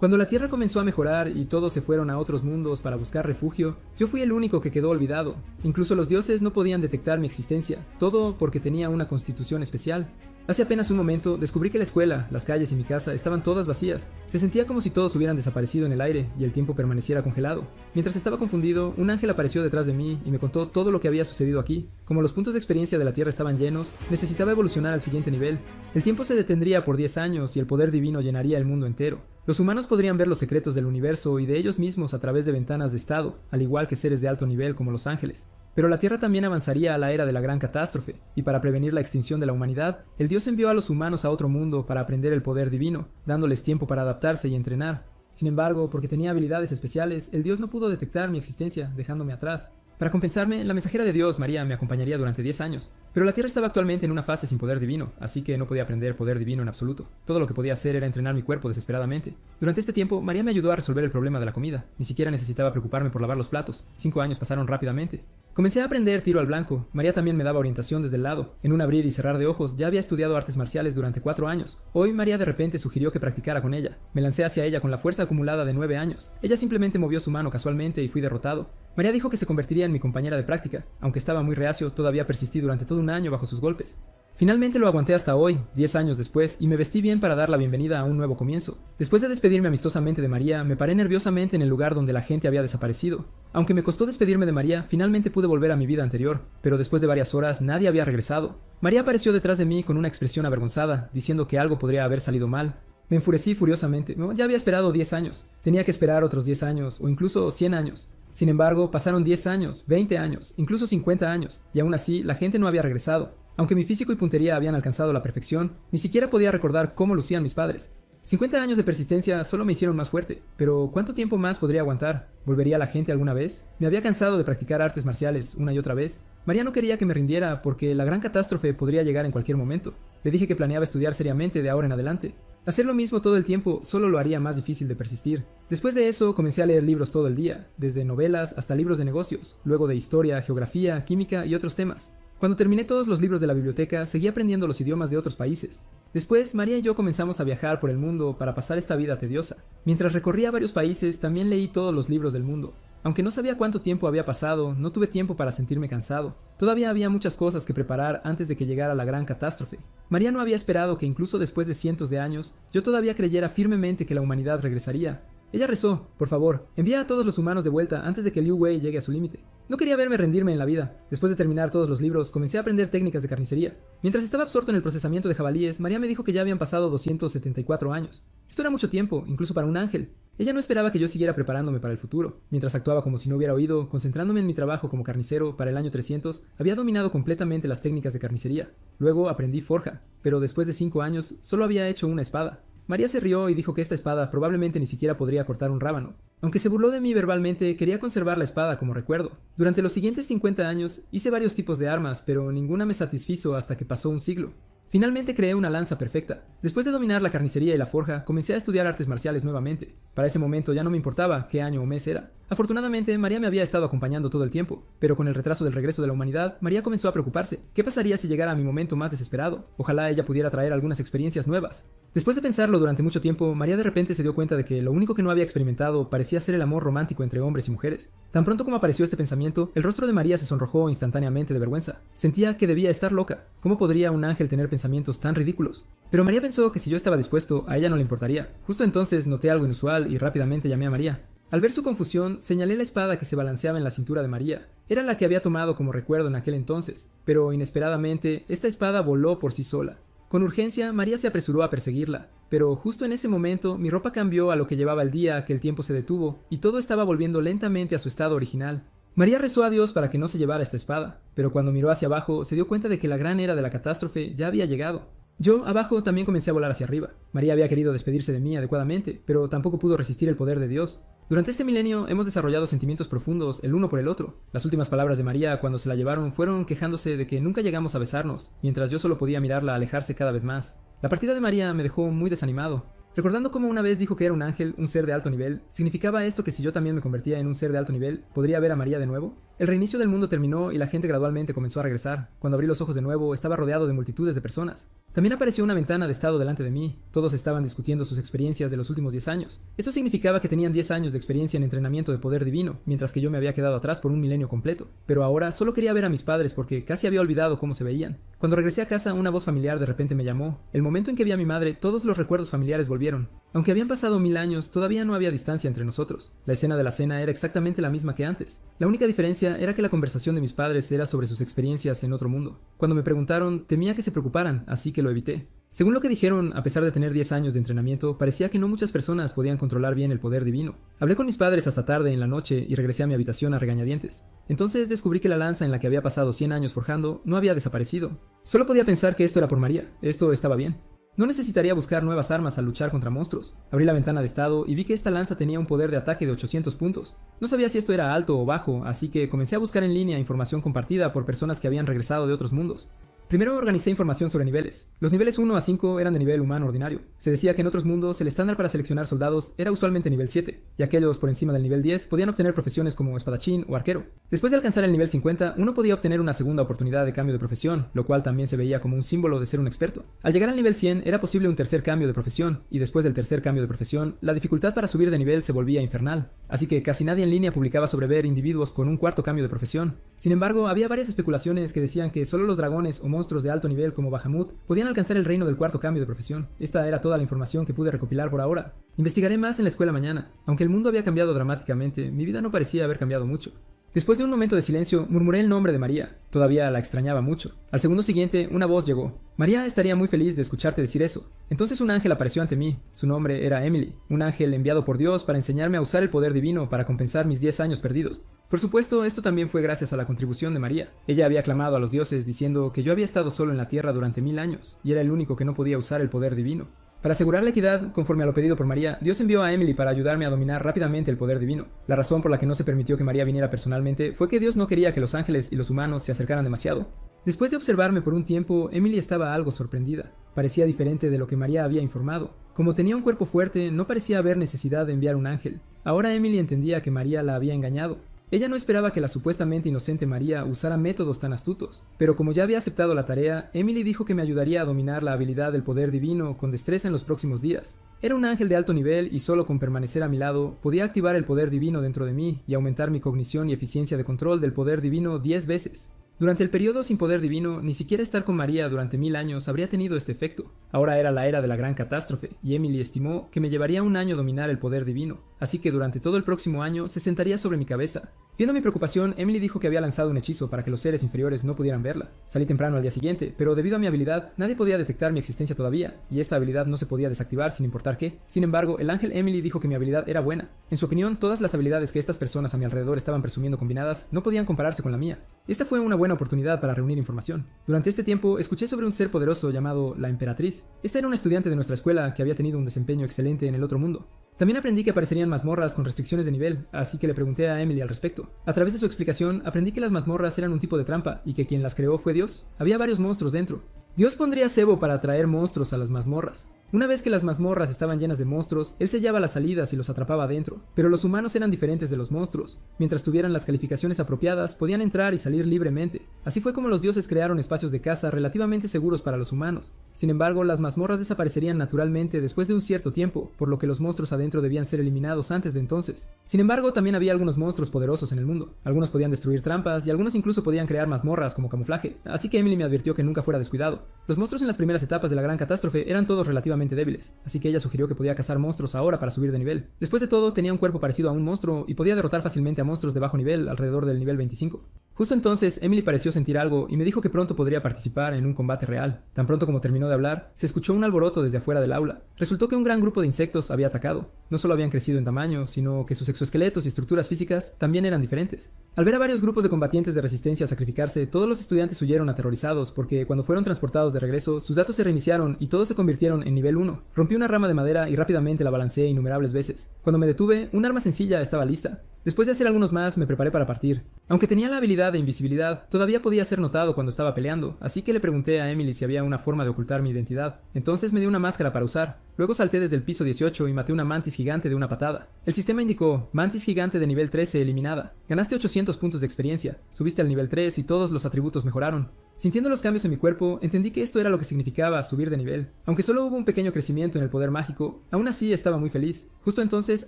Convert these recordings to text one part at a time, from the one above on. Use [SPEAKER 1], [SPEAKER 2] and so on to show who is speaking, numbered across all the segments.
[SPEAKER 1] Cuando la Tierra comenzó a mejorar y todos se fueron a otros mundos para buscar refugio, yo fui el único que quedó olvidado. Incluso los dioses no podían detectar mi existencia, todo porque tenía una constitución especial. Hace apenas un momento descubrí que la escuela, las calles y mi casa estaban todas vacías. Se sentía como si todos hubieran desaparecido en el aire y el tiempo permaneciera congelado. Mientras estaba confundido, un ángel apareció detrás de mí y me contó todo lo que había sucedido aquí. Como los puntos de experiencia de la Tierra estaban llenos, necesitaba evolucionar al siguiente nivel. El tiempo se detendría por 10 años y el poder divino llenaría el mundo entero. Los humanos podrían ver los secretos del universo y de ellos mismos a través de ventanas de estado, al igual que seres de alto nivel como los ángeles. Pero la Tierra también avanzaría a la era de la gran catástrofe, y para prevenir la extinción de la humanidad, el Dios envió a los humanos a otro mundo para aprender el poder divino, dándoles tiempo para adaptarse y entrenar. Sin embargo, porque tenía habilidades especiales, el Dios no pudo detectar mi existencia, dejándome atrás. Para compensarme, la mensajera de Dios, María, me acompañaría durante 10 años. Pero la Tierra estaba actualmente en una fase sin poder divino, así que no podía aprender poder divino en absoluto. Todo lo que podía hacer era entrenar mi cuerpo desesperadamente. Durante este tiempo, María me ayudó a resolver el problema de la comida. Ni siquiera necesitaba preocuparme por lavar los platos. 5 años pasaron rápidamente. Comencé a aprender tiro al blanco. María también me daba orientación desde el lado. En un abrir y cerrar de ojos, ya había estudiado artes marciales durante 4 años. Hoy María de repente sugirió que practicara con ella. Me lancé hacia ella con la fuerza acumulada de 9 años. Ella simplemente movió su mano casualmente y fui derrotado. María dijo que se convertiría en mi compañera de práctica. Aunque estaba muy reacio, todavía persistí durante todo un año bajo sus golpes. Finalmente lo aguanté hasta hoy, 10 años después, y me vestí bien para dar la bienvenida a un nuevo comienzo. Después de despedirme amistosamente de María, me paré nerviosamente en el lugar donde la gente había desaparecido. Aunque me costó despedirme de María, finalmente pude volver a mi vida anterior, pero después de varias horas nadie había regresado. María apareció detrás de mí con una expresión avergonzada, diciendo que algo podría haber salido mal. Me enfurecí furiosamente. Ya había esperado 10 años. Tenía que esperar otros 10 años, o incluso 100 años. Sin embargo, pasaron 10 años, 20 años, incluso 50 años, y aún así la gente no había regresado. Aunque mi físico y puntería habían alcanzado la perfección, ni siquiera podía recordar cómo lucían mis padres. 50 años de persistencia solo me hicieron más fuerte, pero ¿cuánto tiempo más podría aguantar? ¿Volvería la gente alguna vez? Me había cansado de practicar artes marciales una y otra vez. María no quería que me rindiera porque la gran catástrofe podría llegar en cualquier momento. Le dije que planeaba estudiar seriamente de ahora en adelante. Hacer lo mismo todo el tiempo solo lo haría más difícil de persistir. Después de eso comencé a leer libros todo el día, desde novelas hasta libros de negocios, luego de historia, geografía, química y otros temas. Cuando terminé todos los libros de la biblioteca, seguí aprendiendo los idiomas de otros países. Después, María y yo comenzamos a viajar por el mundo para pasar esta vida tediosa. Mientras recorría varios países, también leí todos los libros del mundo. Aunque no sabía cuánto tiempo había pasado, no tuve tiempo para sentirme cansado. Todavía había muchas cosas que preparar antes de que llegara la gran catástrofe. María no había esperado que incluso después de cientos de años, yo todavía creyera firmemente que la humanidad regresaría. Ella rezó: por favor, envía a todos los humanos de vuelta antes de que Liu Wei llegue a su límite. No quería verme rendirme en la vida. Después de terminar todos los libros, comencé a aprender técnicas de carnicería. Mientras estaba absorto en el procesamiento de jabalíes, María me dijo que ya habían pasado 274 años. Esto era mucho tiempo, incluso para un ángel. Ella no esperaba que yo siguiera preparándome para el futuro. Mientras actuaba como si no hubiera oído, concentrándome en mi trabajo como carnicero para el año 300, había dominado completamente las técnicas de carnicería. Luego aprendí forja, pero después de 5 años solo había hecho una espada. María se rió y dijo que esta espada probablemente ni siquiera podría cortar un rábano. Aunque se burló de mí verbalmente, quería conservar la espada como recuerdo. Durante los siguientes 50 años hice varios tipos de armas, pero ninguna me satisfizo hasta que pasó un siglo. Finalmente creé una lanza perfecta. Después de dominar la carnicería y la forja, comencé a estudiar artes marciales nuevamente. Para ese momento ya no me importaba qué año o mes era. Afortunadamente, María me había estado acompañando todo el tiempo, pero con el retraso del regreso de la humanidad, María comenzó a preocuparse. ¿Qué pasaría si llegara a mi momento más desesperado? Ojalá ella pudiera traer algunas experiencias nuevas. Después de pensarlo durante mucho tiempo, María de repente se dio cuenta de que lo único que no había experimentado parecía ser el amor romántico entre hombres y mujeres. Tan pronto como apareció este pensamiento, el rostro de María se sonrojó instantáneamente de vergüenza. Sentía que debía estar loca. ¿Cómo podría un ángel tener pensamientos tan ridículos? Pero María pensó que si yo estaba dispuesto, a ella no le importaría. Justo entonces noté algo inusual y rápidamente llamé a María. Al ver su confusión, señalé la espada que se balanceaba en la cintura de María. Era la que había tomado como recuerdo en aquel entonces, pero inesperadamente, esta espada voló por sí sola. Con urgencia, María se apresuró a perseguirla, pero justo en ese momento mi ropa cambió a lo que llevaba el día que el tiempo se detuvo, y todo estaba volviendo lentamente a su estado original. María rezó a Dios para que no se llevara esta espada, pero cuando miró hacia abajo se dio cuenta de que la gran era de la catástrofe ya había llegado. Yo, abajo, también comencé a volar hacia arriba. María había querido despedirse de mí adecuadamente, pero tampoco pudo resistir el poder de Dios. Durante este milenio hemos desarrollado sentimientos profundos el uno por el otro. Las últimas palabras de María cuando se la llevaron fueron quejándose de que nunca llegamos a besarnos, mientras yo solo podía mirarla alejarse cada vez más. La partida de María me dejó muy desanimado. Recordando cómo una vez dijo que era un ángel, un ser de alto nivel, ¿significaba esto que si yo también me convertía en un ser de alto nivel, podría ver a María de nuevo? El reinicio del mundo terminó y la gente gradualmente comenzó a regresar. Cuando abrí los ojos de nuevo, estaba rodeado de multitudes de personas. También apareció una ventana de estado delante de mí. Todos estaban discutiendo sus experiencias de los últimos 10 años. Esto significaba que tenían 10 años de experiencia en entrenamiento de poder divino, mientras que yo me había quedado atrás por un milenio completo. Pero ahora solo quería ver a mis padres porque casi había olvidado cómo se veían. Cuando regresé a casa, una voz familiar de repente me llamó. El momento en que vi a mi madre, todos los recuerdos familiares volvieron. Aunque habían pasado 1000 años, todavía no había distancia entre nosotros. La escena de la cena era exactamente la misma que antes. La única diferencia era que la conversación de mis padres era sobre sus experiencias en otro mundo. Cuando me preguntaron, temía que se preocuparan, así que lo evité. Según lo que dijeron, a pesar de tener 10 años de entrenamiento, parecía que no muchas personas podían controlar bien el poder divino. Hablé con mis padres hasta tarde en la noche y regresé a mi habitación a regañadientes. Entonces descubrí que la lanza en la que había pasado 100 años forjando no había desaparecido. Solo podía pensar que esto era por María. Esto estaba bien. No necesitaría buscar nuevas armas al luchar contra monstruos. Abrí la ventana de estado y vi que esta lanza tenía un poder de ataque de 800 puntos. No sabía si esto era alto o bajo, así que comencé a buscar en línea información compartida por personas que habían regresado de otros mundos. Primero organicé información sobre niveles. Los niveles 1 a 5 eran de nivel humano ordinario. Se decía que en otros mundos el estándar para seleccionar soldados era usualmente nivel 7, y aquellos por encima del nivel 10 podían obtener profesiones como espadachín o arquero. Después de alcanzar el nivel 50, uno podía obtener una segunda oportunidad de cambio de profesión, lo cual también se veía como un símbolo de ser un experto. Al llegar al nivel 100 era posible un tercer cambio de profesión, y después del tercer cambio de profesión, la dificultad para subir de nivel se volvía infernal, así que casi nadie en línea publicaba sobre ver individuos con un cuarto cambio de profesión. Sin embargo, había varias especulaciones que decían que solo los dragones o monstruos de alto nivel como Bahamut podían alcanzar el reino del cuarto cambio de profesión. Esta era toda la información que pude recopilar por ahora. Investigaré más en la escuela mañana. Aunque el mundo había cambiado dramáticamente, mi vida no parecía haber cambiado mucho. Después de un momento de silencio, murmuré el nombre de María. Todavía la extrañaba mucho. Al segundo siguiente, una voz llegó. María estaría muy feliz de escucharte decir eso. Entonces un ángel apareció ante mí. Su nombre era Emily, un ángel enviado por Dios para enseñarme a usar el poder divino para compensar mis 10 años perdidos. Por supuesto, esto también fue gracias a la contribución de María. Ella había clamado a los dioses diciendo que yo había estado solo en la tierra durante 1000 años, y era el único que no podía usar el poder divino. Para asegurar la equidad, conforme a lo pedido por María, Dios envió a Emily para ayudarme a dominar rápidamente el poder divino. La razón por la que no se permitió que María viniera personalmente fue que Dios no quería que los ángeles y los humanos se acercaran demasiado. Después de observarme por un tiempo, Emily estaba algo sorprendida. Parecía diferente de lo que María había informado. Como tenía un cuerpo fuerte, no parecía haber necesidad de enviar un ángel. Ahora Emily entendía que María la había engañado. Ella no esperaba que la supuestamente inocente María usara métodos tan astutos, pero como ya había aceptado la tarea, Emily dijo que me ayudaría a dominar la habilidad del poder divino con destreza en los próximos días. Era un ángel de alto nivel y solo con permanecer a mi lado podía activar el poder divino dentro de mí y aumentar mi cognición y eficiencia de control del poder divino 10 veces. Durante el periodo sin poder divino, ni siquiera estar con María durante 1000 años habría tenido este efecto. Ahora era la era de la gran catástrofe, y Emily estimó que me llevaría un año dominar el poder divino, así que durante todo el próximo año se sentaría sobre mi cabeza. Viendo mi preocupación, Emily dijo que había lanzado un hechizo para que los seres inferiores no pudieran verla. Salí temprano al día siguiente, pero debido a mi habilidad, nadie podía detectar mi existencia todavía, y esta habilidad no se podía desactivar sin importar qué. Sin embargo, el ángel Emily dijo que mi habilidad era buena. En su opinión, todas las habilidades que estas personas a mi alrededor estaban presumiendo combinadas no podían compararse con la mía. Esta fue una buena oportunidad para reunir información. Durante este tiempo, escuché sobre un ser poderoso llamado la Emperatriz. Esta era una estudiante de nuestra escuela que había tenido un desempeño excelente en el otro mundo. También aprendí que aparecerían mazmorras con restricciones de nivel, así que le pregunté a Emily al respecto. A través de su explicación, aprendí que las mazmorras eran un tipo de trampa y que quien las creó fue Dios. Había varios monstruos dentro. Dios pondría cebo para atraer monstruos a las mazmorras. Una vez que las mazmorras estaban llenas de monstruos, él sellaba las salidas y los atrapaba adentro, pero los humanos eran diferentes de los monstruos. Mientras tuvieran las calificaciones apropiadas, podían entrar y salir libremente. Así fue como los dioses crearon espacios de caza relativamente seguros para los humanos. Sin embargo, las mazmorras desaparecerían naturalmente después de un cierto tiempo, por lo que los monstruos adentro debían ser eliminados antes de entonces. Sin embargo, también había algunos monstruos poderosos en el mundo. Algunos podían destruir trampas y algunos incluso podían crear mazmorras como camuflaje, así que Emily me advirtió que nunca fuera descuidado. Los monstruos en las primeras etapas de la gran catástrofe eran todos relativamente débiles, así que ella sugirió que podía cazar monstruos ahora para subir de nivel. Después de todo, tenía un cuerpo parecido a un monstruo y podía derrotar fácilmente a monstruos de bajo nivel alrededor del nivel 25. Justo entonces, Emily pareció sentir algo y me dijo que pronto podría participar en un combate real. Tan pronto como terminó de hablar, se escuchó un alboroto desde afuera del aula. Resultó que un gran grupo de insectos había atacado. No solo habían crecido en tamaño, sino que sus exoesqueletos y estructuras físicas también eran diferentes. Al ver a varios grupos de combatientes de resistencia sacrificarse, todos los estudiantes huyeron aterrorizados porque cuando fueron transportados de regreso, sus datos se reiniciaron y todos se convirtieron en nivel 1. Rompí una rama de madera y rápidamente la balanceé innumerables veces. Cuando me detuve, un arma sencilla estaba lista. Después de hacer algunos más, me preparé para partir. Aunque tenía la habilidad de invisibilidad, todavía podía ser notado cuando estaba peleando, así que le pregunté a Emily si había una forma de ocultar mi identidad. Entonces me dio una máscara para usar. Luego salté desde el piso 18 y maté una mantis gigante de una patada. El sistema indicó, mantis gigante de nivel 13 eliminada. Ganaste 800 puntos de experiencia, subiste al nivel 3 y todos los atributos mejoraron. Sintiendo los cambios en mi cuerpo, entendí que esto era lo que significaba subir de nivel. Aunque solo hubo un pequeño crecimiento en el poder mágico, aún así estaba muy feliz. Justo entonces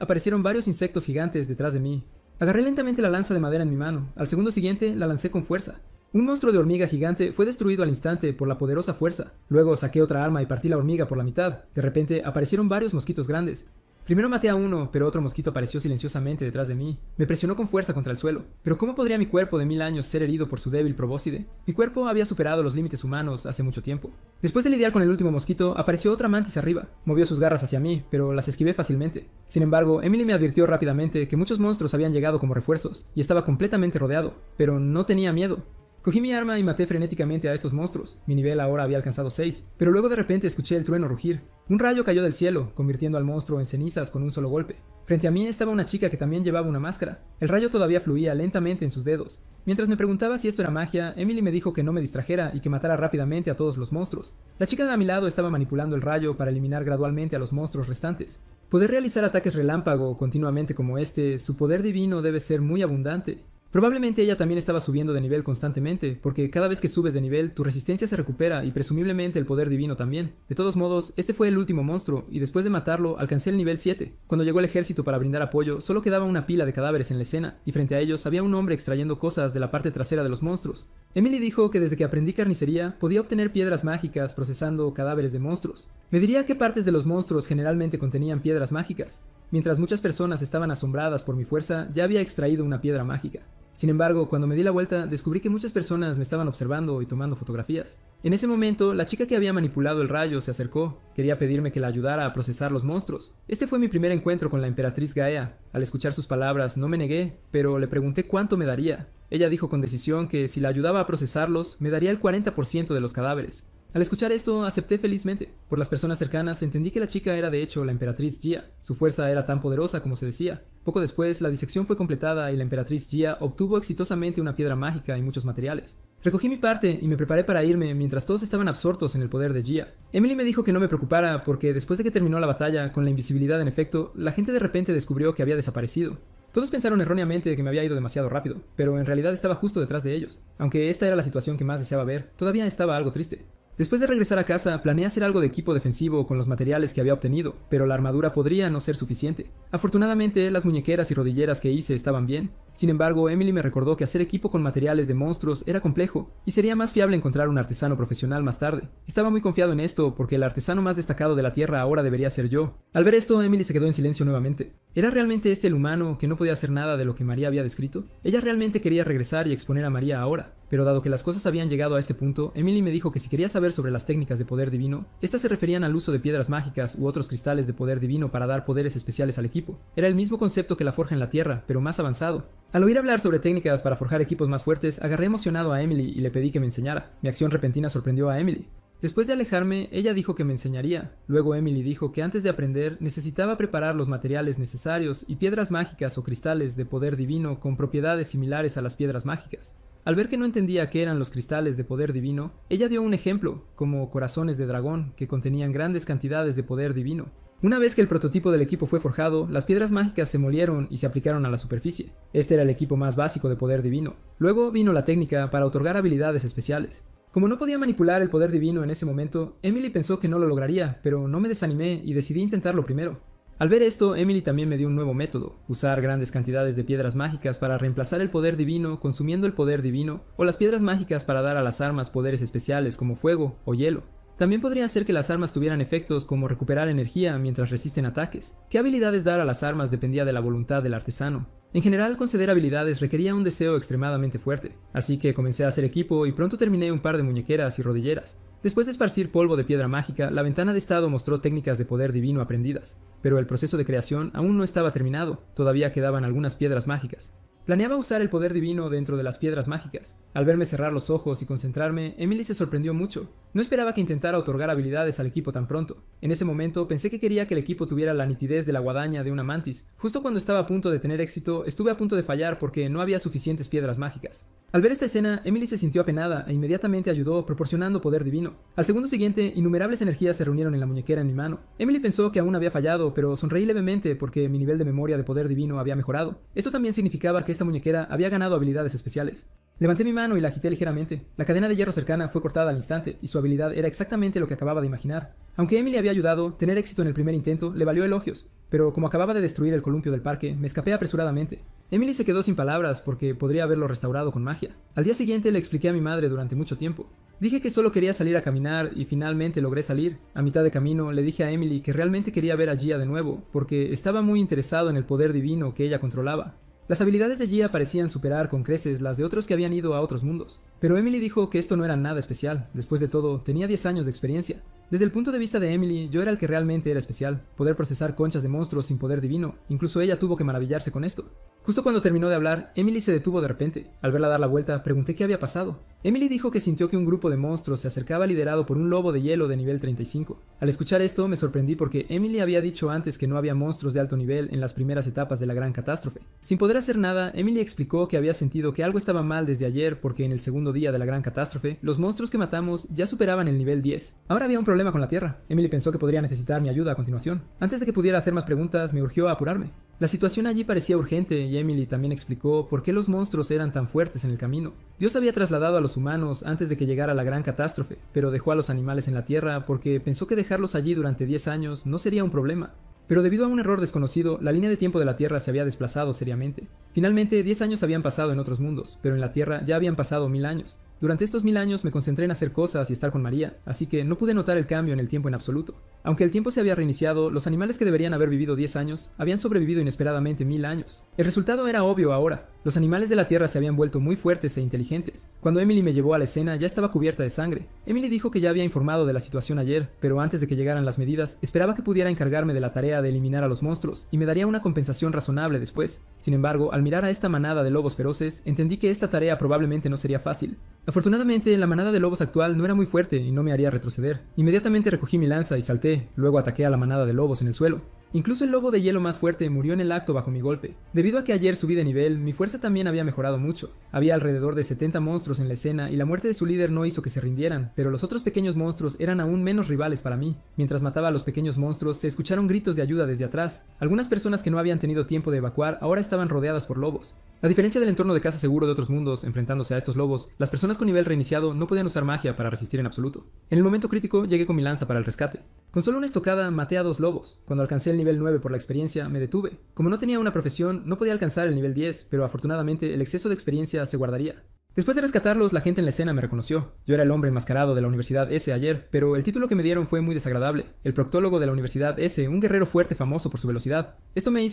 [SPEAKER 1] aparecieron varios insectos gigantes detrás de mí. Agarré lentamente la lanza de madera en mi mano. Al segundo siguiente la lancé con fuerza. Un monstruo de hormiga gigante fue destruido al instante por la poderosa fuerza. Luego saqué otra arma y partí la hormiga por la mitad. De repente aparecieron varios mosquitos grandes. Primero maté a uno, pero otro mosquito apareció silenciosamente detrás de mí. Me presionó con fuerza contra el suelo. Pero ¿cómo podría mi cuerpo de 1000 años ser herido por su débil probóscide? Mi cuerpo había superado los límites humanos hace mucho tiempo. Después de lidiar con el último mosquito, apareció otra mantis arriba. Movió sus garras hacia mí, pero las esquivé fácilmente. Sin embargo, Emily me advirtió rápidamente que muchos monstruos habían llegado como refuerzos, y estaba completamente rodeado, pero no tenía miedo. Cogí mi arma y maté frenéticamente a estos monstruos. Mi nivel ahora había alcanzado 6, pero luego de repente escuché el trueno rugir. Un rayo cayó del cielo, convirtiendo al monstruo en cenizas con un solo golpe. Frente a mí estaba una chica que también llevaba una máscara. El rayo todavía fluía lentamente en sus dedos. Mientras me preguntaba si esto era magia, Emily me dijo que no me distrajera y que matara rápidamente a todos los monstruos. La chica a mi lado estaba manipulando el rayo para eliminar gradualmente a los monstruos restantes. Poder realizar ataques relámpago continuamente como este, su poder divino debe ser muy abundante. Probablemente ella también estaba subiendo de nivel constantemente, porque cada vez que subes de nivel, tu resistencia se recupera y presumiblemente el poder divino también. De todos modos, este fue el último monstruo, y después de matarlo, alcancé el nivel 7. Cuando llegó el ejército para brindar apoyo, solo quedaba una pila de cadáveres en la escena, y frente a ellos había un hombre extrayendo cosas de la parte trasera de los monstruos. Emily dijo que desde que aprendí carnicería, podía obtener piedras mágicas procesando cadáveres de monstruos. Me diría qué partes de los monstruos generalmente contenían piedras mágicas. Mientras muchas personas estaban asombradas por mi fuerza, ya había extraído una piedra mágica. Sin embargo, cuando me di la vuelta, descubrí que muchas personas me estaban observando y tomando fotografías. En ese momento, la chica que había manipulado el rayo se acercó. Quería pedirme que la ayudara a procesar los monstruos. Este fue mi primer encuentro con la emperatriz Gaea. Al escuchar sus palabras, no me negué, pero le pregunté cuánto me daría. Ella dijo con decisión que si la ayudaba a procesarlos, me daría el 40% de los cadáveres. Al escuchar esto, acepté felizmente. Por las personas cercanas, entendí que la chica era de hecho la emperatriz Gia. Su fuerza era tan poderosa como se decía. Poco después, la disección fue completada y la emperatriz Gia obtuvo exitosamente una piedra mágica y muchos materiales. Recogí mi parte y me preparé para irme mientras todos estaban absortos en el poder de Gia. Emily me dijo que no me preocupara porque después de que terminó la batalla, con la invisibilidad en efecto, la gente de repente descubrió que había desaparecido. Todos pensaron erróneamente que me había ido demasiado rápido, pero en realidad estaba justo detrás de ellos. Aunque esta era la situación que más deseaba ver, todavía estaba algo triste. Después de regresar a casa, planeé hacer algo de equipo defensivo con los materiales que había obtenido, pero la armadura podría no ser suficiente. Afortunadamente, las muñequeras y rodilleras que hice estaban bien. Sin embargo, Emily me recordó que hacer equipo con materiales de monstruos era complejo, y sería más fiable encontrar un artesano profesional más tarde. Estaba muy confiado en esto, porque el artesano más destacado de la Tierra ahora debería ser yo. Al ver esto, Emily se quedó en silencio nuevamente. ¿Era realmente este el humano que no podía hacer nada de lo que María había descrito? Ella realmente quería regresar y exponer a María ahora. Pero dado que las cosas habían llegado a este punto, Emily me dijo que si quería saber sobre las técnicas de poder divino, estas se referían al uso de piedras mágicas u otros cristales de poder divino para dar poderes especiales al equipo. Era el mismo concepto que la forja en la tierra, pero más avanzado. Al oír hablar sobre técnicas para forjar equipos más fuertes, agarré emocionado a Emily y le pedí que me enseñara. Mi acción repentina sorprendió a Emily. Después de alejarme, ella dijo que me enseñaría. Luego Emily dijo que antes de aprender necesitaba preparar los materiales necesarios y piedras mágicas o cristales de poder divino con propiedades similares a las piedras mágicas. Al ver que no entendía qué eran los cristales de poder divino, ella dio un ejemplo, como corazones de dragón que contenían grandes cantidades de poder divino. Una vez que el prototipo del equipo fue forjado, las piedras mágicas se molieron y se aplicaron a la superficie. Este era el equipo más básico de poder divino. Luego vino la técnica para otorgar habilidades especiales. Como no podía manipular el poder divino en ese momento, Emily pensó que no lo lograría, pero no me desanimé y decidí intentarlo primero. Al ver esto, Emily también me dio un nuevo método, usar grandes cantidades de piedras mágicas para reemplazar el poder divino consumiendo el poder divino, o las piedras mágicas para dar a las armas poderes especiales como fuego o hielo. También podría hacer que las armas tuvieran efectos como recuperar energía mientras resisten ataques. ¿Qué habilidades dar a las armas dependía de la voluntad del artesano? En general, conceder habilidades requería un deseo extremadamente fuerte, así que comencé a hacer equipo y pronto terminé un par de muñequeras y rodilleras. Después de esparcir polvo de piedra mágica, la ventana de estado mostró técnicas de poder divino aprendidas, pero el proceso de creación aún no estaba terminado, todavía quedaban algunas piedras mágicas. Planeaba usar el poder divino dentro de las piedras mágicas. Al verme cerrar los ojos y concentrarme, Emily se sorprendió mucho. No esperaba que intentara otorgar habilidades al equipo tan pronto. En ese momento pensé que quería que el equipo tuviera la nitidez de la guadaña de una mantis. Justo cuando estaba a punto de tener éxito, estuve a punto de fallar porque no había suficientes piedras mágicas. Al ver esta escena, Emily se sintió apenada e inmediatamente ayudó proporcionando poder divino. Al segundo siguiente, innumerables energías se reunieron en la muñequera en mi mano. Emily pensó que aún había fallado, pero sonreí levemente porque mi nivel de memoria de poder divino había mejorado. Esto también significaba que esta muñequera había ganado habilidades especiales. Levanté mi mano y la agité ligeramente. La cadena de hierro cercana fue cortada al instante, y su habilidad era exactamente lo que acababa de imaginar. Aunque Emily había ayudado, tener éxito en el primer intento le valió elogios, pero como acababa de destruir el columpio del parque, me escapé apresuradamente. Emily se quedó sin palabras porque podría haberlo restaurado con magia. Al día siguiente le expliqué a mi madre durante mucho tiempo. Dije que solo quería salir a caminar y finalmente logré salir. A mitad de camino le dije a Emily que realmente quería ver a Gia de nuevo, porque estaba muy interesado en el poder divino que ella controlaba. Las habilidades de Gia parecían superar con creces las de otros que habían ido a otros mundos. Pero Emily dijo que esto no era nada especial. Después de todo, tenía 10 años de experiencia. Desde el punto de vista de Emily, yo era el que realmente era especial. Poder procesar conchas de monstruos sin poder divino. Incluso ella tuvo que maravillarse con esto. Justo cuando terminó de hablar, Emily se detuvo de repente. Al verla dar la vuelta, pregunté qué había pasado. Emily dijo que sintió que un grupo de monstruos se acercaba liderado por un lobo de hielo de nivel 35. Al escuchar esto, me sorprendí porque Emily había dicho antes que no había monstruos de alto nivel en las primeras etapas de la gran catástrofe. Sin poder hacer nada, Emily explicó que había sentido que algo estaba mal desde ayer porque en el segundo día de la gran catástrofe, los monstruos que matamos ya superaban el nivel 10. Ahora había un problema con la Tierra. Emily pensó que podría necesitar mi ayuda a continuación. Antes de que pudiera hacer más preguntas, me urgió a apurarme. La situación allí parecía urgente y Emily también explicó por qué los monstruos eran tan fuertes en el camino. Dios había trasladado a los humanos antes de que llegara la gran catástrofe, pero dejó a los animales en la Tierra porque pensó que dejarlos allí durante 10 años no sería un problema. Pero debido a un error desconocido, la línea de tiempo de la Tierra se había desplazado seriamente. Finalmente, 10 años habían pasado en otros mundos, pero en la Tierra ya habían pasado 1000 años. Durante estos 1000 años me concentré en hacer cosas y estar con María, así que no pude notar el cambio en el tiempo en absoluto. Aunque el tiempo se había reiniciado, los animales que deberían haber vivido 10 años habían sobrevivido inesperadamente 1000 años. El resultado era obvio ahora. Los animales de la Tierra se habían vuelto muy fuertes e inteligentes. Cuando Emily me llevó a la escena ya estaba cubierta de sangre. Emily dijo que ya había informado de la situación ayer, pero antes de que llegaran las medidas, esperaba que pudiera encargarme de la tarea de eliminar a los monstruos y me daría una compensación razonable después. Sin embargo, al mirar a esta manada de lobos feroces, entendí que esta tarea probablemente no sería fácil. Afortunadamente, la manada de lobos actual no era muy fuerte y no me haría retroceder. Inmediatamente recogí mi lanza y salté, luego ataqué a la manada de lobos en el suelo. Incluso el lobo de hielo más fuerte murió en el acto bajo mi golpe. Debido a que ayer subí de nivel, mi fuerza también había mejorado mucho. Había alrededor de 70 monstruos en la escena y la muerte de su líder no hizo que se rindieran, pero los otros pequeños monstruos eran aún menos rivales para mí. Mientras mataba a los pequeños monstruos, se escucharon gritos de ayuda desde atrás. Algunas personas que no habían tenido tiempo de evacuar ahora estaban rodeadas por lobos. A diferencia del entorno de caza seguro de otros mundos enfrentándose a estos lobos, las personas con nivel reiniciado no podían usar magia para resistir en absoluto. En el momento crítico llegué con mi lanza para el rescate. Con solo una estocada maté a 2 lobos. Cuando alcancé el nivel 9 por la experiencia, me detuve. Como no tenía una profesión, no podía alcanzar el nivel 10, pero afortunadamente el exceso de experiencia se guardaría. Después de rescatarlos, la gente en la escena me reconoció. Yo era el hombre enmascarado de la Universidad S ayer, pero el título que me dieron fue muy desagradable. El proctólogo de la Universidad S, un guerrero fuerte famoso por su velocidad. Esto me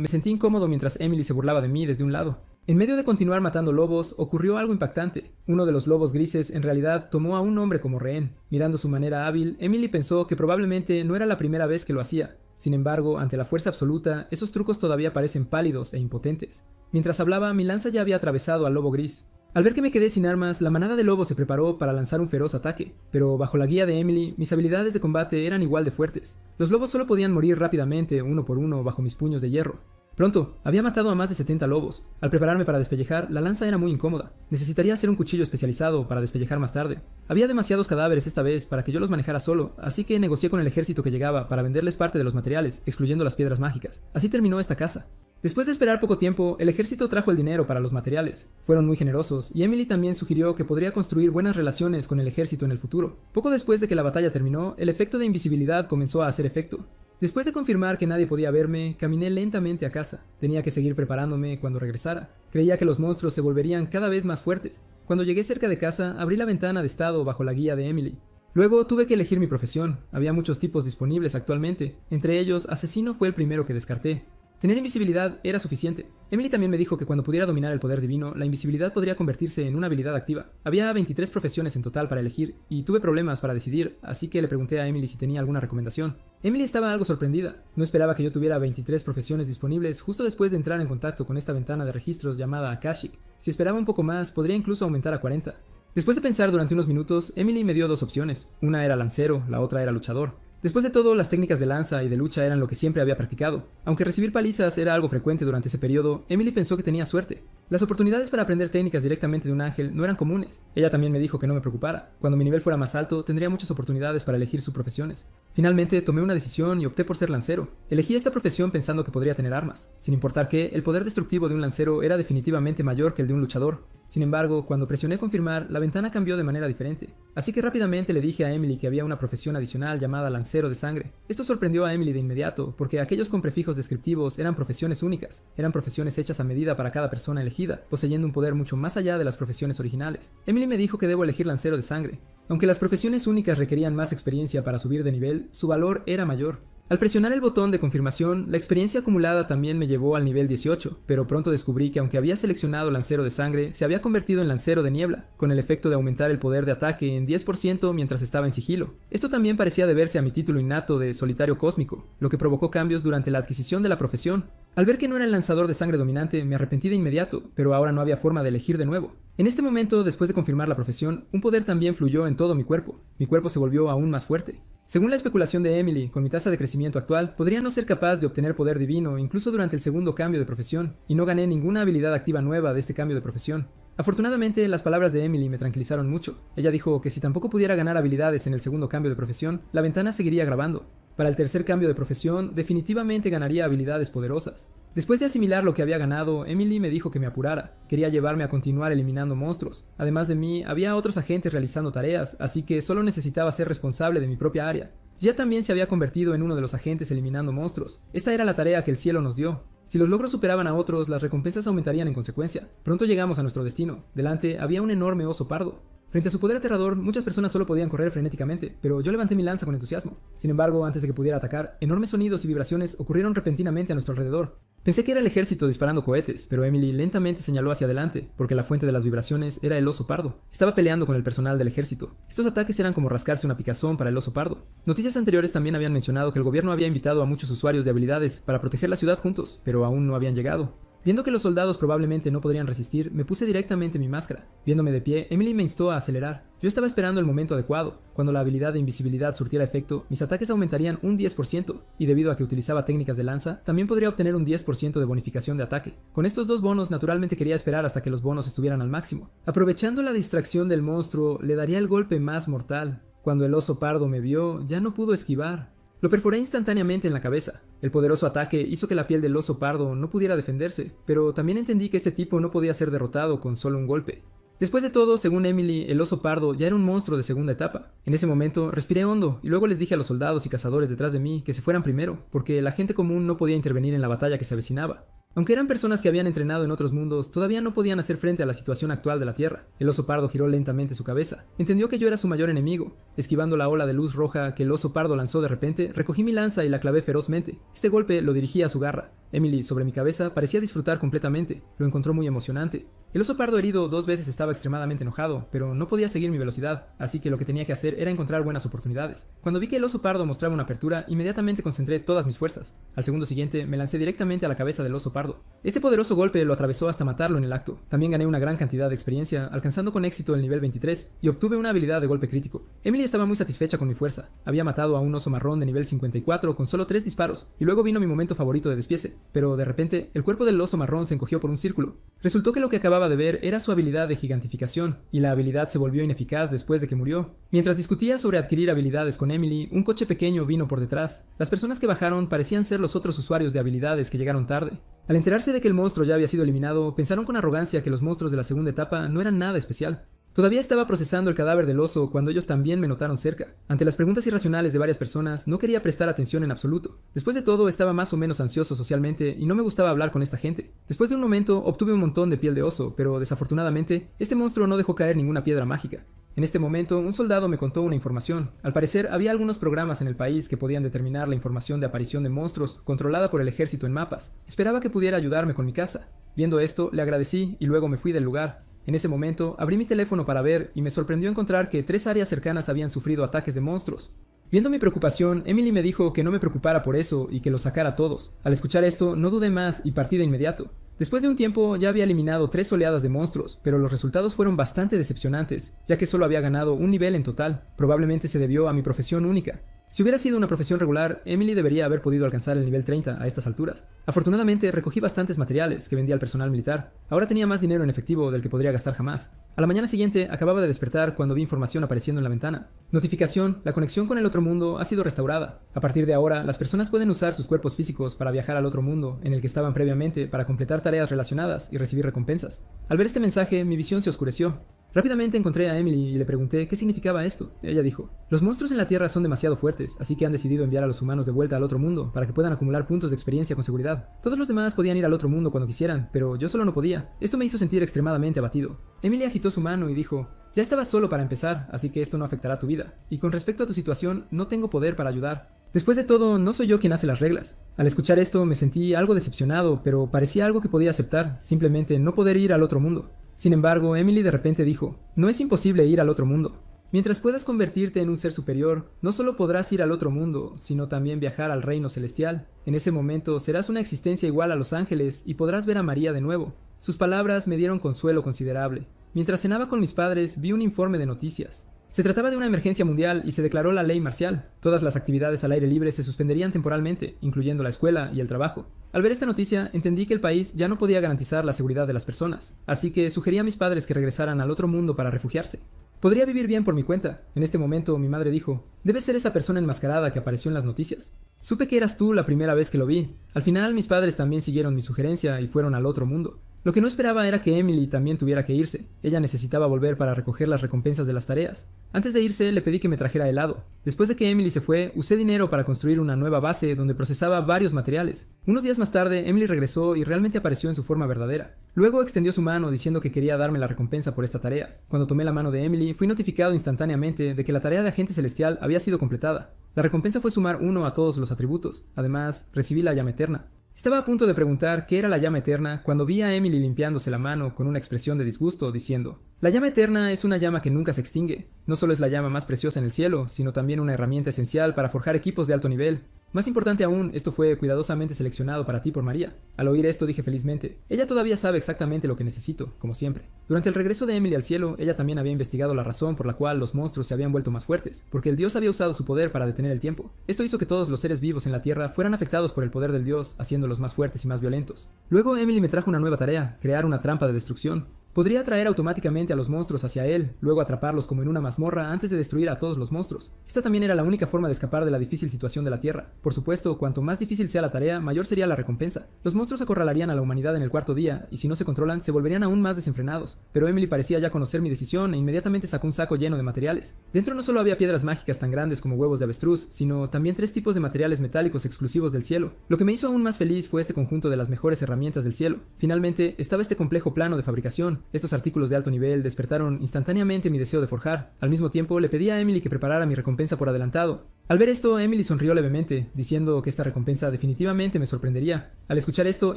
[SPEAKER 1] sentí incómodo mientras Emily se burlaba de mí desde un lado. En medio de continuar matando lobos, ocurrió algo impactante. Uno de los lobos grises en realidad tomó a un hombre como rehén. Mirando su manera hábil, Emily pensó que probablemente no era la primera vez que lo hacía. Sin embargo, ante la fuerza absoluta, esos trucos todavía parecen pálidos e impotentes. Mientras hablaba, mi lanza ya había atravesado al lobo gris. Al ver que me quedé sin armas, la manada de lobos se preparó para lanzar un feroz ataque, pero bajo la guía de Emily, mis habilidades de combate eran igual de fuertes. Los lobos solo podían morir rápidamente, uno por uno, bajo mis puños de hierro. Pronto, había matado a más de 70 lobos. Al prepararme para despellejar, la lanza era muy incómoda. Necesitaría hacer un cuchillo especializado para despellejar más tarde. Había demasiados cadáveres esta vez para que yo los manejara solo, así que negocié con el ejército que llegaba para venderles parte de los materiales, excluyendo las piedras mágicas. Así terminó esta caza. Después de esperar poco tiempo, el ejército trajo el dinero para los materiales. Fueron muy generosos, y Emily también sugirió que podría construir buenas relaciones con el ejército en el futuro. Poco después de que la batalla terminó, el efecto de invisibilidad comenzó a hacer efecto. Después de confirmar que nadie podía verme, caminé lentamente a casa. Tenía que seguir preparándome cuando regresara. Creía que los monstruos se volverían cada vez más fuertes. Cuando llegué cerca de casa, abrí la ventana de estado bajo la guía de Emily. Luego tuve que elegir mi profesión. Había muchos tipos disponibles actualmente. Entre ellos, asesino fue el primero que descarté. Tener invisibilidad era suficiente. Emily también me dijo que cuando pudiera dominar el poder divino, la invisibilidad podría convertirse en una habilidad activa. Había 23 profesiones en total para elegir, y tuve problemas para decidir, así que le pregunté a Emily si tenía alguna recomendación. Emily estaba algo sorprendida. No esperaba que yo tuviera 23 profesiones disponibles justo después de entrar en contacto con esta ventana de registros llamada Akashic. Si esperaba un poco más, podría incluso aumentar a 40. Después de pensar durante unos minutos, Emily me dio dos opciones. Una era lancero, la otra era luchador. Después de todo, las técnicas de lanza y de lucha eran lo que siempre había practicado. Aunque recibir palizas era algo frecuente durante ese periodo, Emily pensó que tenía suerte. Las oportunidades para aprender técnicas directamente de un ángel no eran comunes. Ella también me dijo que no me preocupara. Cuando mi nivel fuera más alto, tendría muchas oportunidades para elegir subprofesiones. Finalmente, tomé una decisión y opté por ser lancero. Elegí esta profesión pensando que podría tener armas. Sin importar que, el poder destructivo de un lancero era definitivamente mayor que el de un luchador. Sin embargo, cuando presioné confirmar, la ventana cambió de manera diferente. Así que rápidamente le dije a Emily que había una profesión adicional llamada lancero de sangre. Esto sorprendió a Emily de inmediato, porque aquellos con prefijos descriptivos eran profesiones únicas. Eran profesiones hechas a medida para cada persona elegida, poseyendo un poder mucho más allá de las profesiones originales. Emily me dijo que debo elegir lancero de sangre. Aunque las profesiones únicas requerían más experiencia para subir de nivel, su valor era mayor. Al presionar el botón de confirmación, la experiencia acumulada también me llevó al nivel 18, pero pronto descubrí que aunque había seleccionado lancero de sangre, se había convertido en lancero de niebla, con el efecto de aumentar el poder de ataque en 10% mientras estaba en sigilo. Esto también parecía deberse a mi título innato de solitario cósmico, lo que provocó cambios durante la adquisición de la profesión. Al ver que no era el lanzador de sangre dominante, me arrepentí de inmediato, pero ahora no había forma de elegir de nuevo. En este momento, después de confirmar la profesión, un poder también fluyó en todo mi cuerpo. Mi cuerpo se volvió aún más fuerte. Según la especulación de Emily, con mi tasa de crecimiento actual, podría no ser capaz de obtener poder divino incluso durante el segundo cambio de profesión, y no gané ninguna habilidad activa nueva de este cambio de profesión. Afortunadamente, las palabras de Emily me tranquilizaron mucho. Ella dijo que si tampoco pudiera ganar habilidades en el segundo cambio de profesión, la ventana seguiría grabando. Para el tercer cambio de profesión, definitivamente ganaría habilidades poderosas. Después de asimilar lo que había ganado, Emily me dijo que me apurara. Quería llevarme a continuar eliminando monstruos. Además de mí, había otros agentes realizando tareas, así que solo necesitaba ser responsable de mi propia área. Ya también se había convertido en uno de los agentes eliminando monstruos. Esta era la tarea que el cielo nos dio. Si los logros superaban a otros, las recompensas aumentarían en consecuencia. Pronto llegamos a nuestro destino. Delante había un enorme oso pardo. Frente a su poder aterrador, muchas personas solo podían correr frenéticamente, pero yo levanté mi lanza con entusiasmo. Sin embargo, antes de que pudiera atacar, enormes sonidos y vibraciones ocurrieron repentinamente a nuestro alrededor. Pensé que era el ejército disparando cohetes, pero Emily lentamente señaló hacia adelante, porque la fuente de las vibraciones era el oso pardo. Estaba peleando con el personal del ejército. Estos ataques eran como rascarse una picazón para el oso pardo. Noticias anteriores también habían mencionado que el gobierno había invitado a muchos usuarios de habilidades para proteger la ciudad juntos, pero aún no habían llegado. Viendo que los soldados probablemente no podrían resistir, me puse directamente mi máscara. Viéndome de pie, Emily me instó a acelerar. Yo estaba esperando el momento adecuado. Cuando la habilidad de invisibilidad surtiera efecto, mis ataques aumentarían un 10%, y debido a que utilizaba técnicas de lanza, también podría obtener un 10% de bonificación de ataque. Con estos dos bonos, naturalmente quería esperar hasta que los bonos estuvieran al máximo. Aprovechando la distracción del monstruo, le daría el golpe más mortal. Cuando el oso pardo me vio, ya no pudo esquivar. Lo perforé instantáneamente en la cabeza. El poderoso ataque hizo que la piel del oso pardo no pudiera defenderse, pero también entendí que este tipo no podía ser derrotado con solo un golpe. Después de todo, según Emily, el oso pardo ya era un monstruo de segunda etapa. En ese momento, respiré hondo y luego les dije a los soldados y cazadores detrás de mí que se fueran primero, porque la gente común no podía intervenir en la batalla que se avecinaba. Aunque eran personas que habían entrenado en otros mundos, todavía no podían hacer frente a la situación actual de la Tierra. El oso pardo giró lentamente su cabeza. Entendió que yo era su mayor enemigo. Esquivando la ola de luz roja que el oso pardo lanzó de repente, recogí mi lanza y la clavé ferozmente. Este golpe lo dirigí a su garra. Emily, sobre mi cabeza, parecía disfrutar completamente. Lo encontró muy emocionante. El oso pardo herido 2 veces estaba extremadamente enojado, pero no podía seguir mi velocidad, así que lo que tenía que hacer era encontrar buenas oportunidades. Cuando vi que el oso pardo mostraba una apertura, inmediatamente concentré todas mis fuerzas. Al segundo siguiente, me lancé directamente a la cabeza del oso pardo. Este poderoso golpe lo atravesó hasta matarlo en el acto. También gané una gran cantidad de experiencia, alcanzando con éxito el nivel 23, y obtuve una habilidad de golpe crítico. Emily estaba muy satisfecha con mi fuerza. Había matado a un oso marrón de nivel 54 con solo 3 disparos, y luego vino mi momento favorito de despiece, pero de repente, el cuerpo del oso marrón se encogió por un círculo. Resultó que lo que acababa de ver era su habilidad de gigantificación, y la habilidad se volvió ineficaz después de que murió. Mientras discutía sobre adquirir habilidades con Emily, un coche pequeño vino por detrás. Las personas que bajaron parecían ser los otros usuarios de habilidades que llegaron tarde. Al enterarse de que el monstruo ya había sido eliminado, pensaron con arrogancia que los monstruos de la segunda etapa no eran nada especial. Todavía estaba procesando el cadáver del oso cuando ellos también me notaron cerca. Ante las preguntas irracionales de varias personas, no quería prestar atención en absoluto. Después de todo, estaba más o menos ansioso socialmente y no me gustaba hablar con esta gente. Después de un momento, obtuve un montón de piel de oso, pero desafortunadamente, este monstruo no dejó caer ninguna piedra mágica. En este momento, un soldado me contó una información. Al parecer, había algunos programas en el país que podían determinar la información de aparición de monstruos, controlada por el ejército en mapas. Esperaba que pudiera ayudarme con mi caza. Viendo esto, le agradecí y luego me fui del lugar. En ese momento, abrí mi teléfono para ver y me sorprendió encontrar que 3 áreas cercanas habían sufrido ataques de monstruos. Viendo mi preocupación, Emily me dijo que no me preocupara por eso y que los sacara todos. Al escuchar esto, no dudé más y partí de inmediato. Después de un tiempo ya había eliminado 3 oleadas de monstruos, pero los resultados fueron bastante decepcionantes, ya que solo había ganado un nivel en total. Probablemente se debió a mi profesión única. Si hubiera sido una profesión regular, Emily debería haber podido alcanzar el nivel 30 a estas alturas. Afortunadamente, recogí bastantes materiales que vendía al personal militar. Ahora tenía más dinero en efectivo del que podría gastar jamás. A la mañana siguiente, acababa de despertar cuando vi información apareciendo en la ventana. Notificación: la conexión con el otro mundo ha sido restaurada. A partir de ahora, las personas pueden usar sus cuerpos físicos para viajar al otro mundo, en el que estaban previamente, para completar tareas relacionadas y recibir recompensas. Al ver este mensaje, mi visión se oscureció. Rápidamente encontré a Emily y le pregunté qué significaba esto. Ella dijo: los monstruos en la Tierra son demasiado fuertes, así que han decidido enviar a los humanos de vuelta al otro mundo para que puedan acumular puntos de experiencia con seguridad. Todos los demás podían ir al otro mundo cuando quisieran, pero yo solo no podía. Esto me hizo sentir extremadamente abatido. Emily agitó su mano y dijo: ya estabas solo para empezar, así que esto no afectará tu vida. Y con respecto a tu situación, no tengo poder para ayudar. Después de todo, no soy yo quien hace las reglas. Al escuchar esto me sentí algo decepcionado, pero parecía algo que podía aceptar, simplemente no poder ir al otro mundo. Sin embargo, Emily de repente dijo: no es imposible ir al otro mundo. Mientras puedas convertirte en un ser superior, no solo podrás ir al otro mundo, sino también viajar al reino celestial. En ese momento serás una existencia igual a los ángeles y podrás ver a María de nuevo. Sus palabras me dieron consuelo considerable. Mientras cenaba con mis padres, vi un informe de noticias. Se trataba de una emergencia mundial y se declaró la ley marcial. Todas las actividades al aire libre se suspenderían temporalmente, incluyendo la escuela y el trabajo. Al ver esta noticia, entendí que el país ya no podía garantizar la seguridad de las personas, así que sugerí a mis padres que regresaran al otro mundo para refugiarse. Podría vivir bien por mi cuenta. En este momento, mi madre dijo: debes ser esa persona enmascarada que apareció en las noticias. Supe que eras tú la primera vez que lo vi. Al final, mis padres también siguieron mi sugerencia y fueron al otro mundo. Lo que no esperaba era que Emily también tuviera que irse. Ella necesitaba volver para recoger las recompensas de las tareas. Antes de irse, le pedí que me trajera helado. Después de que Emily se fue, usé dinero para construir una nueva base donde procesaba varios materiales. Unos días más tarde, Emily regresó y realmente apareció en su forma verdadera. Luego extendió su mano diciendo que quería darme la recompensa por esta tarea. Cuando tomé la mano de Emily, fui notificado instantáneamente de que la tarea de agente celestial había sido completada. La recompensa fue sumar 1 a todos los atributos. Además, recibí la llama eterna. Estaba a punto de preguntar qué era la llama eterna cuando vi a Emily limpiándose la mano con una expresión de disgusto, diciendo: la llama eterna es una llama que nunca se extingue. No solo es la llama más preciosa en el cielo, sino también una herramienta esencial para forjar equipos de alto nivel. Más importante aún, esto fue cuidadosamente seleccionado para ti por María. Al oír esto dije felizmente: ella todavía sabe exactamente lo que necesito, como siempre. Durante el regreso de Emily al cielo, ella también había investigado la razón por la cual los monstruos se habían vuelto más fuertes, porque el dios había usado su poder para detener el tiempo. Esto hizo que todos los seres vivos en la tierra fueran afectados por el poder del dios, haciéndolos más fuertes y más violentos. Luego Emily me trajo una nueva tarea: crear una trampa de destrucción. Podría atraer automáticamente a los monstruos hacia él, luego atraparlos como en una mazmorra antes de destruir a todos los monstruos. Esta también era la única forma de escapar de la difícil situación de la Tierra. Por supuesto, cuanto más difícil sea la tarea, mayor sería la recompensa. Los monstruos acorralarían a la humanidad en el cuarto día, y si no se controlan, se volverían aún más desenfrenados. Pero Emily parecía ya conocer mi decisión e inmediatamente sacó un saco lleno de materiales. Dentro no solo había piedras mágicas tan grandes como huevos de avestruz, sino también 3 tipos de materiales metálicos exclusivos del cielo. Lo que me hizo aún más feliz fue este conjunto de las mejores herramientas del cielo. Finalmente, estaba este complejo plano de fabricación. Estos artículos de alto nivel despertaron instantáneamente mi deseo de forjar. Al mismo tiempo, le pedí a Emily que preparara mi recompensa por adelantado. Al ver esto, Emily sonrió levemente, diciendo que esta recompensa definitivamente me sorprendería. Al escuchar esto,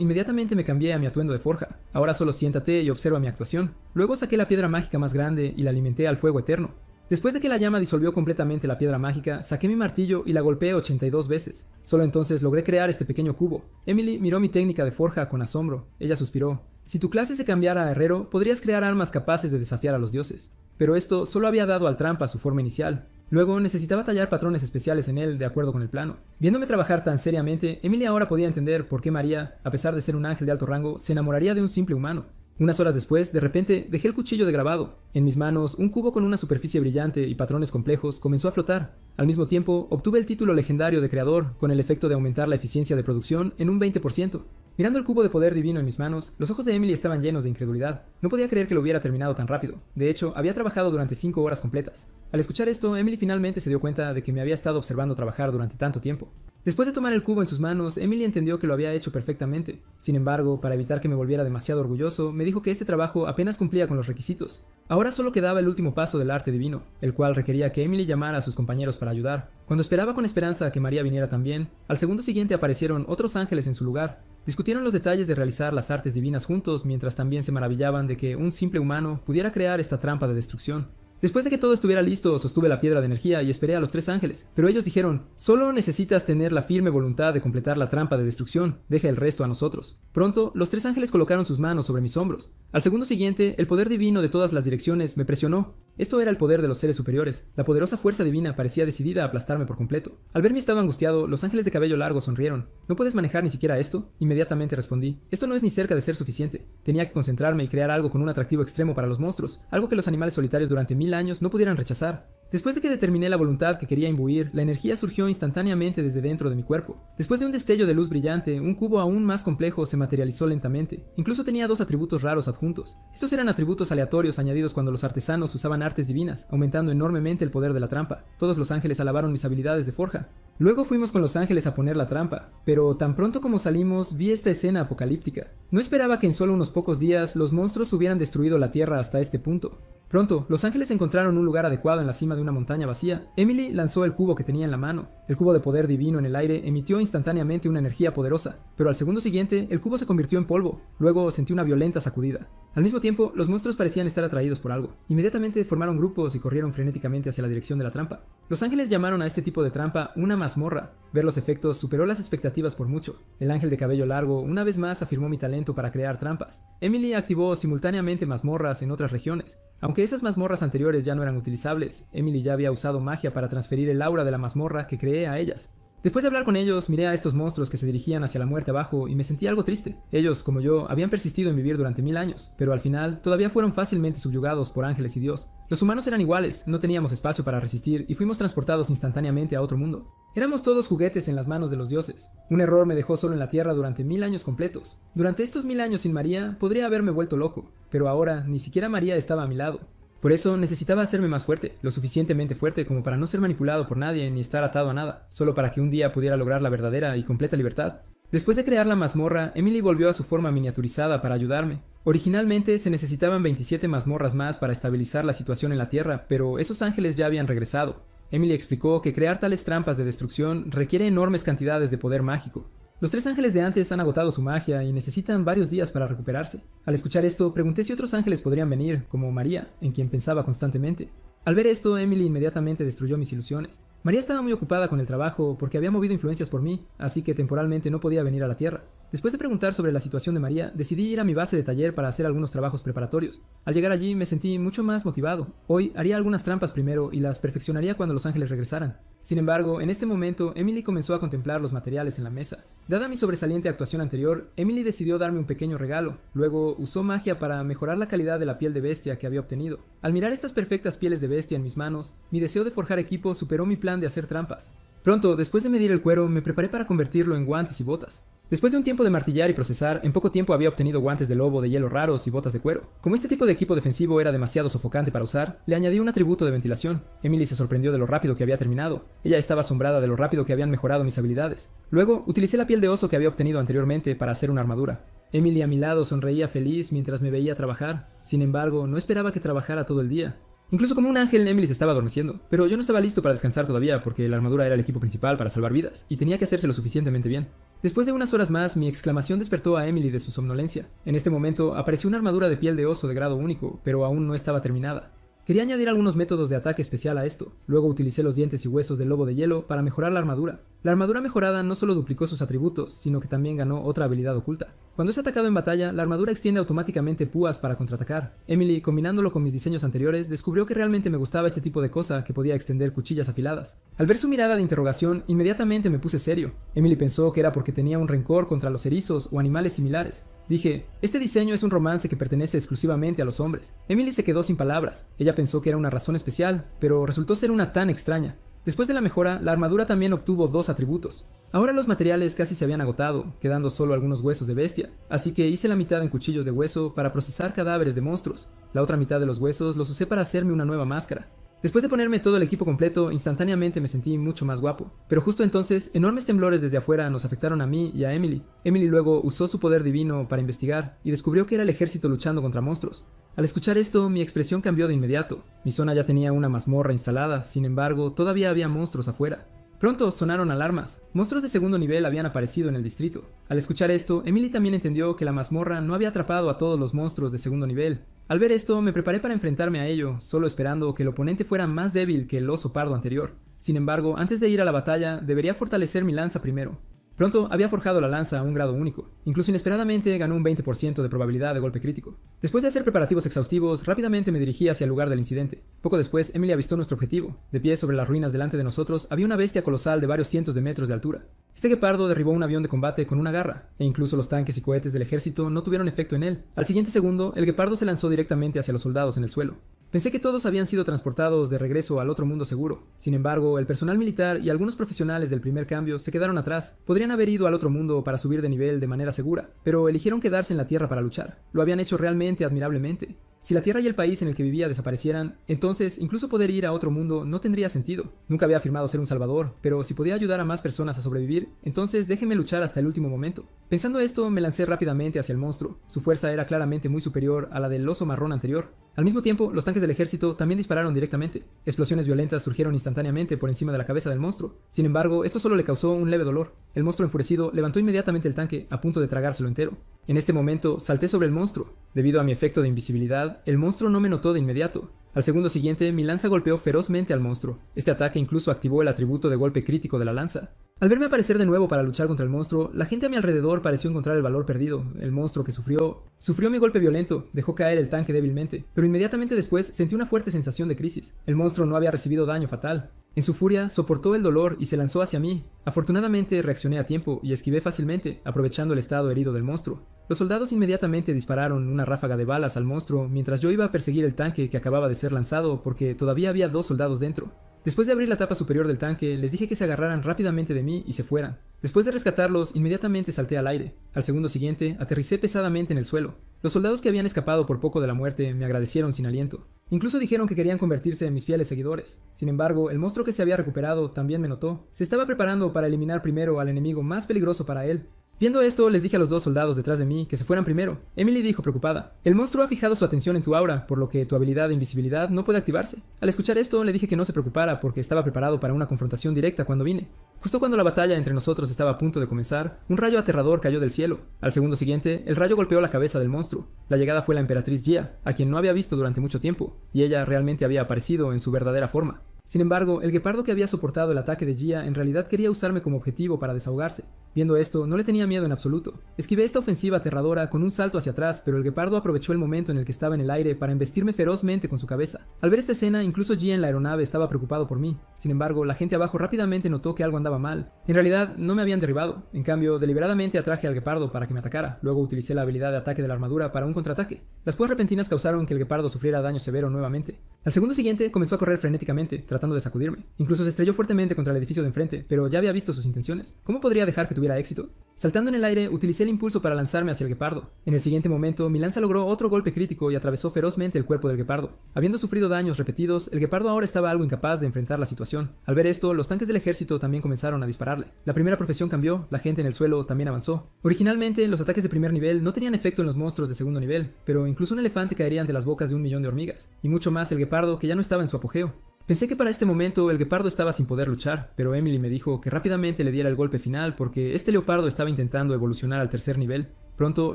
[SPEAKER 1] inmediatamente me cambié a mi atuendo de forja. Ahora solo siéntate y observa mi actuación. Luego saqué la piedra mágica más grande y la alimenté al fuego eterno. Después de que la llama disolvió completamente la piedra mágica, saqué mi martillo y la golpeé 82 veces. Solo entonces logré crear este pequeño cubo. Emily miró mi técnica de forja con asombro. Ella suspiró: si tu clase se cambiara a herrero, podrías crear armas capaces de desafiar a los dioses. Pero esto solo había dado al trampa su forma inicial. Luego necesitaba tallar patrones especiales en él de acuerdo con el plano. Viéndome trabajar tan seriamente, Emily ahora podía entender por qué María, a pesar de ser un ángel de alto rango, se enamoraría de un simple humano. Unas horas después, de repente, dejé el cuchillo de grabado. En mis manos, un cubo con una superficie brillante y patrones complejos comenzó a flotar. Al mismo tiempo, obtuve el título legendario de creador, con el efecto de aumentar la eficiencia de producción en un 20%. Mirando el cubo de poder divino en mis manos, los ojos de Emily estaban llenos de incredulidad. No podía creer que lo hubiera terminado tan rápido. De hecho, había trabajado durante 5 horas completas. Al escuchar esto, Emily finalmente se dio cuenta de que me había estado observando trabajar durante tanto tiempo. Después de tomar el cubo en sus manos, Emily entendió que lo había hecho perfectamente. Sin embargo, para evitar que me volviera demasiado orgulloso, me dijo que este trabajo apenas cumplía con los requisitos. Ahora solo quedaba el último paso del arte divino, el cual requería que Emily llamara a sus compañeros para ayudar. Cuando esperaba con esperanza a que María viniera también, al segundo siguiente aparecieron otros ángeles en su lugar. Discutieron los detalles de realizar las artes divinas juntos, mientras también se maravillaban de que un simple humano pudiera crear esta trampa de destrucción. Después de que todo estuviera listo, sostuve la piedra de energía y esperé a los 3 ángeles, pero ellos dijeron: solo necesitas tener la firme voluntad de completar la trampa de destrucción, deja el resto a nosotros. Pronto, los 3 ángeles colocaron sus manos sobre mis hombros. Al segundo siguiente, el poder divino de todas las direcciones me presionó. Esto era el poder de los seres superiores. La poderosa fuerza divina parecía decidida a aplastarme por completo. Al ver mi estado angustiado, los ángeles de cabello largo sonrieron. ¿No puedes manejar ni siquiera esto? Inmediatamente respondí: esto no es ni cerca de ser suficiente. Tenía que concentrarme y crear algo con un atractivo extremo para los monstruos, algo que los animales solitarios durante 1000 años no pudieran rechazar. Después de que determiné la voluntad que quería imbuir, la energía surgió instantáneamente desde dentro de mi cuerpo. Después de un destello de luz brillante, un cubo aún más complejo se materializó lentamente. Incluso tenía 2 atributos raros adjuntos. Estos eran atributos aleatorios añadidos cuando los artesanos usaban artes divinas, aumentando enormemente el poder de la trampa. Todos los ángeles alabaron mis habilidades de forja. Luego fuimos con los ángeles a poner la trampa, pero tan pronto como salimos vi esta escena apocalíptica. No esperaba que en solo unos pocos días los monstruos hubieran destruido la tierra hasta este punto. Pronto, los ángeles encontraron un lugar adecuado en la cima de una montaña vacía. Emily lanzó el cubo que tenía en la mano. El cubo de poder divino en el aire emitió instantáneamente una energía poderosa, pero al segundo siguiente, el cubo se convirtió en polvo. Luego sentí una violenta sacudida. Al mismo tiempo, los monstruos parecían estar atraídos por algo. Inmediatamente formaron grupos y corrieron frenéticamente hacia la dirección de la trampa. Los ángeles llamaron a este tipo de trampa una mazmorra. Ver los efectos superó las expectativas por mucho. El ángel de cabello largo una vez más afirmó mi talento para crear trampas. Emily activó simultáneamente mazmorras en otras regiones. Aunque esas mazmorras anteriores ya no eran utilizables, Emily ya había usado magia para transferir el aura de la mazmorra que creé a ellas. Después de hablar con ellos, miré a estos monstruos que se dirigían hacia la muerte abajo y me sentí algo triste. Ellos, como yo, habían persistido en vivir durante 1000 años, pero al final todavía fueron fácilmente subyugados por ángeles y Dios. Los humanos eran iguales, no teníamos espacio para resistir y fuimos transportados instantáneamente a otro mundo. Éramos todos juguetes en las manos de los dioses. Un error me dejó solo en la tierra durante 1000 años completos. Durante estos 1000 años sin María, podría haberme vuelto loco, pero ahora ni siquiera María estaba a mi lado. Por eso necesitaba hacerme más fuerte, lo suficientemente fuerte como para no ser manipulado por nadie ni estar atado a nada, solo para que un día pudiera lograr la verdadera y completa libertad. Después de crear la mazmorra, Emily volvió a su forma miniaturizada para ayudarme. Originalmente se necesitaban 27 mazmorras más para estabilizar la situación en la Tierra, pero esos ángeles ya habían regresado. Emily explicó que crear tales trampas de destrucción requiere enormes cantidades de poder mágico. Los 3 ángeles de antes han agotado su magia y necesitan varios días para recuperarse. Al escuchar esto, pregunté si otros ángeles podrían venir, como María, en quien pensaba constantemente. Al ver esto, Emily inmediatamente destruyó mis ilusiones. María estaba muy ocupada con el trabajo porque había movido influencias por mí, así que temporalmente no podía venir a la Tierra. Después de preguntar sobre la situación de María, decidí ir a mi base de taller para hacer algunos trabajos preparatorios. Al llegar allí me sentí mucho más motivado. Hoy haría algunas trampas primero y las perfeccionaría cuando los ángeles regresaran. Sin embargo, en este momento, Emily comenzó a contemplar los materiales en la mesa. Dada mi sobresaliente actuación anterior, Emily decidió darme un pequeño regalo. Luego usó magia para mejorar la calidad de la piel de bestia que había obtenido. Al mirar estas perfectas pieles de bestia en mis manos, mi deseo de forjar equipo superó mi plan de hacer trampas. Pronto, después de medir el cuero, me preparé para convertirlo en guantes y botas. Después de un tiempo de martillar y procesar, en poco tiempo había obtenido guantes de lobo de hielo raros y botas de cuero. Como este tipo de equipo defensivo era demasiado sofocante para usar, le añadí un atributo de ventilación. Emily se sorprendió de lo rápido que había terminado. Ella estaba asombrada de lo rápido que habían mejorado mis habilidades. Luego, utilicé la piel de oso que había obtenido anteriormente para hacer una armadura. Emily a mi lado sonreía feliz mientras me veía trabajar. Sin embargo, no esperaba que trabajara todo el día. Incluso como un ángel, Emily se estaba adormeciendo, pero yo no estaba listo para descansar todavía porque la armadura era el equipo principal para salvar vidas, y tenía que hacerse lo suficientemente bien. Después de unas horas más, mi exclamación despertó a Emily de su somnolencia. En este momento, apareció una armadura de piel de oso de grado único, pero aún no estaba terminada. Quería añadir algunos métodos de ataque especial a esto. Luego utilicé los dientes y huesos del lobo de hielo para mejorar la armadura. La armadura mejorada no solo duplicó sus atributos, sino que también ganó otra habilidad oculta. Cuando es atacado en batalla, la armadura extiende automáticamente púas para contraatacar. Emily, combinándolo con mis diseños anteriores, descubrió que realmente me gustaba este tipo de cosa que podía extender cuchillas afiladas. Al ver su mirada de interrogación, inmediatamente me puse serio. Emily pensó que era porque tenía un rencor contra los erizos o animales similares. Dije, este diseño es un romance que pertenece exclusivamente a los hombres. Emily se quedó sin palabras. Ella pensó que era una razón especial, pero resultó ser una tan extraña. Después de la mejora, la armadura también obtuvo 2 atributos. Ahora los materiales casi se habían agotado, quedando solo algunos huesos de bestia, así que hice la mitad en cuchillos de hueso para procesar cadáveres de monstruos. La otra mitad de los huesos los usé para hacerme una nueva máscara. Después de ponerme todo el equipo completo, instantáneamente me sentí mucho más guapo. Pero justo entonces, enormes temblores desde afuera nos afectaron a mí y a Emily. Emily luego usó su poder divino para investigar y descubrió que era el ejército luchando contra monstruos. Al escuchar esto, mi expresión cambió de inmediato. Mi zona ya tenía una mazmorra instalada, sin embargo, todavía había monstruos afuera. Pronto sonaron alarmas. Monstruos de segundo nivel habían aparecido en el distrito. Al escuchar esto, Emily también entendió que la mazmorra no había atrapado a todos los monstruos de segundo nivel. Al ver esto, me preparé para enfrentarme a ello, solo esperando que el oponente fuera más débil que el oso pardo anterior. Sin embargo, antes de ir a la batalla, debería fortalecer mi lanza primero. Pronto había forjado la lanza a un grado único. Incluso inesperadamente ganó un 20% de probabilidad de golpe crítico. Después de hacer preparativos exhaustivos, rápidamente me dirigí hacia el lugar del incidente. Poco después, Emily avistó nuestro objetivo. De pie sobre las ruinas delante de nosotros había una bestia colosal de varios cientos de metros de altura. Este guepardo derribó un avión de combate con una garra, e incluso los tanques y cohetes del ejército no tuvieron efecto en él. Al siguiente segundo, el guepardo se lanzó directamente hacia los soldados en el suelo. Pensé que todos habían sido transportados de regreso al otro mundo seguro. Sin embargo, el personal militar y algunos profesionales del primer cambio se quedaron atrás. Podrían haber ido al otro mundo para subir de nivel de manera segura, pero eligieron quedarse en la Tierra para luchar. Lo habían hecho realmente admirablemente. Si la Tierra y el país en el que vivía desaparecieran, entonces incluso poder ir a otro mundo no tendría sentido. Nunca había afirmado ser un salvador, pero si podía ayudar a más personas a sobrevivir, entonces déjenme luchar hasta el último momento. Pensando esto, me lancé rápidamente hacia el monstruo. Su fuerza era claramente muy superior a la del oso marrón anterior. Al mismo tiempo, los tanques del ejército también dispararon directamente. Explosiones violentas surgieron instantáneamente por encima de la cabeza del monstruo. Sin embargo, esto solo le causó un leve dolor. El monstruo enfurecido levantó inmediatamente el tanque, a punto de tragárselo entero. En este momento, salté sobre el monstruo. Debido a mi efecto de invisibilidad, el monstruo no me notó de inmediato. Al segundo siguiente, mi lanza golpeó ferozmente al monstruo. Este ataque incluso activó el atributo de golpe crítico de la lanza. Al verme aparecer de nuevo para luchar contra el monstruo, la gente a mi alrededor pareció encontrar el valor perdido. El monstruo que sufrió mi golpe violento, dejó caer el tanque débilmente, pero inmediatamente después sentí una fuerte sensación de crisis. El monstruo no había recibido daño fatal. En su furia, soportó el dolor y se lanzó hacia mí. Afortunadamente reaccioné a tiempo y esquivé fácilmente, aprovechando el estado herido del monstruo. Los soldados inmediatamente dispararon una ráfaga de balas al monstruo mientras yo iba a perseguir el tanque que acababa de ser lanzado porque todavía había 2 soldados dentro. Después de abrir la tapa superior del tanque, les dije que se agarraran rápidamente de mí y se fueran. Después de rescatarlos, inmediatamente salté al aire. Al segundo siguiente, aterricé pesadamente en el suelo. Los soldados que habían escapado por poco de la muerte me agradecieron sin aliento. Incluso dijeron que querían convertirse en mis fieles seguidores. Sin embargo, el monstruo que se había recuperado también me notó. Se estaba preparando para eliminar primero al enemigo más peligroso para él. Viendo esto, les dije a los 2 soldados detrás de mí que se fueran primero. Emily dijo preocupada: el monstruo ha fijado su atención en tu aura, por lo que tu habilidad de invisibilidad no puede activarse. Al escuchar esto, le dije que no se preocupara porque estaba preparado para una confrontación directa cuando vine. Justo cuando la batalla entre nosotros estaba a punto de comenzar, un rayo aterrador cayó del cielo. Al segundo siguiente, el rayo golpeó la cabeza del monstruo. La llegada fue la emperatriz Gia, a quien no había visto durante mucho tiempo, y ella realmente había aparecido en su verdadera forma. Sin embargo, el guepardo que había soportado el ataque de Gia en realidad quería usarme como objetivo para desahogarse. Viendo esto, no le tenía miedo en absoluto. Esquivé esta ofensiva aterradora con un salto hacia atrás, pero el guepardo aprovechó el momento en el que estaba en el aire para embestirme ferozmente con su cabeza. Al ver esta escena, incluso Gia en la aeronave estaba preocupado por mí. Sin embargo, la gente abajo rápidamente notó que algo andaba mal. En realidad, no me habían derribado. En cambio, deliberadamente atraje al guepardo para que me atacara. Luego utilicé la habilidad de ataque de la armadura para un contraataque. Las púas repentinas causaron que el guepardo sufriera daño severo nuevamente. Al segundo siguiente, comenzó a correr frenéticamente, tratando de sacudirme. Incluso se estrelló fuertemente contra el edificio de enfrente, pero ya había visto sus intenciones. ¿Cómo podría dejar que tuviera éxito? Saltando en el aire, utilicé el impulso para lanzarme hacia el guepardo. En el siguiente momento, mi lanza logró otro golpe crítico y atravesó ferozmente el cuerpo del guepardo. Habiendo sufrido daños repetidos, el guepardo ahora estaba algo incapaz de enfrentar la situación. Al ver esto, los tanques del ejército también comenzaron a dispararle. La primera profesión cambió, la gente en el suelo también avanzó. Originalmente, los ataques de primer nivel no tenían efecto en los monstruos de segundo nivel, pero incluso un elefante caería ante las bocas de 1.000.000 de hormigas, y mucho más el guepardo que ya no estaba en su apogeo. Pensé que para este momento el guepardo estaba sin poder luchar, pero Emily me dijo que rápidamente le diera el golpe final porque este leopardo estaba intentando evolucionar al tercer nivel. Pronto,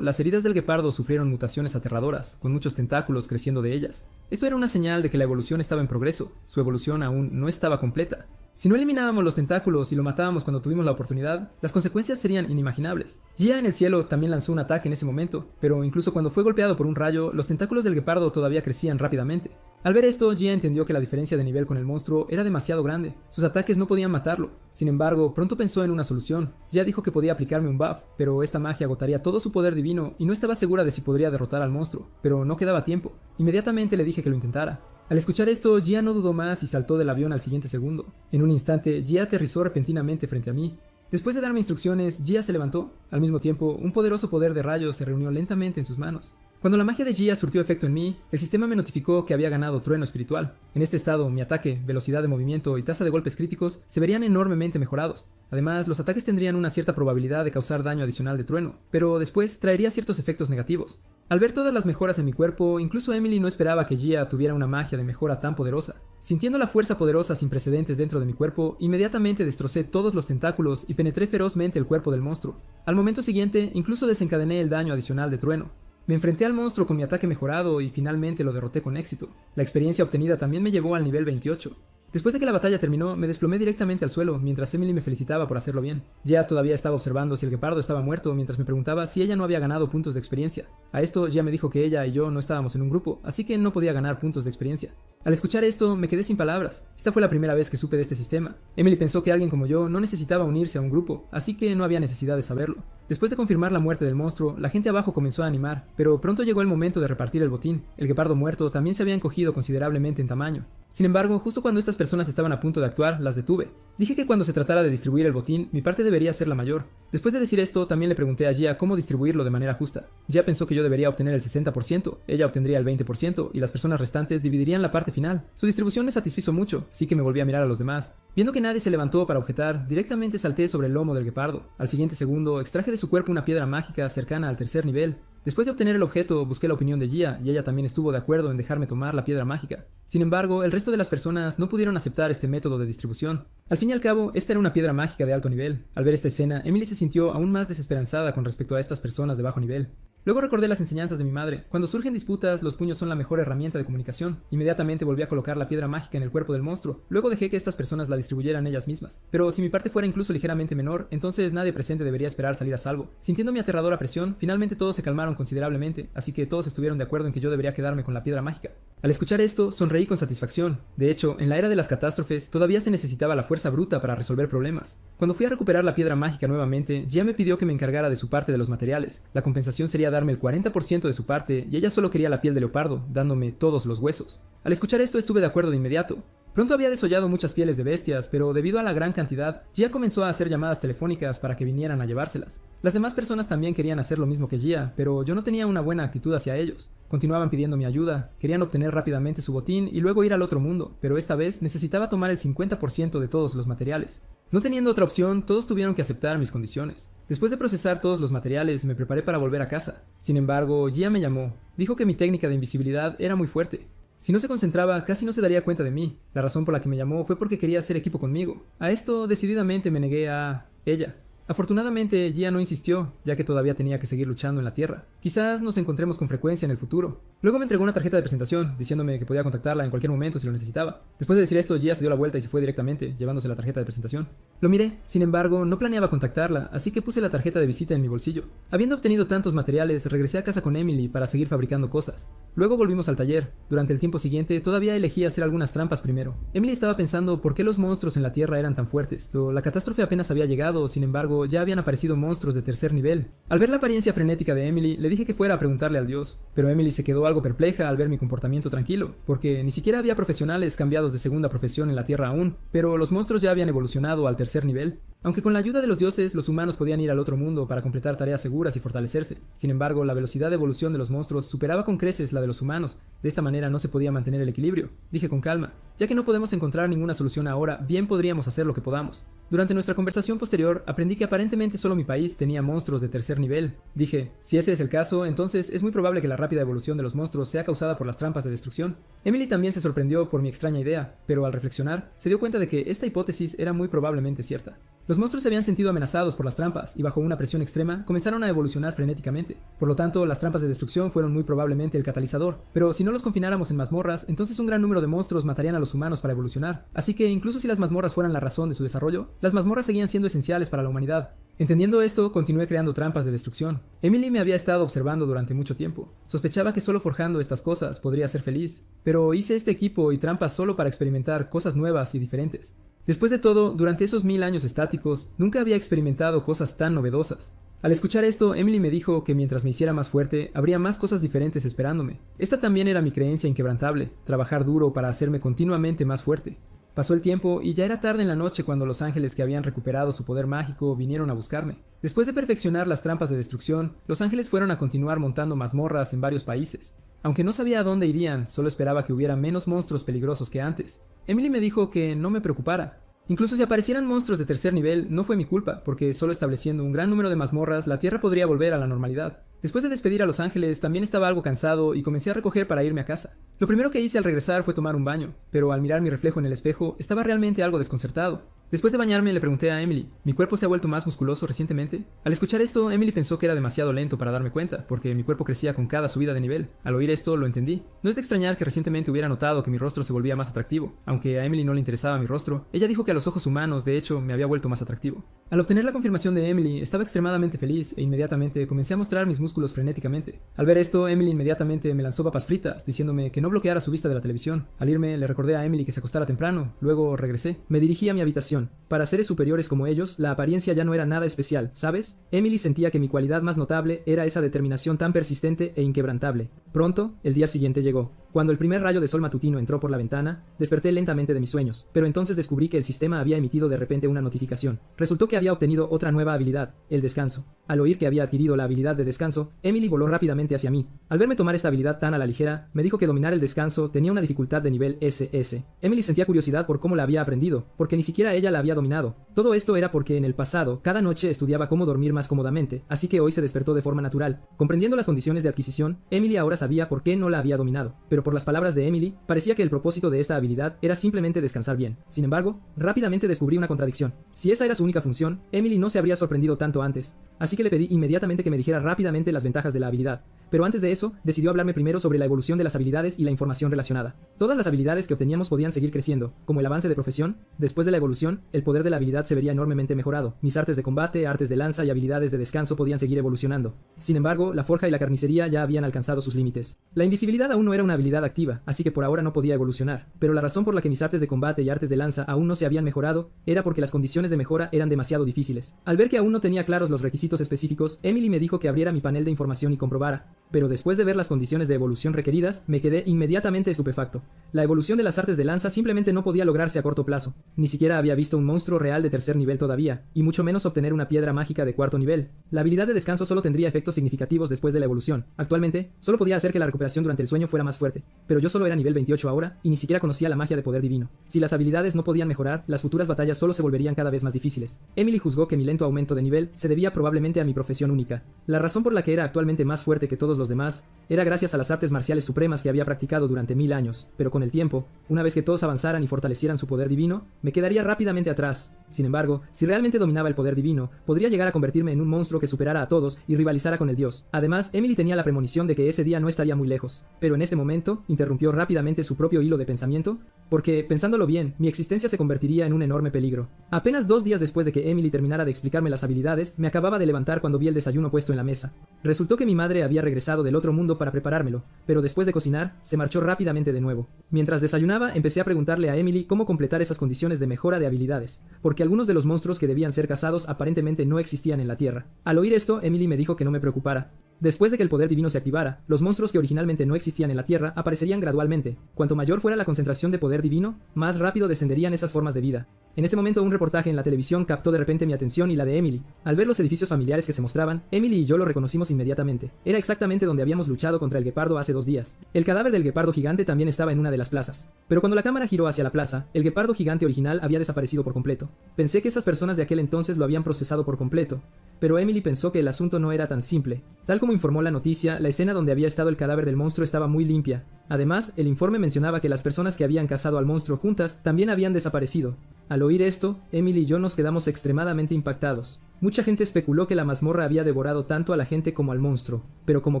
[SPEAKER 1] las heridas del guepardo sufrieron mutaciones aterradoras, con muchos tentáculos creciendo de ellas. Esto era una señal de que la evolución estaba en progreso, su evolución aún no estaba completa. Si no eliminábamos los tentáculos y lo matábamos cuando tuvimos la oportunidad, las consecuencias serían inimaginables. Gia en el cielo también lanzó un ataque en ese momento, pero incluso cuando fue golpeado por un rayo, los tentáculos del guepardo todavía crecían rápidamente. Al ver esto, Gia entendió que la diferencia de nivel con el monstruo era demasiado grande. Sus ataques no podían matarlo. Sin embargo, pronto pensó en una solución. Gia dijo que podía aplicarme un buff, pero esta magia agotaría todo su poder divino y no estaba segura de si podría derrotar al monstruo, pero no quedaba tiempo. Inmediatamente le dije que lo intentara. Al escuchar esto, Gia no dudó más y saltó del avión al siguiente segundo. En un instante, Gia aterrizó repentinamente frente a mí. Después de darme instrucciones, Jia se levantó. Al mismo tiempo, un poderoso poder de rayos se reunió lentamente en sus manos. Cuando la magia de Jia surtió efecto en mí, el sistema me notificó que había ganado trueno espiritual. En este estado, mi ataque, velocidad de movimiento y tasa de golpes críticos se verían enormemente mejorados. Además, los ataques tendrían una cierta probabilidad de causar daño adicional de trueno, pero después traería ciertos efectos negativos. Al ver todas las mejoras en mi cuerpo, incluso Emily no esperaba que Jia tuviera una magia de mejora tan poderosa. Sintiendo la fuerza poderosa sin precedentes dentro de mi cuerpo, inmediatamente destrocé todos los tentáculos y penetré ferozmente el cuerpo del monstruo. Al momento siguiente, incluso desencadené el daño adicional de trueno. Me enfrenté al monstruo con mi ataque mejorado y finalmente lo derroté con éxito. La experiencia obtenida también me llevó al nivel 28. Después de que la batalla terminó, me desplomé directamente al suelo mientras Emily me felicitaba por hacerlo bien. Jia todavía estaba observando si el guepardo estaba muerto mientras me preguntaba si ella no había ganado puntos de experiencia. A esto Jia me dijo que ella y yo no estábamos en un grupo, así que no podía ganar puntos de experiencia. Al escuchar esto, me quedé sin palabras. Esta fue la primera vez que supe de este sistema. Emily pensó que alguien como yo no necesitaba unirse a un grupo, así que no había necesidad de saberlo. Después de confirmar la muerte del monstruo, la gente abajo comenzó a animar, pero pronto llegó el momento de repartir el botín. El guepardo muerto también se había encogido considerablemente en tamaño. Sin embargo, justo cuando estas personas estaban a punto de actuar, las detuve. Dije que cuando se tratara de distribuir el botín, mi parte debería ser la mayor. Después de decir esto, también le pregunté a Jia cómo distribuirlo de manera justa. Jia pensó que yo debería obtener el 60%, ella obtendría el 20% y las personas restantes dividirían la parte final. Su distribución me satisfizo mucho, así que me volví a mirar a los demás. Viendo que nadie se levantó para objetar, directamente salté sobre el lomo del guepardo. Al siguiente segundo, extraje de su cuerpo una piedra mágica cercana al tercer nivel. Después de obtener el objeto, busqué la opinión de Jia y ella también estuvo de acuerdo en dejarme tomar la piedra mágica. Sin embargo, el resto de las personas no pudieron aceptar este método de distribución. Al fin y al cabo, esta era una piedra mágica de alto nivel. Al ver esta escena, Emily se sintió aún más desesperanzada con respecto a estas personas de bajo nivel. Luego recordé las enseñanzas de mi madre. Cuando surgen disputas, los puños son la mejor herramienta de comunicación. Inmediatamente volví a colocar la piedra mágica en el cuerpo del monstruo. Luego dejé que estas personas la distribuyeran ellas mismas. Pero si mi parte fuera incluso ligeramente menor, entonces nadie presente debería esperar salir a salvo. Sintiendo mi aterradora presión, finalmente todos se calmaron considerablemente, así que todos estuvieron de acuerdo en que yo debería quedarme con la piedra mágica. Al escuchar esto, sonreí con satisfacción. De hecho, en la era de las catástrofes, todavía se necesitaba la fuerza bruta para resolver problemas. Cuando fui a recuperar la piedra mágica nuevamente, Jia me pidió que me encargara de su parte de los materiales. La compensación sería darme el 40% de su parte y ella solo quería la piel de leopardo, dándome todos los huesos. Al escuchar esto estuve de acuerdo de inmediato. Pronto había desollado muchas pieles de bestias, pero debido a la gran cantidad, Jia comenzó a hacer llamadas telefónicas para que vinieran a llevárselas. Las demás personas también querían hacer lo mismo que Jia, pero yo no tenía una buena actitud hacia ellos. Continuaban pidiendo mi ayuda, querían obtener rápidamente su botín y luego ir al otro mundo, pero esta vez necesitaba tomar el 50% de todos los materiales. No teniendo otra opción, todos tuvieron que aceptar mis condiciones. Después de procesar todos los materiales, me preparé para volver a casa. Sin embargo, Jia me llamó. Dijo que mi técnica de invisibilidad era muy fuerte. Si no se concentraba, casi no se daría cuenta de mí. La razón por la que me llamó fue porque quería hacer equipo conmigo. A esto, decididamente me negué a ella. Afortunadamente, Jia no insistió, ya que todavía tenía que seguir luchando en la Tierra. Quizás nos encontremos con frecuencia en el futuro. Luego me entregó una tarjeta de presentación, diciéndome que podía contactarla en cualquier momento si lo necesitaba. Después de decir esto, Jia se dio la vuelta y se fue directamente, llevándose la tarjeta de presentación. Lo miré, sin embargo, no planeaba contactarla, así que puse la tarjeta de visita en mi bolsillo. Habiendo obtenido tantos materiales, regresé a casa con Emily para seguir fabricando cosas. Luego volvimos al taller. Durante el tiempo siguiente, todavía elegí hacer algunas trampas primero. Emily estaba pensando por qué los monstruos en la Tierra eran tan fuertes. La catástrofe apenas había llegado, sin embargo, ya habían aparecido monstruos de tercer nivel. Al ver la apariencia frenética de Emily, le dije que fuera a preguntarle al dios, pero Emily se quedó algo perpleja al ver mi comportamiento tranquilo, porque ni siquiera había profesionales cambiados de segunda profesión en la Tierra aún, pero los monstruos ya habían evolucionado al tercer nivel. Aunque con la ayuda de los dioses, los humanos podían ir al otro mundo para completar tareas seguras y fortalecerse. Sin embargo, la velocidad de evolución de los monstruos superaba con creces la de los humanos. De esta manera no se podía mantener el equilibrio. Dije con calma, ya que no podemos encontrar ninguna solución ahora, bien podríamos hacer lo que podamos. Durante nuestra conversación posterior, aprendí que aparentemente solo mi país tenía monstruos de tercer nivel. Dije, si ese es el caso, entonces es muy probable que la rápida evolución de los monstruos sea causada por las trampas de destrucción. Emily también se sorprendió por mi extraña idea, pero al reflexionar, se dio cuenta de que esta hipótesis era muy probablemente cierta. Los monstruos se habían sentido amenazados por las trampas y bajo una presión extrema comenzaron a evolucionar frenéticamente. Por lo tanto, las trampas de destrucción fueron muy probablemente el catalizador, pero si no los confináramos en mazmorras, entonces un gran número de monstruos matarían a los humanos para evolucionar. Así que incluso si las mazmorras fueran la razón de su desarrollo, las mazmorras seguían siendo esenciales para la humanidad. Entendiendo esto, continué creando trampas de destrucción. Emily me había estado observando durante mucho tiempo. Sospechaba que solo forjando estas cosas podría ser feliz, pero hice este equipo y trampas solo para experimentar cosas nuevas y diferentes. Después de todo, durante esos 1000 años estáticos, nunca había experimentado cosas tan novedosas. Al escuchar esto, Emily me dijo que mientras me hiciera más fuerte, habría más cosas diferentes esperándome. Esta también era mi creencia inquebrantable, trabajar duro para hacerme continuamente más fuerte. Pasó el tiempo y ya era tarde en la noche cuando los ángeles que habían recuperado su poder mágico vinieron a buscarme. Después de perfeccionar las trampas de destrucción, los ángeles fueron a continuar montando mazmorras en varios países. Aunque no sabía a dónde irían, solo esperaba que hubiera menos monstruos peligrosos que antes. Emily me dijo que no me preocupara. Incluso si aparecieran monstruos de tercer nivel, no fue mi culpa, porque solo estableciendo un gran número de mazmorras, la Tierra podría volver a la normalidad. Después de despedir a los ángeles, también estaba algo cansado y comencé a recoger para irme a casa. Lo primero que hice al regresar fue tomar un baño, pero al mirar mi reflejo en el espejo, estaba realmente algo desconcertado. Después de bañarme le pregunté a Emily, ¿mi cuerpo se ha vuelto más musculoso recientemente? Al escuchar esto, Emily pensó que era demasiado lento para darme cuenta, porque mi cuerpo crecía con cada subida de nivel. Al oír esto, lo entendí. No es de extrañar que recientemente hubiera notado que mi rostro se volvía más atractivo. Aunque a Emily no le interesaba mi rostro, ella dijo que a los ojos humanos, de hecho, me había vuelto más atractivo. Al obtener la confirmación de Emily, estaba extremadamente feliz e inmediatamente comencé a mostrar mis músculos frenéticamente. Al ver esto, Emily inmediatamente me lanzó papas fritas, diciéndome que no bloqueara su vista de la televisión. Al irme, le recordé a Emily que se acostara temprano, luego regresé. Me dirigí a mi habitación. Para seres superiores como ellos, la apariencia ya no era nada especial, ¿sabes? Emily sentía que mi cualidad más notable era esa determinación tan persistente e inquebrantable. Pronto, el día siguiente llegó. Cuando el primer rayo de sol matutino entró por la ventana, desperté lentamente de mis sueños, pero entonces descubrí que el sistema había emitido de repente una notificación. Resultó que había obtenido otra nueva habilidad, el descanso. Al oír que había adquirido la habilidad de descanso, Emily voló rápidamente hacia mí. Al verme tomar esta habilidad tan a la ligera, me dijo que dominar el descanso tenía una dificultad de nivel SS. Emily sentía curiosidad por cómo la había aprendido, porque ni siquiera ella la había dominado. Todo esto era porque en el pasado, cada noche estudiaba cómo dormir más cómodamente, así que hoy se despertó de forma natural. Comprendiendo las condiciones de adquisición, Emily ahora sabía por qué no la había dominado, pero por las palabras de Emily, parecía que el propósito de esta habilidad era simplemente descansar bien. Sin embargo, rápidamente descubrí una contradicción. Si esa era su única función, Emily no se habría sorprendido tanto antes, así que le pedí inmediatamente que me dijera rápidamente las ventajas de la habilidad. Pero antes de eso, decidió hablarme primero sobre la evolución de las habilidades y la información relacionada. Todas las habilidades que obteníamos podían seguir creciendo, como el avance de profesión. Después de la evolución, el poder de la habilidad se vería enormemente mejorado. Mis artes de combate, artes de lanza y habilidades de descanso podían seguir evolucionando. Sin embargo, la forja y la carnicería ya habían alcanzado sus límites. La invisibilidad aún no era una habilidad activa, así que por ahora no podía evolucionar. Pero la razón por la que mis artes de combate y artes de lanza aún no se habían mejorado era porque las condiciones de mejora eran demasiado difíciles. Al ver que aún no tenía claros los requisitos específicos, Emily me dijo que abriera mi panel de información y comprobara. Pero después de ver las condiciones de evolución requeridas, me quedé inmediatamente estupefacto. La evolución de las artes de lanza simplemente no podía lograrse a corto plazo. Ni siquiera había visto un monstruo real de tercer nivel todavía, y mucho menos obtener una piedra mágica de cuarto nivel. La habilidad de descanso solo tendría efectos significativos después de la evolución. Actualmente, solo podía hacer que la recuperación durante el sueño fuera más fuerte, pero yo solo era nivel 28 ahora, y ni siquiera conocía la magia de poder divino. Si las habilidades no podían mejorar, las futuras batallas solo se volverían cada vez más difíciles. Emily juzgó que mi lento aumento de nivel se debía probablemente a mi profesión única. La razón por la que era actualmente más fuerte que todos los demás era gracias a las artes marciales supremas que había practicado durante 1000 años, pero con el tiempo, una vez que todos avanzaran y fortalecieran su poder divino, me quedaría rápidamente atrás. Sin embargo, si realmente dominaba el poder divino, podría llegar a convertirme en un monstruo que superara a todos y rivalizara con el dios. Además, Emily tenía la premonición de que ese día no estaría muy lejos, pero en este momento interrumpió rápidamente su propio hilo de pensamiento, porque, pensándolo bien, mi existencia se convertiría en un enorme peligro. Apenas 2 días después de que Emily terminara de explicarme las habilidades, me acababa de levantar cuando vi el desayuno puesto en la mesa. Resultó que mi madre había regresado del otro mundo para preparármelo, pero después de cocinar, se marchó rápidamente de nuevo. Mientras desayunaba, empecé a preguntarle a Emily cómo completar esas condiciones de mejora de habilidades, porque algunos de los monstruos que debían ser cazados aparentemente no existían en la Tierra. Al oír esto, Emily me dijo que no me preocupara. Después de que el poder divino se activara, los monstruos que originalmente no existían en la Tierra aparecerían gradualmente. Cuanto mayor fuera la concentración de poder divino, más rápido descenderían esas formas de vida. En este momento un reportaje en la televisión captó de repente mi atención y la de Emily. Al ver los edificios familiares que se mostraban, Emily y yo lo reconocimos inmediatamente. Era exactamente donde habíamos luchado contra el guepardo hace 2 días. El cadáver del guepardo gigante también estaba en una de las plazas. Pero cuando la cámara giró hacia la plaza, el guepardo gigante original había desaparecido por completo. Pensé que esas personas de aquel entonces lo habían procesado por completo, pero Emily pensó que el asunto no era tan simple. Tal como informó la noticia, la escena donde había estado el cadáver del monstruo estaba muy limpia. Además, el informe mencionaba que las personas que habían cazado al monstruo juntas también habían desaparecido. Al oír esto, Emily y yo nos quedamos extremadamente impactados. Mucha gente especuló que la mazmorra había devorado tanto a la gente como al monstruo, pero como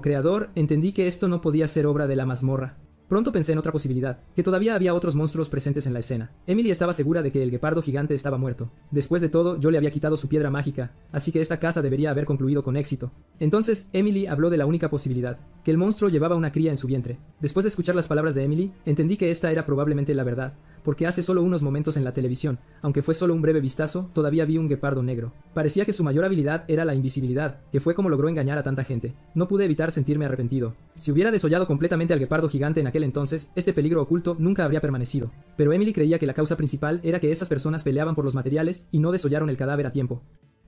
[SPEAKER 1] creador entendí que esto no podía ser obra de la mazmorra. Pronto pensé en otra posibilidad, que todavía había otros monstruos presentes en la escena. Emily estaba segura de que el guepardo gigante estaba muerto. Después de todo, yo le había quitado su piedra mágica, así que esta casa debería haber concluido con éxito. Entonces, Emily habló de la única posibilidad, que el monstruo llevaba una cría en su vientre. Después de escuchar las palabras de Emily, entendí que esta era probablemente la verdad, porque hace solo unos momentos en la televisión, aunque fue solo un breve vistazo, todavía vi un guepardo negro. Parecía que su mayor habilidad era la invisibilidad, que fue como logró engañar a tanta gente. No pude evitar sentirme arrepentido. Si hubiera desollado completamente al guepardo gigante en aquel aquel entonces, este peligro oculto nunca habría permanecido. Pero Emily creía que la causa principal era que esas personas peleaban por los materiales y no desollaron el cadáver a tiempo.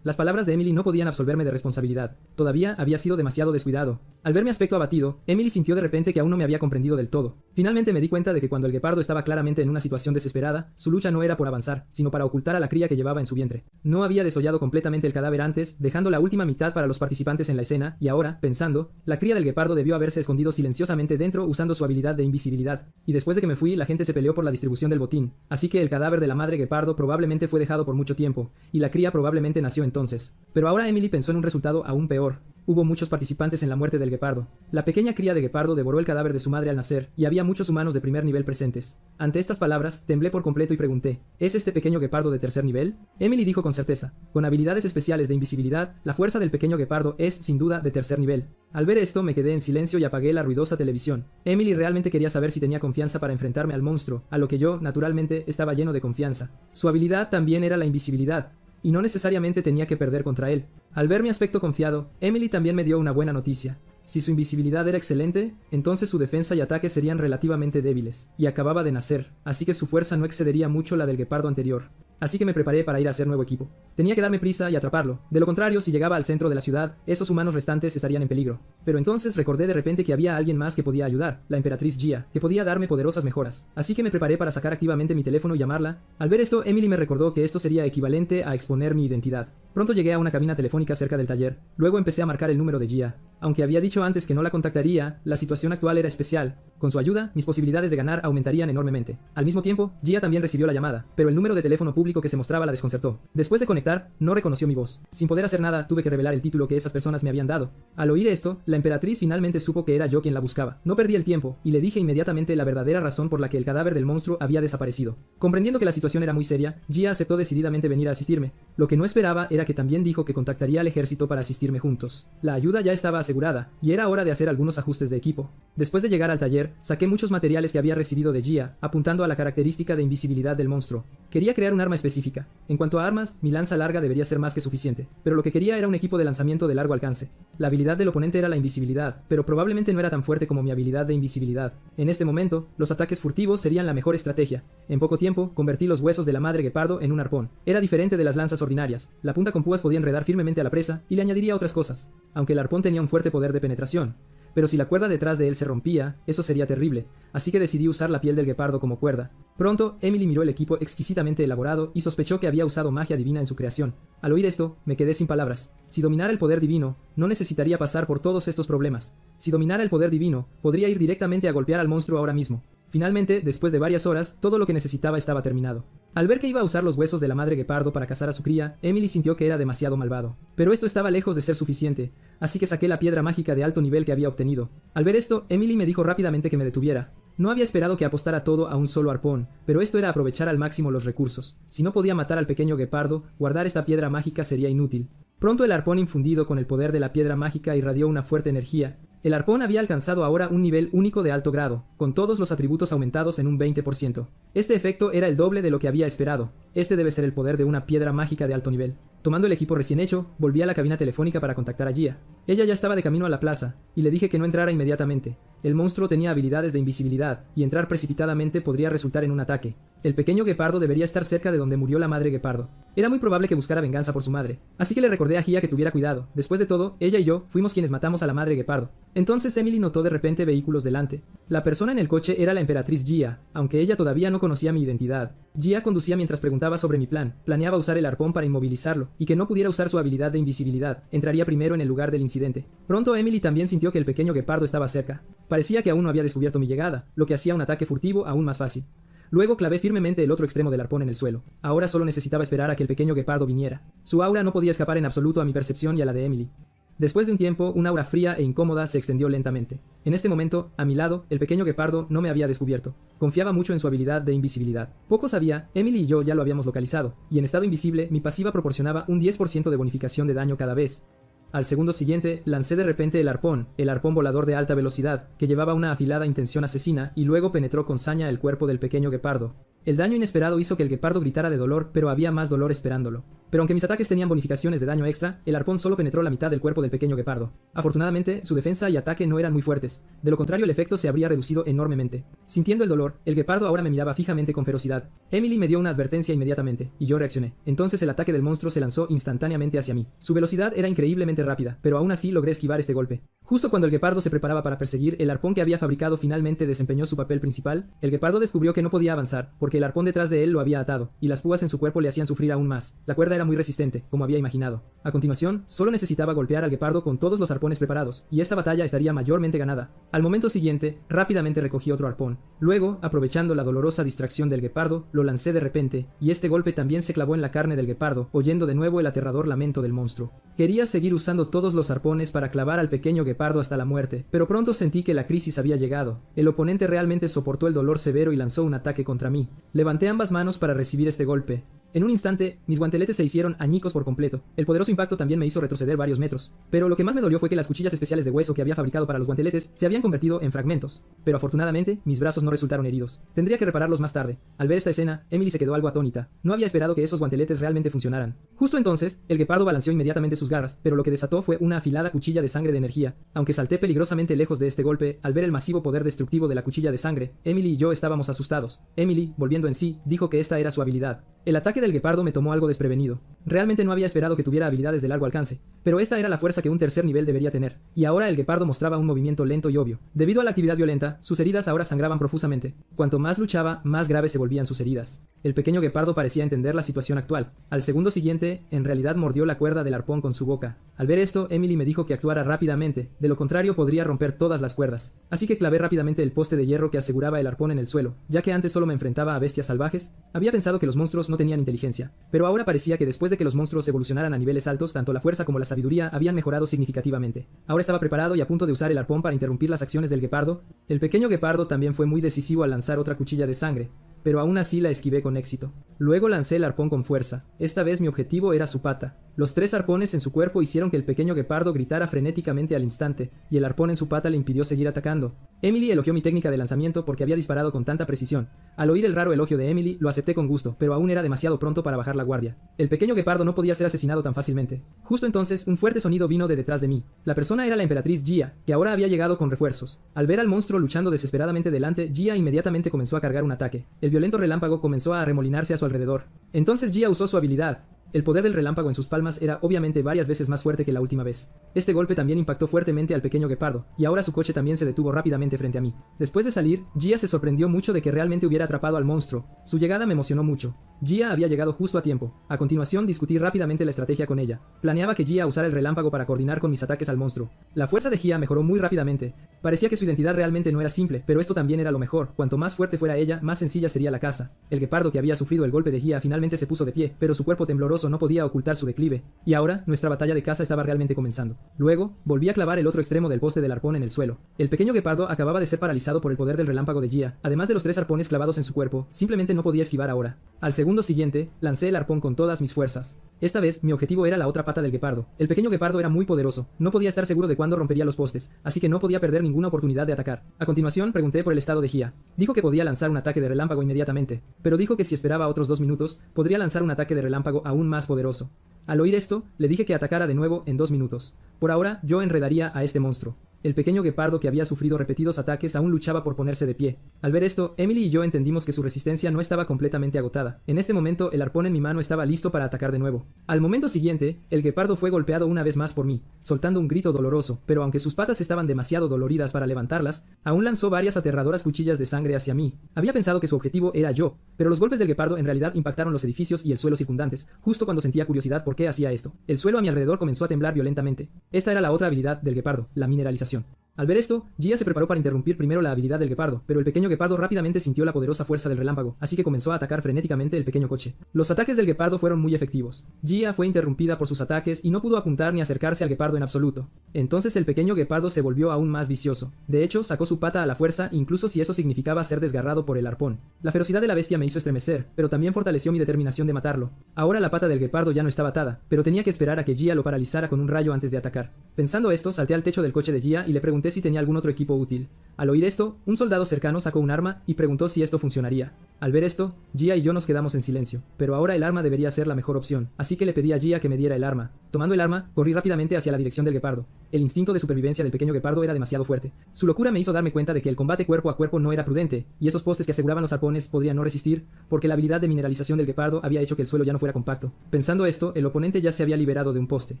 [SPEAKER 1] Las palabras de Emily no podían absolverme de responsabilidad. Todavía había sido demasiado descuidado. Al ver mi aspecto abatido, Emily sintió de repente que aún no me había comprendido del todo. Finalmente me di cuenta de que cuando el guepardo estaba claramente en una situación desesperada, su lucha no era por avanzar, sino para ocultar a la cría que llevaba en su vientre. No había desollado completamente el cadáver antes, dejando la última mitad para los participantes en la escena, y ahora, pensando, la cría del guepardo debió haberse escondido silenciosamente dentro usando su habilidad de invisibilidad. Y después de que me fui, la gente se peleó por la distribución del botín. Así que el cadáver de la madre guepardo probablemente fue dejado por mucho tiempo, y la cría probablemente nació entonces. Pero ahora Emily pensó en un resultado aún peor. Hubo muchos participantes en la muerte del guepardo. La pequeña cría de guepardo devoró el cadáver de su madre al nacer, y había muchos humanos de primer nivel presentes. Ante estas palabras, temblé por completo y pregunté, ¿es este pequeño guepardo de tercer nivel? Emily dijo con certeza, con habilidades especiales de invisibilidad, la fuerza del pequeño guepardo es, sin duda, de tercer nivel. Al ver esto, me quedé en silencio y apagué la ruidosa televisión. Emily realmente quería saber si tenía confianza para enfrentarme al monstruo, a lo que yo, naturalmente, estaba lleno de confianza. Su habilidad también era la invisibilidad, y no necesariamente tenía que perder contra él. Al ver mi aspecto confiado, Emily también me dio una buena noticia. Si su invisibilidad era excelente, entonces su defensa y ataque serían relativamente débiles, y acababa de nacer, así que su fuerza no excedería mucho la del guepardo anterior. Así que me preparé para ir a hacer nuevo equipo. Tenía que darme prisa y atraparlo. De lo contrario, si llegaba al centro de la ciudad, esos humanos restantes estarían en peligro. Pero entonces recordé de repente que había alguien más que podía ayudar, la emperatriz Gia, que podía darme poderosas mejoras. Así que me preparé para sacar activamente mi teléfono y llamarla. Al ver esto, Emily me recordó que esto sería equivalente a exponer mi identidad. Pronto llegué a una cabina telefónica cerca del taller. Luego empecé a marcar el número de Gia. Aunque había dicho antes que no la contactaría, la situación actual era especial. Con su ayuda, mis posibilidades de ganar aumentarían enormemente. Al mismo tiempo, Gia también recibió la llamada, pero el número de teléfono público que se mostraba la desconcertó. Después de conectar, no reconoció mi voz. Sin poder hacer nada, tuve que revelar el título que esas personas me habían dado. Al oír esto, la emperatriz finalmente supo que era yo quien la buscaba. No perdí el tiempo, y le dije inmediatamente la verdadera razón por la que el cadáver del monstruo había desaparecido. Comprendiendo que la situación era muy seria, Gia aceptó decididamente venir a asistirme. Lo que no esperaba era que también dijo que contactaría al ejército para asistirme juntos. La ayuda ya estaba asegurada, y era hora de hacer algunos ajustes de equipo. Después de llegar al taller, saqué muchos materiales que había recibido de Gia, apuntando a la característica de invisibilidad del monstruo. Quería crear un arma específica. En cuanto a armas, mi lanza larga debería ser más que suficiente, pero lo que quería era un equipo de lanzamiento de largo alcance. La habilidad del oponente era la invisibilidad, pero probablemente no era tan fuerte como mi habilidad de invisibilidad. En este momento, los ataques furtivos serían la mejor estrategia. En poco tiempo, convertí los huesos de la madre guepardo en un arpón. Era diferente de las lanzas ordinarias. La punta con púas podía enredar firmemente a la presa y le añadiría otras cosas, aunque el arpón tenía un fuerte poder de penetración. Pero si la cuerda detrás de él se rompía, eso sería terrible, así que decidí usar la piel del guepardo como cuerda. Pronto, Emily miró el equipo exquisitamente elaborado y sospechó que había usado magia divina en su creación. Al oír esto, me quedé sin palabras. Si dominara el poder divino, no necesitaría pasar por todos estos problemas. Si dominara el poder divino, podría ir directamente a golpear al monstruo ahora mismo. Finalmente, después de varias horas, todo lo que necesitaba estaba terminado. Al ver que iba a usar los huesos de la madre guepardo para cazar a su cría, Emily sintió que era demasiado malvado. Pero esto estaba lejos de ser suficiente, así que saqué la piedra mágica de alto nivel que había obtenido. Al ver esto, Emily me dijo rápidamente que me detuviera. No había esperado que apostara todo a un solo arpón, pero esto era aprovechar al máximo los recursos. Si no podía matar al pequeño guepardo, guardar esta piedra mágica sería inútil. Pronto el arpón infundido con el poder de la piedra mágica irradió una fuerte energía. El arpón había alcanzado ahora un nivel único de alto grado, con todos los atributos aumentados en un 20%. Este efecto era el doble de lo que había esperado. Este debe ser el poder de una piedra mágica de alto nivel. Tomando el equipo recién hecho, volví a la cabina telefónica para contactar a Gia. Ella ya estaba de camino a la plaza, y le dije que no entrara inmediatamente. El monstruo tenía habilidades de invisibilidad, y entrar precipitadamente podría resultar en un ataque. El pequeño guepardo debería estar cerca de donde murió la madre guepardo. Era muy probable que buscara venganza por su madre, así que le recordé a Gia que tuviera cuidado. Después de todo, ella y yo fuimos quienes matamos a la madre guepardo. Entonces Emily notó de repente vehículos delante. La persona en el coche era la emperatriz Gia, aunque ella todavía no conocía mi identidad. Gia conducía mientras preguntaba sobre mi plan. Planeaba usar el arpón para inmovilizarlo, y que no pudiera usar su habilidad de invisibilidad. Entraría primero en el lugar del incidente. Pronto Emily también sintió que el pequeño guepardo estaba cerca. Parecía que aún no había descubierto mi llegada, lo que hacía un ataque furtivo aún más fácil. Luego clavé firmemente el otro extremo del arpón en el suelo. Ahora solo necesitaba esperar a que el pequeño guepardo viniera. Su aura no podía escapar en absoluto a mi percepción y a la de Emily. Después de un tiempo, una aura fría e incómoda se extendió lentamente. En este momento, a mi lado, el pequeño guepardo no me había descubierto. Confiaba mucho en su habilidad de invisibilidad. Poco sabía, Emily y yo ya lo habíamos localizado, y en estado invisible, mi pasiva proporcionaba un 10% de bonificación de daño cada vez. Al segundo siguiente, lancé de repente el arpón volador de alta velocidad, que llevaba una afilada intención asesina, y luego penetró con saña el cuerpo del pequeño guepardo. El daño inesperado hizo que el guepardo gritara de dolor, pero había más dolor esperándolo. Pero aunque mis ataques tenían bonificaciones de daño extra, el arpón solo penetró la mitad del cuerpo del pequeño guepardo. Afortunadamente, su defensa y ataque no eran muy fuertes, de lo contrario el efecto se habría reducido enormemente. Sintiendo el dolor, el guepardo ahora me miraba fijamente con ferocidad. Emily me dio una advertencia inmediatamente, y yo reaccioné. Entonces el ataque del monstruo se lanzó instantáneamente hacia mí. Su velocidad era increíblemente rápida, pero aún así logré esquivar este golpe. Justo cuando el guepardo se preparaba para perseguir, el arpón que había fabricado finalmente desempeñó su papel principal. El guepardo descubrió que no podía avanzar, porque el arpón detrás de él lo había atado, y las púas en su cuerpo le hacían sufrir aún más. La cuerda era muy resistente, como había imaginado. A continuación, solo necesitaba golpear al guepardo con todos los arpones preparados, y esta batalla estaría mayormente ganada. Al momento siguiente, rápidamente recogí otro arpón. Luego, aprovechando la dolorosa distracción del guepardo, lo lancé de repente, y este golpe también se clavó en la carne del guepardo, oyendo de nuevo el aterrador lamento del monstruo. Quería seguir usando todos los arpones para clavar al pequeño guepardo hasta la muerte, pero pronto sentí que la crisis había llegado. El oponente realmente soportó el dolor severo y lanzó un ataque contra mí. Levanté ambas manos para recibir este golpe. En un instante, mis guanteletes se hicieron añicos por completo. El poderoso impacto también me hizo retroceder varios metros. Pero lo que más me dolió fue que las cuchillas especiales de hueso que había fabricado para los guanteletes se habían convertido en fragmentos. Pero afortunadamente, mis brazos no resultaron heridos. Tendría que repararlos más tarde. Al ver esta escena, Emily se quedó algo atónita. No había esperado que esos guanteletes realmente funcionaran. Justo entonces, el guepardo balanceó inmediatamente sus garras, pero lo que desató fue una afilada cuchilla de sangre de energía. Aunque salté peligrosamente lejos de este golpe, al ver el masivo poder destructivo de la cuchilla de sangre, Emily y yo estábamos asustados. Emily, volviendo en sí, dijo que esta era su habilidad. El ataque del guepardo me tomó algo desprevenido. Realmente no había esperado que tuviera habilidades de largo alcance, pero esta era la fuerza que un tercer nivel debería tener, y ahora el guepardo mostraba un movimiento lento y obvio. Debido a la actividad violenta, sus heridas ahora sangraban profusamente. Cuanto más luchaba, más graves se volvían sus heridas. El pequeño guepardo parecía entender la situación actual. Al segundo siguiente, en realidad mordió la cuerda del arpón con su boca. Al ver esto, Emily me dijo que actuara rápidamente, de lo contrario podría romper todas las cuerdas. Así que clavé rápidamente el poste de hierro que aseguraba el arpón en el suelo, ya que antes solo me enfrentaba a bestias salvajes. Había pensado que los monstruos no tenían inteligencia, pero ahora parecía que después de que los monstruos evolucionaran a niveles altos, tanto la fuerza como la sabiduría habían mejorado significativamente. Ahora estaba preparado y a punto de usar el arpón para interrumpir las acciones del guepardo. El pequeño guepardo también fue muy decisivo al lanzar otra cuchilla de sangre, pero aún así la esquivé con éxito. Luego lancé el arpón con fuerza. Esta vez mi objetivo era su pata. Los 3 arpones en su cuerpo hicieron que el pequeño guepardo gritara frenéticamente al instante, y el arpón en su pata le impidió seguir atacando. Emily elogió mi técnica de lanzamiento porque había disparado con tanta precisión. Al oír el raro elogio de Emily, lo acepté con gusto, pero aún era demasiado pronto para bajar la guardia. El pequeño guepardo no podía ser asesinado tan fácilmente. Justo entonces, un fuerte sonido vino de detrás de mí. La persona era la emperatriz Gia, que ahora había llegado con refuerzos. Al ver al monstruo luchando desesperadamente delante, Gia inmediatamente comenzó a cargar un ataque. El violento relámpago comenzó a arremolinarse a su alrededor. Entonces Gia usó su habilidad. El poder del relámpago en sus palmas era obviamente varias veces más fuerte que la última vez. Este golpe también impactó fuertemente al pequeño guepardo, y ahora su coche también se detuvo rápidamente frente a mí. Después de salir, Gia se sorprendió mucho de que realmente hubiera atrapado al monstruo. Su llegada me emocionó mucho. Gia había llegado justo a tiempo. A continuación discutí rápidamente la estrategia con ella. Planeaba que Gia usara el relámpago para coordinar con mis ataques al monstruo. La fuerza de Gia mejoró muy rápidamente. Parecía que su identidad realmente no era simple, pero esto también era lo mejor. Cuanto más fuerte fuera ella, más sencilla sería la caza. El guepardo que había sufrido el golpe de Gia finalmente se puso de pie, pero su cuerpo tembloroso no podía ocultar su declive. Y ahora, nuestra batalla de caza estaba realmente comenzando. Luego, volví a clavar el otro extremo del poste del arpón en el suelo. El pequeño guepardo acababa de ser paralizado por el poder del relámpago de Gia. Además de los 3 arpones clavados en su cuerpo, simplemente no podía esquivar ahora. Al segundo siguiente, lancé el arpón con todas mis fuerzas. Esta vez, mi objetivo era la otra pata del guepardo. El pequeño guepardo era muy poderoso. No podía estar seguro de cuándo rompería los postes, así que no podía perder ninguna oportunidad de atacar. A continuación, pregunté por el estado de Gia. Dijo que podía lanzar un ataque de relámpago inmediatamente, pero dijo que si esperaba otros 2 minutos, podría lanzar un ataque de relámpago aún más poderoso. Al oír esto, le dije que atacara de nuevo en 2 minutos. Por ahora, yo enredaría a este monstruo. El pequeño guepardo que había sufrido repetidos ataques aún luchaba por ponerse de pie. Al ver esto, Emily y yo entendimos que su resistencia no estaba completamente agotada. En este momento, el arpón en mi mano estaba listo para atacar de nuevo. Al momento siguiente, el guepardo fue golpeado una vez más por mí, soltando un grito doloroso, pero aunque sus patas estaban demasiado doloridas para levantarlas, aún lanzó varias aterradoras cuchillas de sangre hacia mí. Había pensado que su objetivo era yo, pero los golpes del guepardo en realidad impactaron los edificios y el suelo circundantes, justo cuando sentía curiosidad por qué hacía esto. El suelo a mi alrededor comenzó a temblar violentamente. Esta era la otra habilidad del guepardo, la mineralización. Al ver esto, Gia se preparó para interrumpir primero la habilidad del guepardo, pero el pequeño guepardo rápidamente sintió la poderosa fuerza del relámpago, así que comenzó a atacar frenéticamente el pequeño coche. Los ataques del guepardo fueron muy efectivos. Gia fue interrumpida por sus ataques y no pudo apuntar ni acercarse al guepardo en absoluto. Entonces el pequeño guepardo se volvió aún más vicioso. De hecho, sacó su pata a la fuerza, incluso si eso significaba ser desgarrado por el arpón. La ferocidad de la bestia me hizo estremecer, pero también fortaleció mi determinación de matarlo. Ahora la pata del guepardo ya no estaba atada, pero tenía que esperar a que Gia lo paralizara con un rayo antes de atacar. Pensando esto, salté al techo del coche de Gia y le pregunté si tenía algún otro equipo útil. Al oír esto, un soldado cercano sacó un arma y preguntó si esto funcionaría. Al ver esto, Gia y yo nos quedamos en silencio, pero ahora el arma debería ser la mejor opción, así que le pedí a Gia que me diera el arma. Tomando el arma, corrí rápidamente hacia la dirección del guepardo. El instinto de supervivencia del pequeño guepardo era demasiado fuerte. Su locura me hizo darme cuenta de que el combate cuerpo a cuerpo no era prudente, y esos postes que aseguraban los arpones podrían no resistir, porque la habilidad de mineralización del guepardo había hecho que el suelo ya no fuera compacto. Pensando esto, el oponente ya se había liberado de un poste.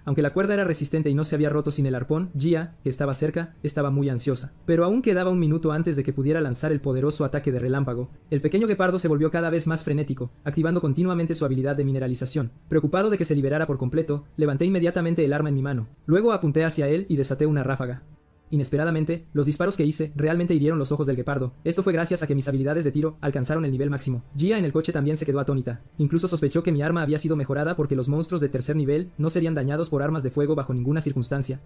[SPEAKER 1] Aunque la cuerda era resistente y no se había roto sin el arpón, Gia, que estaba cerca, estaba muy ansiosa. Pero aún quedaba un minuto antes de que pudiera lanzar el poderoso ataque de relámpago. El pequeño guepardo se volvió cada vez más frenético, activando continuamente su habilidad de mineralización. Preocupado de que se liberara por completo, levanté inmediatamente el arma en mi mano. Luego apunté hacia él y desaté una ráfaga. Inesperadamente, los disparos que hice realmente hirieron los ojos del guepardo. Esto fue gracias a que mis habilidades de tiro alcanzaron el nivel máximo. Gia en el coche también se quedó atónita. Incluso sospechó que mi arma había sido mejorada porque los monstruos de tercer nivel no serían dañados por armas de fuego bajo ninguna circunstancia.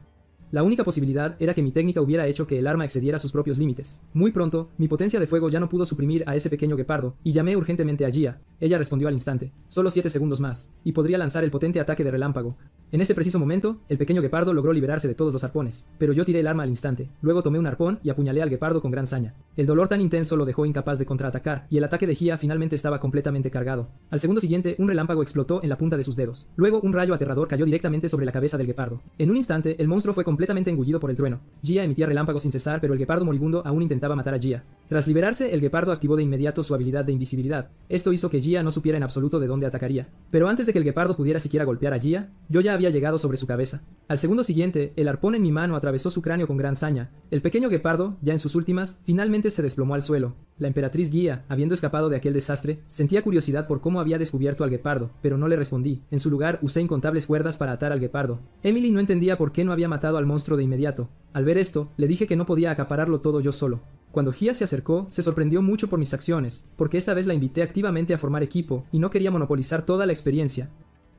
[SPEAKER 1] La única posibilidad era que mi técnica hubiera hecho que el arma excediera sus propios límites. Muy pronto, mi potencia de fuego ya no pudo suprimir a ese pequeño guepardo, y llamé urgentemente a Gia. Ella respondió al instante. Solo 7 segundos más, y podría lanzar el potente ataque de relámpago. En este preciso momento, el pequeño guepardo logró liberarse de todos los arpones, pero yo tiré el arma al instante. Luego tomé un arpón y apuñalé al guepardo con gran saña. El dolor tan intenso lo dejó incapaz de contraatacar, y el ataque de Gia finalmente estaba completamente cargado. Al segundo siguiente, un relámpago explotó en la punta de sus dedos. Luego, un rayo aterrador cayó directamente sobre la cabeza del guepardo. En un instante, el monstruo fue completamente engullido por el trueno. Gia emitía relámpagos sin cesar, pero el guepardo moribundo aún intentaba matar a Gia. Tras liberarse, el guepardo activó de inmediato su habilidad de invisibilidad. Esto hizo que Gia no supiera en absoluto de dónde atacaría. Pero antes de que el guepardo pudiera siquiera golpear a Gia, yo ya había llegado sobre su cabeza. Al segundo siguiente, el arpón en mi mano atravesó su cráneo con gran saña. El pequeño guepardo, ya en sus últimas, finalmente se desplomó al suelo. La emperatriz Gia, habiendo escapado de aquel desastre, sentía curiosidad por cómo había descubierto al guepardo, pero no le respondí. En su lugar, usé incontables cuerdas para atar al guepardo. Emily no entendía por qué no había matado al monstruo de inmediato. Al ver esto, le dije que no podía acapararlo todo yo solo. Cuando Gia se acercó, se sorprendió mucho por mis acciones, porque esta vez la invité activamente a formar equipo, y no quería monopolizar toda la experiencia.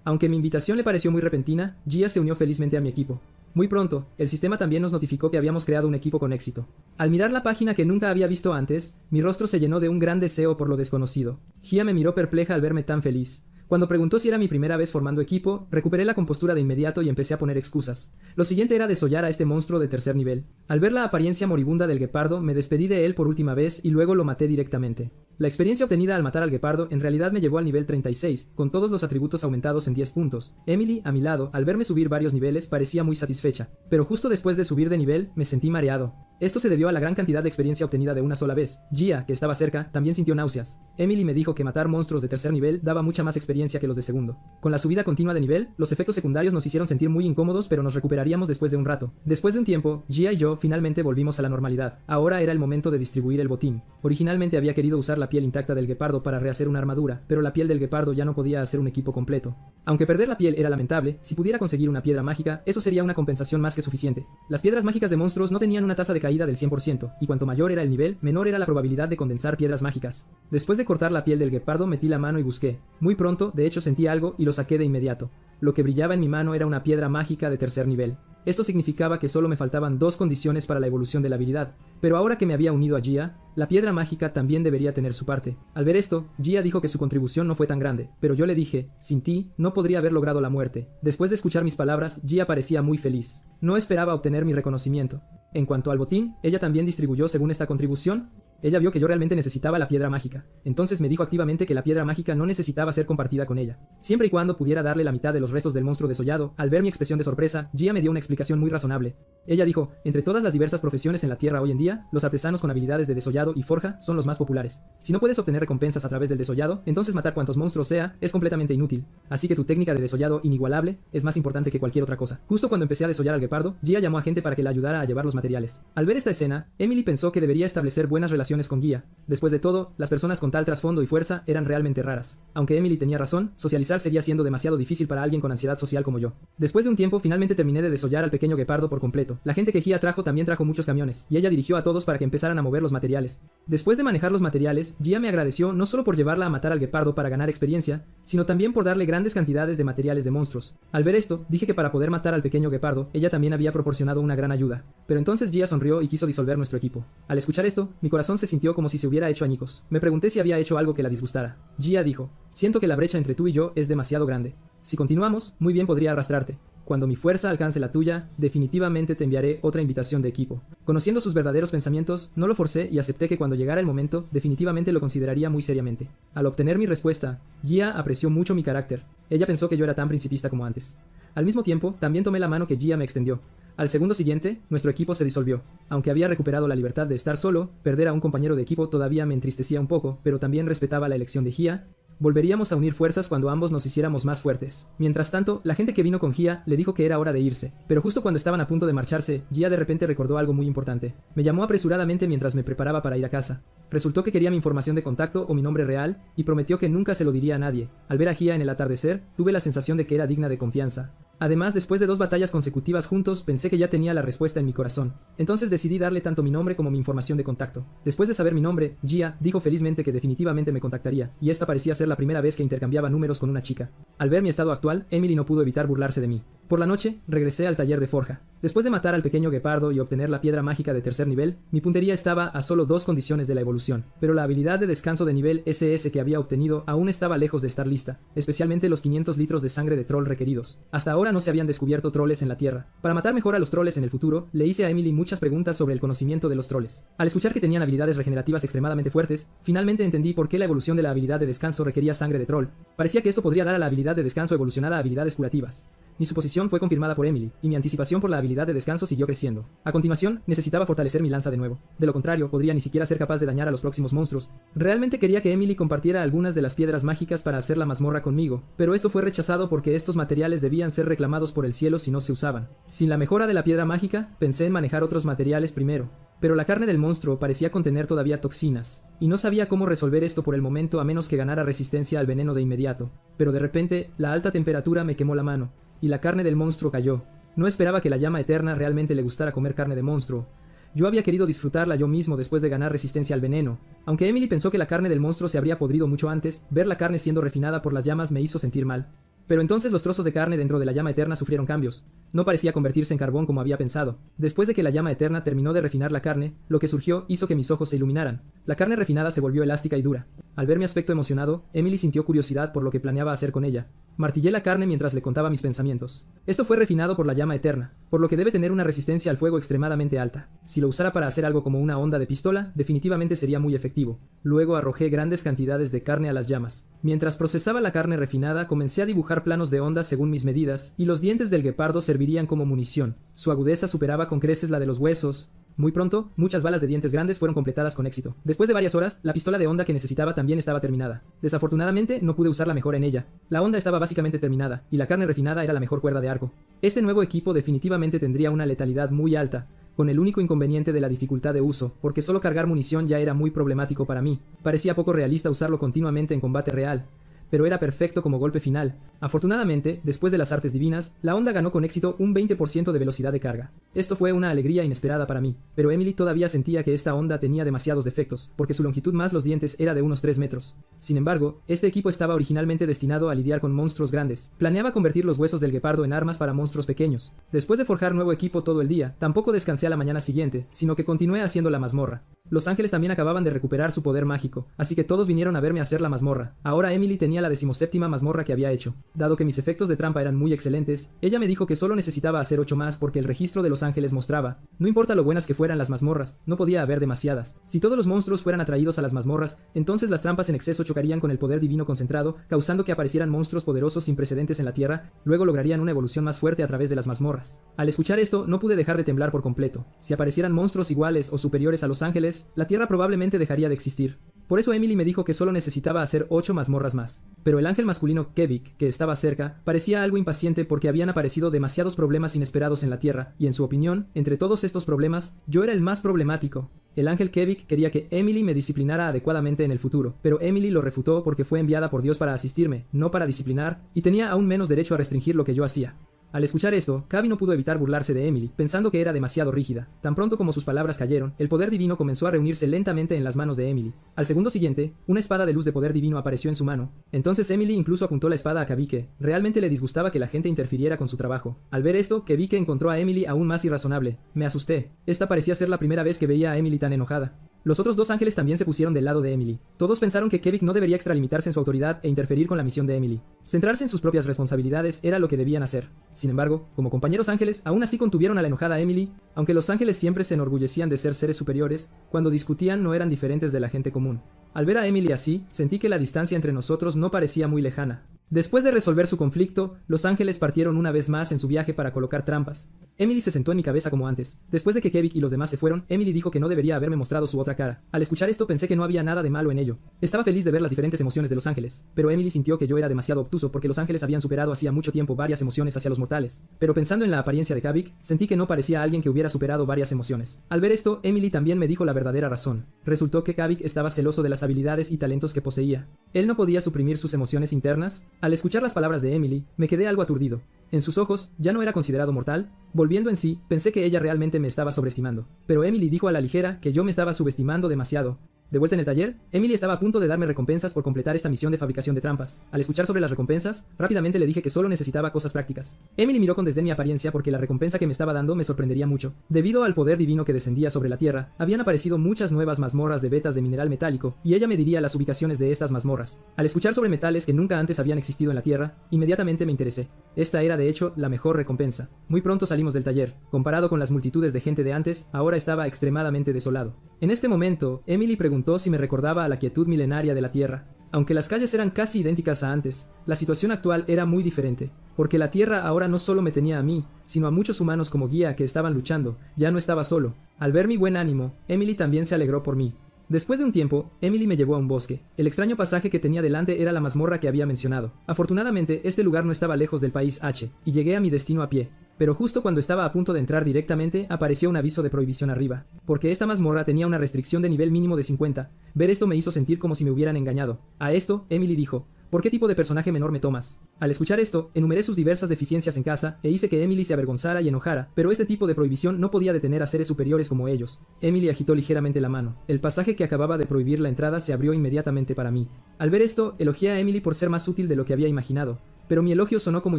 [SPEAKER 1] Aunque mi invitación le pareció muy repentina, Gia se unió felizmente a mi equipo. Muy pronto, el sistema también nos notificó que habíamos creado un equipo con éxito. Al mirar la página que nunca había visto antes, mi rostro se llenó de un gran deseo por lo desconocido. Gia me miró perpleja al verme tan feliz. Cuando preguntó si era mi primera vez formando equipo, recuperé la compostura de inmediato y empecé a poner excusas. Lo siguiente era desollar a este monstruo de tercer nivel. Al ver la apariencia moribunda del guepardo, me despedí de él por última vez y luego lo maté directamente. La experiencia obtenida al matar al guepardo en realidad me llevó al nivel 36, con todos los atributos aumentados en 10 puntos. Emily, a mi lado, al verme subir varios niveles, parecía muy satisfecha. Pero justo después de subir de nivel, me sentí mareado. Esto se debió a la gran cantidad de experiencia obtenida de una sola vez. Gia, que estaba cerca, también sintió náuseas. Emily me dijo que matar monstruos de tercer nivel daba mucha más experiencia que los de segundo. Con la subida continua de nivel, los efectos secundarios nos hicieron sentir muy incómodos, pero nos recuperaríamos después de un rato. Después de un tiempo, Gia y yo finalmente volvimos a la normalidad. Ahora era el momento de distribuir el botín. Originalmente había querido usar la piel intacta del guepardo para rehacer una armadura, pero la piel del guepardo ya no podía hacer un equipo completo. Aunque perder la piel era lamentable, si pudiera conseguir una piedra mágica, eso sería una compensación más que suficiente. Las piedras mágicas de monstruos no tenían una tasa de caída del 100%, y cuanto mayor era el nivel, menor era la probabilidad de condensar piedras mágicas. Después de cortar la piel del guepardo, metí la mano y busqué. Muy pronto, de hecho sentí algo y lo saqué de inmediato. Lo que brillaba en mi mano era una piedra mágica de tercer nivel. Esto significaba que solo me faltaban 2 condiciones para la evolución de la habilidad, pero ahora que me había unido a Gia, la piedra mágica también debería tener su parte. Al ver esto, Gia dijo que su contribución no fue tan grande, pero yo le dije, sin ti, no podría haber logrado la muerte. Después de escuchar mis palabras, Gia parecía muy feliz. No esperaba obtener mi reconocimiento. En cuanto al botín, ella también distribuyó según esta contribución. Ella vio que yo realmente necesitaba la piedra mágica, entonces me dijo activamente que la piedra mágica no necesitaba ser compartida con ella, siempre y cuando pudiera darle la mitad de los restos del monstruo desollado. Al ver mi expresión de sorpresa, Gia me dio una explicación muy razonable. Ella dijo, entre todas las diversas profesiones en la Tierra hoy en día, los artesanos con habilidades de desollado y forja son los más populares. Si no puedes obtener recompensas a través del desollado, entonces matar cuantos monstruos sea es completamente inútil. Así que tu técnica de desollado inigualable es más importante que cualquier otra cosa. Justo cuando empecé a desollar al guepardo, Gia llamó a gente para que la ayudara a llevar los materiales. Al ver esta escena, Emily pensó que debería establecer buenas relaciones con Gia. Después de todo, las personas con tal trasfondo y fuerza eran realmente raras. Aunque Emily tenía razón, socializar seguía siendo demasiado difícil para alguien con ansiedad social como yo. Después de un tiempo, finalmente terminé de desollar al pequeño guepardo por completo. La gente que Gia trajo también trajo muchos camiones, y ella dirigió a todos para que empezaran a mover los materiales. Después de manejar los materiales, Gia me agradeció no solo por llevarla a matar al guepardo para ganar experiencia, sino también por darle grandes cantidades de materiales de monstruos. Al ver esto, dije que para poder matar al pequeño guepardo, ella también había proporcionado una gran ayuda. Pero entonces Gia sonrió y quiso disolver nuestro equipo. Al escuchar esto, mi corazón se sintió como si se hubiera hecho añicos. Me pregunté si había hecho algo que la disgustara. Gia dijo, siento que la brecha entre tú y yo es demasiado grande. Si continuamos, muy bien podría arrastrarte. cuando mi fuerza alcance la tuya, definitivamente te enviaré otra invitación de equipo. Conociendo sus verdaderos pensamientos, no lo forcé y acepté que cuando llegara el momento, definitivamente lo consideraría muy seriamente. Al obtener mi respuesta, Gia apreció mucho mi carácter. Ella pensó que yo era tan principista como antes. Al mismo tiempo, también tomé la mano que Gia me extendió. Al segundo siguiente, nuestro equipo se disolvió. Aunque había recuperado la libertad de estar solo, perder a un compañero de equipo todavía me entristecía un poco, pero también respetaba la elección de Gia. Volveríamos a unir fuerzas cuando ambos nos hiciéramos más fuertes. Mientras tanto, la gente que vino con Gia le dijo que era hora de irse, pero justo cuando estaban a punto de marcharse, Gia de repente recordó algo muy importante. Me llamó apresuradamente mientras me preparaba para ir a casa. Resultó que quería mi información de contacto o mi nombre real, y prometió que nunca se lo diría a nadie. Al ver a Gia en el atardecer, tuve la sensación de que era digna de confianza. Además, después de 2 batallas consecutivas juntos, pensé que ya tenía la respuesta en mi corazón. Entonces decidí darle tanto mi nombre como mi información de contacto. Después de saber mi nombre, Gia dijo felizmente que definitivamente me contactaría, y esta parecía ser la primera vez que intercambiaba números con una chica. Al ver mi estado actual, Emily no pudo evitar burlarse de mí. Por la noche, regresé al taller de forja. Después de matar al pequeño guepardo y obtener la piedra mágica de tercer nivel, mi puntería estaba a solo 2 condiciones de la evolución, pero la habilidad de descanso de nivel SS que había obtenido aún estaba lejos de estar lista, especialmente los 500 litros de sangre de troll requeridos. Hasta ahora no se habían descubierto troles en la Tierra. Para matar mejor a los troles en el futuro, le hice a Emily muchas preguntas sobre el conocimiento de los troles. Al escuchar que tenían habilidades regenerativas extremadamente fuertes, finalmente entendí por qué la evolución de la habilidad de descanso requería sangre de troll. Parecía que esto podría dar a la habilidad de descanso evolucionada a habilidades curativas. Mi suposición fue confirmada por Emily, y mi anticipación por la habilidad de descanso siguió creciendo. A continuación, necesitaba fortalecer mi lanza de nuevo. De lo contrario, podría ni siquiera ser capaz de dañar a los próximos monstruos. Realmente quería que Emily compartiera algunas de las piedras mágicas para hacer la mazmorra conmigo, pero esto fue rechazado porque estos materiales debían ser reclamados por el cielo si no se usaban. Sin la mejora de la piedra mágica, pensé en manejar otros materiales primero. Pero la carne del monstruo parecía contener todavía toxinas, y no sabía cómo resolver esto por el momento a menos que ganara resistencia al veneno de inmediato. Pero de repente, la alta temperatura me quemó la mano, y la carne del monstruo cayó. No esperaba que la llama eterna realmente le gustara comer carne de monstruo. Yo había querido disfrutarla yo mismo después de ganar resistencia al veneno. Aunque Emily pensó que la carne del monstruo se habría podrido mucho antes, ver la carne siendo refinada por las llamas me hizo sentir mal. Pero entonces los trozos de carne dentro de la llama eterna sufrieron cambios. No parecía convertirse en carbón como había pensado. Después de que la llama eterna terminó de refinar la carne, lo que surgió hizo que mis ojos se iluminaran. La carne refinada se volvió elástica y dura. Al ver mi aspecto emocionado, Emily sintió curiosidad por lo que planeaba hacer con ella. Martillé la carne mientras le contaba mis pensamientos. Esto fue refinado por la llama eterna, por lo que debe tener una resistencia al fuego extremadamente alta. Si lo usara para hacer algo como una onda de pistola, definitivamente sería muy efectivo. Luego arrojé grandes cantidades de carne a las llamas. Mientras procesaba la carne refinada, comencé a dibujar planos de ondas según mis medidas, y los dientes del guepardo servirían como munición. Su agudeza superaba con creces la de los huesos. Muy pronto, muchas balas de dientes grandes fueron completadas con éxito. Después de varias horas, la pistola de onda que necesitaba también estaba terminada. Desafortunadamente, no pude usarla mejor en ella. La onda estaba básicamente terminada, y la carne refinada era la mejor cuerda de arco. Este nuevo equipo definitivamente tendría una letalidad muy alta, con el único inconveniente de la dificultad de uso, porque solo cargar munición ya era muy problemático para mí. Parecía poco realista usarlo continuamente en combate real, pero era perfecto como golpe final. Afortunadamente, después de las artes divinas, la onda ganó con éxito un 20% de velocidad de carga. Esto fue una alegría inesperada para mí, pero Emily todavía sentía que esta onda tenía demasiados defectos, porque su longitud más los dientes era de unos 3 metros. Sin embargo, este equipo estaba originalmente destinado a lidiar con monstruos grandes. Planeaba convertir los huesos del guepardo en armas para monstruos pequeños. Después de forjar nuevo equipo todo el día, tampoco descansé a la mañana siguiente, sino que continué haciendo la mazmorra. Los ángeles también acababan de recuperar su poder mágico, así que todos vinieron a verme hacer la mazmorra. Ahora Emily tenía la 17ª mazmorra que había hecho. Dado que mis efectos de trampa eran muy excelentes, ella me dijo que solo necesitaba hacer 8 más porque el registro de los ángeles mostraba. No importa lo buenas que fueran las mazmorras, no podía haber demasiadas. Si todos los monstruos fueran atraídos a las mazmorras, entonces las trampas en exceso chocarían con el poder divino concentrado, causando que aparecieran monstruos poderosos sin precedentes en la Tierra, luego lograrían una evolución más fuerte a través de las mazmorras. Al escuchar esto, no pude dejar de temblar por completo. Si aparecieran monstruos iguales o superiores a los ángeles, la Tierra probablemente dejaría de existir. Por eso Emily me dijo que solo necesitaba hacer 8 mazmorras más. Pero el ángel masculino Kevik, que estaba cerca, parecía algo impaciente porque habían aparecido demasiados problemas inesperados en la Tierra, y en su opinión, entre todos estos problemas, yo era el más problemático. El ángel Kevik quería que Emily me disciplinara adecuadamente en el futuro, pero Emily lo refutó porque fue enviada por Dios para asistirme, no para disciplinar, y tenía aún menos derecho a restringir lo que yo hacía. Al escuchar esto, Cavi no pudo evitar burlarse de Emily, pensando que era demasiado rígida. Tan pronto como sus palabras cayeron, el poder divino comenzó a reunirse lentamente en las manos de Emily. Al segundo siguiente, una espada de luz de poder divino apareció en su mano. Entonces Emily incluso apuntó la espada a Kavike. Realmente le disgustaba que la gente interfiriera con su trabajo. Al ver esto, Kavike encontró a Emily aún más irrazonable. Me asusté. Esta parecía ser la primera vez que veía a Emily tan enojada. Los otros dos ángeles también se pusieron del lado de Emily. Todos pensaron que Kevin no debería extralimitarse en su autoridad e interferir con la misión de Emily. Centrarse en sus propias responsabilidades era lo que debían hacer. Sin embargo, como compañeros ángeles, aún así contuvieron a la enojada Emily, aunque los ángeles siempre se enorgullecían de ser seres superiores, cuando discutían no eran diferentes de la gente común. Al ver a Emily así, sentí que la distancia entre nosotros no parecía muy lejana. Después de resolver su conflicto, los ángeles partieron una vez más en su viaje para colocar trampas. Emily se sentó en mi cabeza como antes. Después de que Kevin y los demás se fueron, Emily dijo que no debería haberme mostrado su otra cara. Al escuchar esto pensé que no había nada de malo en ello. Estaba feliz de ver las diferentes emociones de los ángeles, pero Emily sintió que yo era demasiado obtuso porque los ángeles habían superado hacía mucho tiempo varias emociones hacia los mortales. Pero pensando en la apariencia de Kevin, sentí que no parecía alguien que hubiera superado varias emociones. Al ver esto, Emily también me dijo la verdadera razón. Resultó que Kevin estaba celoso de las habilidades y talentos que poseía. Él no podía suprimir sus emociones internas. Al escuchar las palabras de Emily, me quedé algo aturdido. En sus ojos, ya no era considerado mortal. Volviendo en sí, pensé que ella realmente me estaba sobreestimando. Pero Emily dijo a la ligera que yo me estaba subestimando demasiado. De vuelta en el taller, Emily estaba a punto de darme recompensas por completar esta misión de fabricación de trampas. Al escuchar sobre las recompensas, rápidamente le dije que solo necesitaba cosas prácticas. Emily miró con desdén mi apariencia porque la recompensa que me estaba dando me sorprendería mucho. Debido al poder divino que descendía sobre la tierra, habían aparecido muchas nuevas mazmorras de vetas de mineral metálico, y ella me diría las ubicaciones de estas mazmorras. Al escuchar sobre metales que nunca antes habían existido en la tierra, inmediatamente me interesé. Esta era de hecho la mejor recompensa. Muy pronto salimos del taller. Comparado con las multitudes de gente de antes, ahora estaba extremadamente desolado. En este momento, Emily preguntó si me recordaba a la quietud milenaria de la tierra. Aunque las calles eran casi idénticas a antes, la situación actual era muy diferente, porque la tierra ahora no solo me tenía a mí, sino a muchos humanos como guía que estaban luchando. Ya no estaba solo. Al ver mi buen ánimo, Emily también se alegró por mí. Después de un tiempo, Emily me llevó a un bosque. El extraño pasaje que tenía delante era la mazmorra que había mencionado. Afortunadamente, este lugar no estaba lejos del país H, y llegué a mi destino a pie. Pero justo cuando estaba a punto de entrar directamente, apareció un aviso de prohibición arriba, porque esta mazmorra tenía una restricción de nivel mínimo de 50. Ver esto me hizo sentir como si me hubieran engañado. A esto, Emily dijo: ¿por qué tipo de personaje menor me tomas? Al escuchar esto, enumeré sus diversas deficiencias en casa e hice que Emily se avergonzara y enojara, pero este tipo de prohibición no podía detener a seres superiores como ellos. Emily agitó ligeramente la mano. El pasaje que acababa de prohibir la entrada se abrió inmediatamente para mí. Al ver esto, elogié a Emily por ser más útil de lo que había imaginado, pero mi elogio sonó como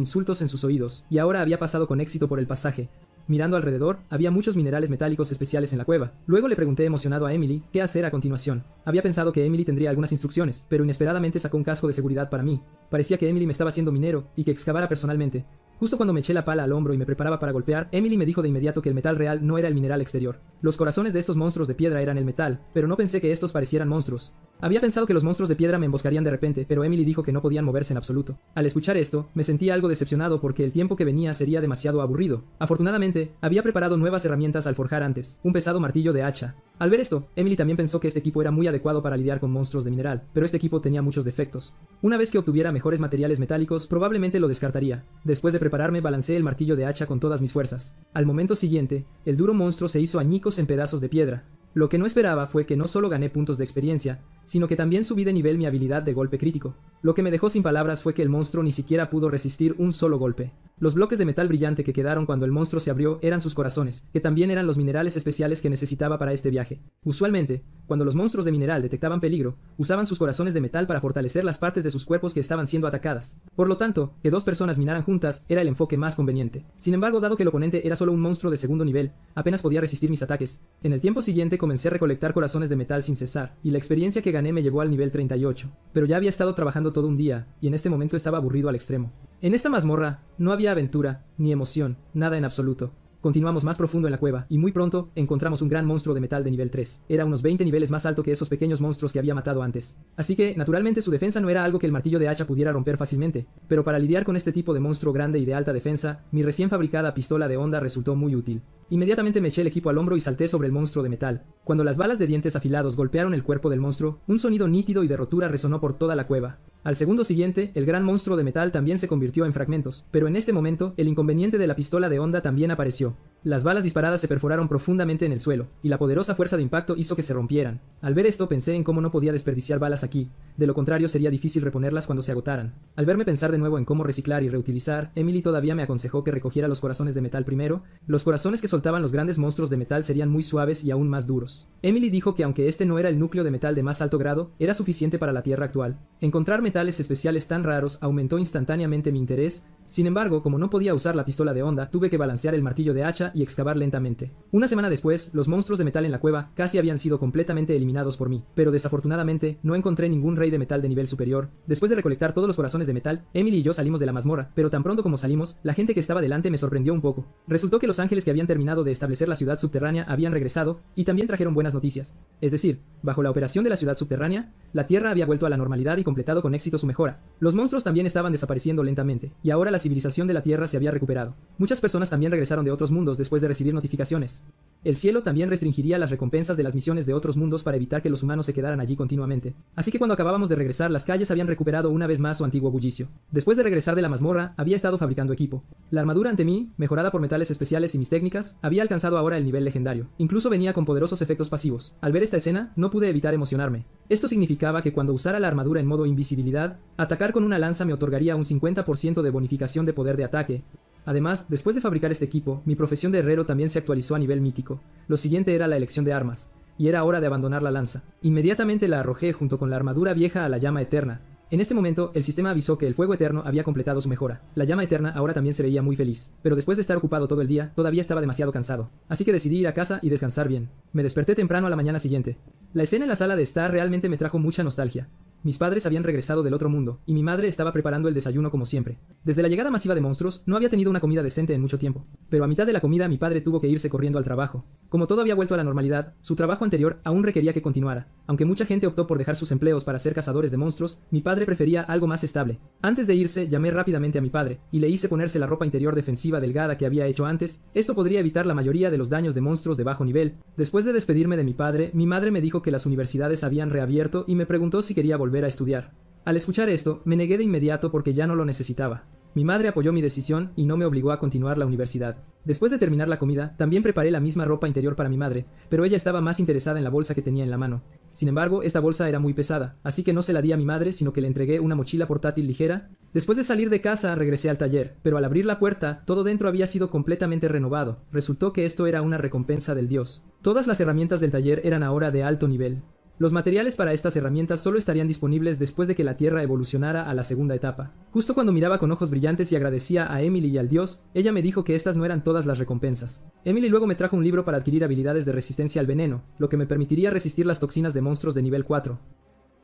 [SPEAKER 1] insultos en sus oídos, y ahora había pasado con éxito por el pasaje. Mirando alrededor, había muchos minerales metálicos especiales en la cueva. Luego le pregunté emocionado a Emily qué hacer a continuación. Había pensado que Emily tendría algunas instrucciones, pero inesperadamente sacó un casco de seguridad para mí. Parecía que Emily me estaba haciendo minero y que excavara personalmente. Justo cuando me eché la pala al hombro y me preparaba para golpear, Emily me dijo de inmediato que el metal real no era el mineral exterior. Los corazones de estos monstruos de piedra eran el metal, pero no pensé que estos parecieran monstruos. Había pensado que los monstruos de piedra me emboscarían de repente, pero Emily dijo que no podían moverse en absoluto. Al escuchar esto, me sentí algo decepcionado porque el tiempo que venía sería demasiado aburrido. Afortunadamente, había preparado nuevas herramientas al forjar antes, un pesado martillo de hacha. Al ver esto, Emily también pensó que este equipo era muy adecuado para lidiar con monstruos de mineral, pero este equipo tenía muchos defectos. Una vez que obtuviera mejores materiales metálicos, probablemente lo descartaría. Después de prepararme, balancé el martillo de hacha con todas mis fuerzas. Al momento siguiente, el duro monstruo se hizo añicos en pedazos de piedra. Lo que no esperaba fue que no solo gané puntos de experiencia, sino que también subí de nivel mi habilidad de golpe crítico. Lo que me dejó sin palabras fue que el monstruo ni siquiera pudo resistir un solo golpe. Los bloques de metal brillante que quedaron cuando el monstruo se abrió eran sus corazones, que también eran los minerales especiales que necesitaba para este viaje. Usualmente, cuando los monstruos de mineral detectaban peligro, usaban sus corazones de metal para fortalecer las partes de sus cuerpos que estaban siendo atacadas. Por lo tanto, que dos personas minaran juntas era el enfoque más conveniente. Sin embargo, dado que el oponente era solo un monstruo de segundo nivel, apenas podía resistir mis ataques. En el tiempo siguiente comencé a recolectar corazones de metal sin cesar, y la experiencia que gané me llevó al nivel 38. Pero ya había estado trabajando todo un día, y en este momento estaba aburrido al extremo. En esta mazmorra no había aventura, ni emoción, nada en absoluto. Continuamos más profundo en la cueva, y muy pronto encontramos un gran monstruo de metal de nivel 3. Era unos 20 niveles más alto que esos pequeños monstruos que había matado antes. Así que, naturalmente, su defensa no era algo que el martillo de hacha pudiera romper fácilmente. Pero para lidiar con este tipo de monstruo grande y de alta defensa, mi recién fabricada pistola de onda resultó muy útil. Inmediatamente me eché el equipo al hombro y salté sobre el monstruo de metal. Cuando las balas de dientes afilados golpearon el cuerpo del monstruo, un sonido nítido y de rotura resonó por toda la cueva. Al segundo siguiente, el gran monstruo de metal también se convirtió en fragmentos, pero en este momento, el inconveniente de la pistola de onda también apareció. Las balas disparadas se perforaron profundamente en el suelo, y la poderosa fuerza de impacto hizo que se rompieran. Al ver esto pensé en cómo no podía desperdiciar balas aquí, de lo contrario sería difícil reponerlas cuando se agotaran. Al verme pensar de nuevo en cómo reciclar y reutilizar, Emily todavía me aconsejó que recogiera los corazones de metal primero. Los corazones que soltaban los grandes monstruos de metal serían muy suaves y aún más duros. Emily dijo que aunque este no era el núcleo de metal de más alto grado, era suficiente para la Tierra actual. Encontrar metales especiales tan raros aumentó instantáneamente mi interés, Sin embargo, como no podía usar la pistola de onda, tuve que balancear el martillo de hacha y excavar lentamente. Una semana después, los monstruos de metal en la cueva casi habían sido completamente eliminados por mí, pero desafortunadamente no encontré ningún rey de metal de nivel superior. Después de recolectar todos los corazones de metal, Emily y yo salimos de la mazmorra, pero tan pronto como salimos, la gente que estaba delante me sorprendió un poco. Resultó que los ángeles que habían terminado de establecer la ciudad subterránea habían regresado y también trajeron buenas noticias. Es decir, bajo la operación de la ciudad subterránea, la Tierra había vuelto a la normalidad y completado con éxito su mejora. Los monstruos también estaban desapareciendo lentamente, y ahora la civilización de la Tierra se había recuperado. Muchas personas también regresaron de otros mundos después de recibir notificaciones. El cielo también restringiría las recompensas de las misiones de otros mundos para evitar que los humanos se quedaran allí continuamente. Así que cuando acabábamos de regresar, las calles habían recuperado una vez más su antiguo bullicio. Después de regresar de la mazmorra, había estado fabricando equipo. La armadura ante mí, mejorada por metales especiales y mis técnicas, había alcanzado ahora el nivel legendario. Incluso venía con poderosos efectos pasivos. Al ver esta escena, no pude evitar emocionarme. Esto significaba que cuando usara la armadura en modo invisibilidad, atacar con una lanza me otorgaría un 50% de bonificación de poder de ataque. Además, después de fabricar este equipo, mi profesión de herrero también se actualizó a nivel mítico. Lo siguiente era la elección de armas, y era hora de abandonar la lanza. Inmediatamente la arrojé junto con la armadura vieja a la llama eterna. En este momento, el sistema avisó que el fuego eterno había completado su mejora. La llama eterna ahora también se veía muy feliz, pero después de estar ocupado todo el día, todavía estaba demasiado cansado. Así que decidí ir a casa y descansar bien. Me desperté temprano a la mañana siguiente. La escena en la sala de estar realmente me trajo mucha nostalgia. Mis padres habían regresado del otro mundo, y mi madre estaba preparando el desayuno como siempre. Desde la llegada masiva de monstruos, no había tenido una comida decente en mucho tiempo. Pero a mitad de la comida mi padre tuvo que irse corriendo al trabajo. Como todo había vuelto a la normalidad, su trabajo anterior aún requería que continuara. Aunque mucha gente optó por dejar sus empleos para ser cazadores de monstruos, mi padre prefería algo más estable. Antes de irse, llamé rápidamente a mi padre, y le hice ponerse la ropa interior defensiva delgada que había hecho antes. Esto podría evitar la mayoría de los daños de monstruos de bajo nivel. Después de despedirme de mi padre, mi madre me dijo que las universidades habían reabierto y me preguntó si quería volver a estudiar. Al escuchar esto, me negué de inmediato porque ya no lo necesitaba. Mi madre apoyó mi decisión y no me obligó a continuar la universidad. Después de terminar la comida, también preparé la misma ropa interior para mi madre, pero ella estaba más interesada en la bolsa que tenía en la mano. Sin embargo, esta bolsa era muy pesada, así que no se la di a mi madre, sino que le entregué una mochila portátil ligera. Después de salir de casa, regresé al taller, pero al abrir la puerta, todo dentro había sido completamente renovado. Resultó que esto era una recompensa del dios. Todas las herramientas del taller eran ahora de alto nivel. Los materiales para estas herramientas solo estarían disponibles después de que la Tierra evolucionara a la segunda etapa. Justo cuando miraba con ojos brillantes y agradecía a Emily y al dios, ella me dijo que estas no eran todas las recompensas. Emily luego me trajo un libro para adquirir habilidades de resistencia al veneno, lo que me permitiría resistir las toxinas de monstruos de nivel 4.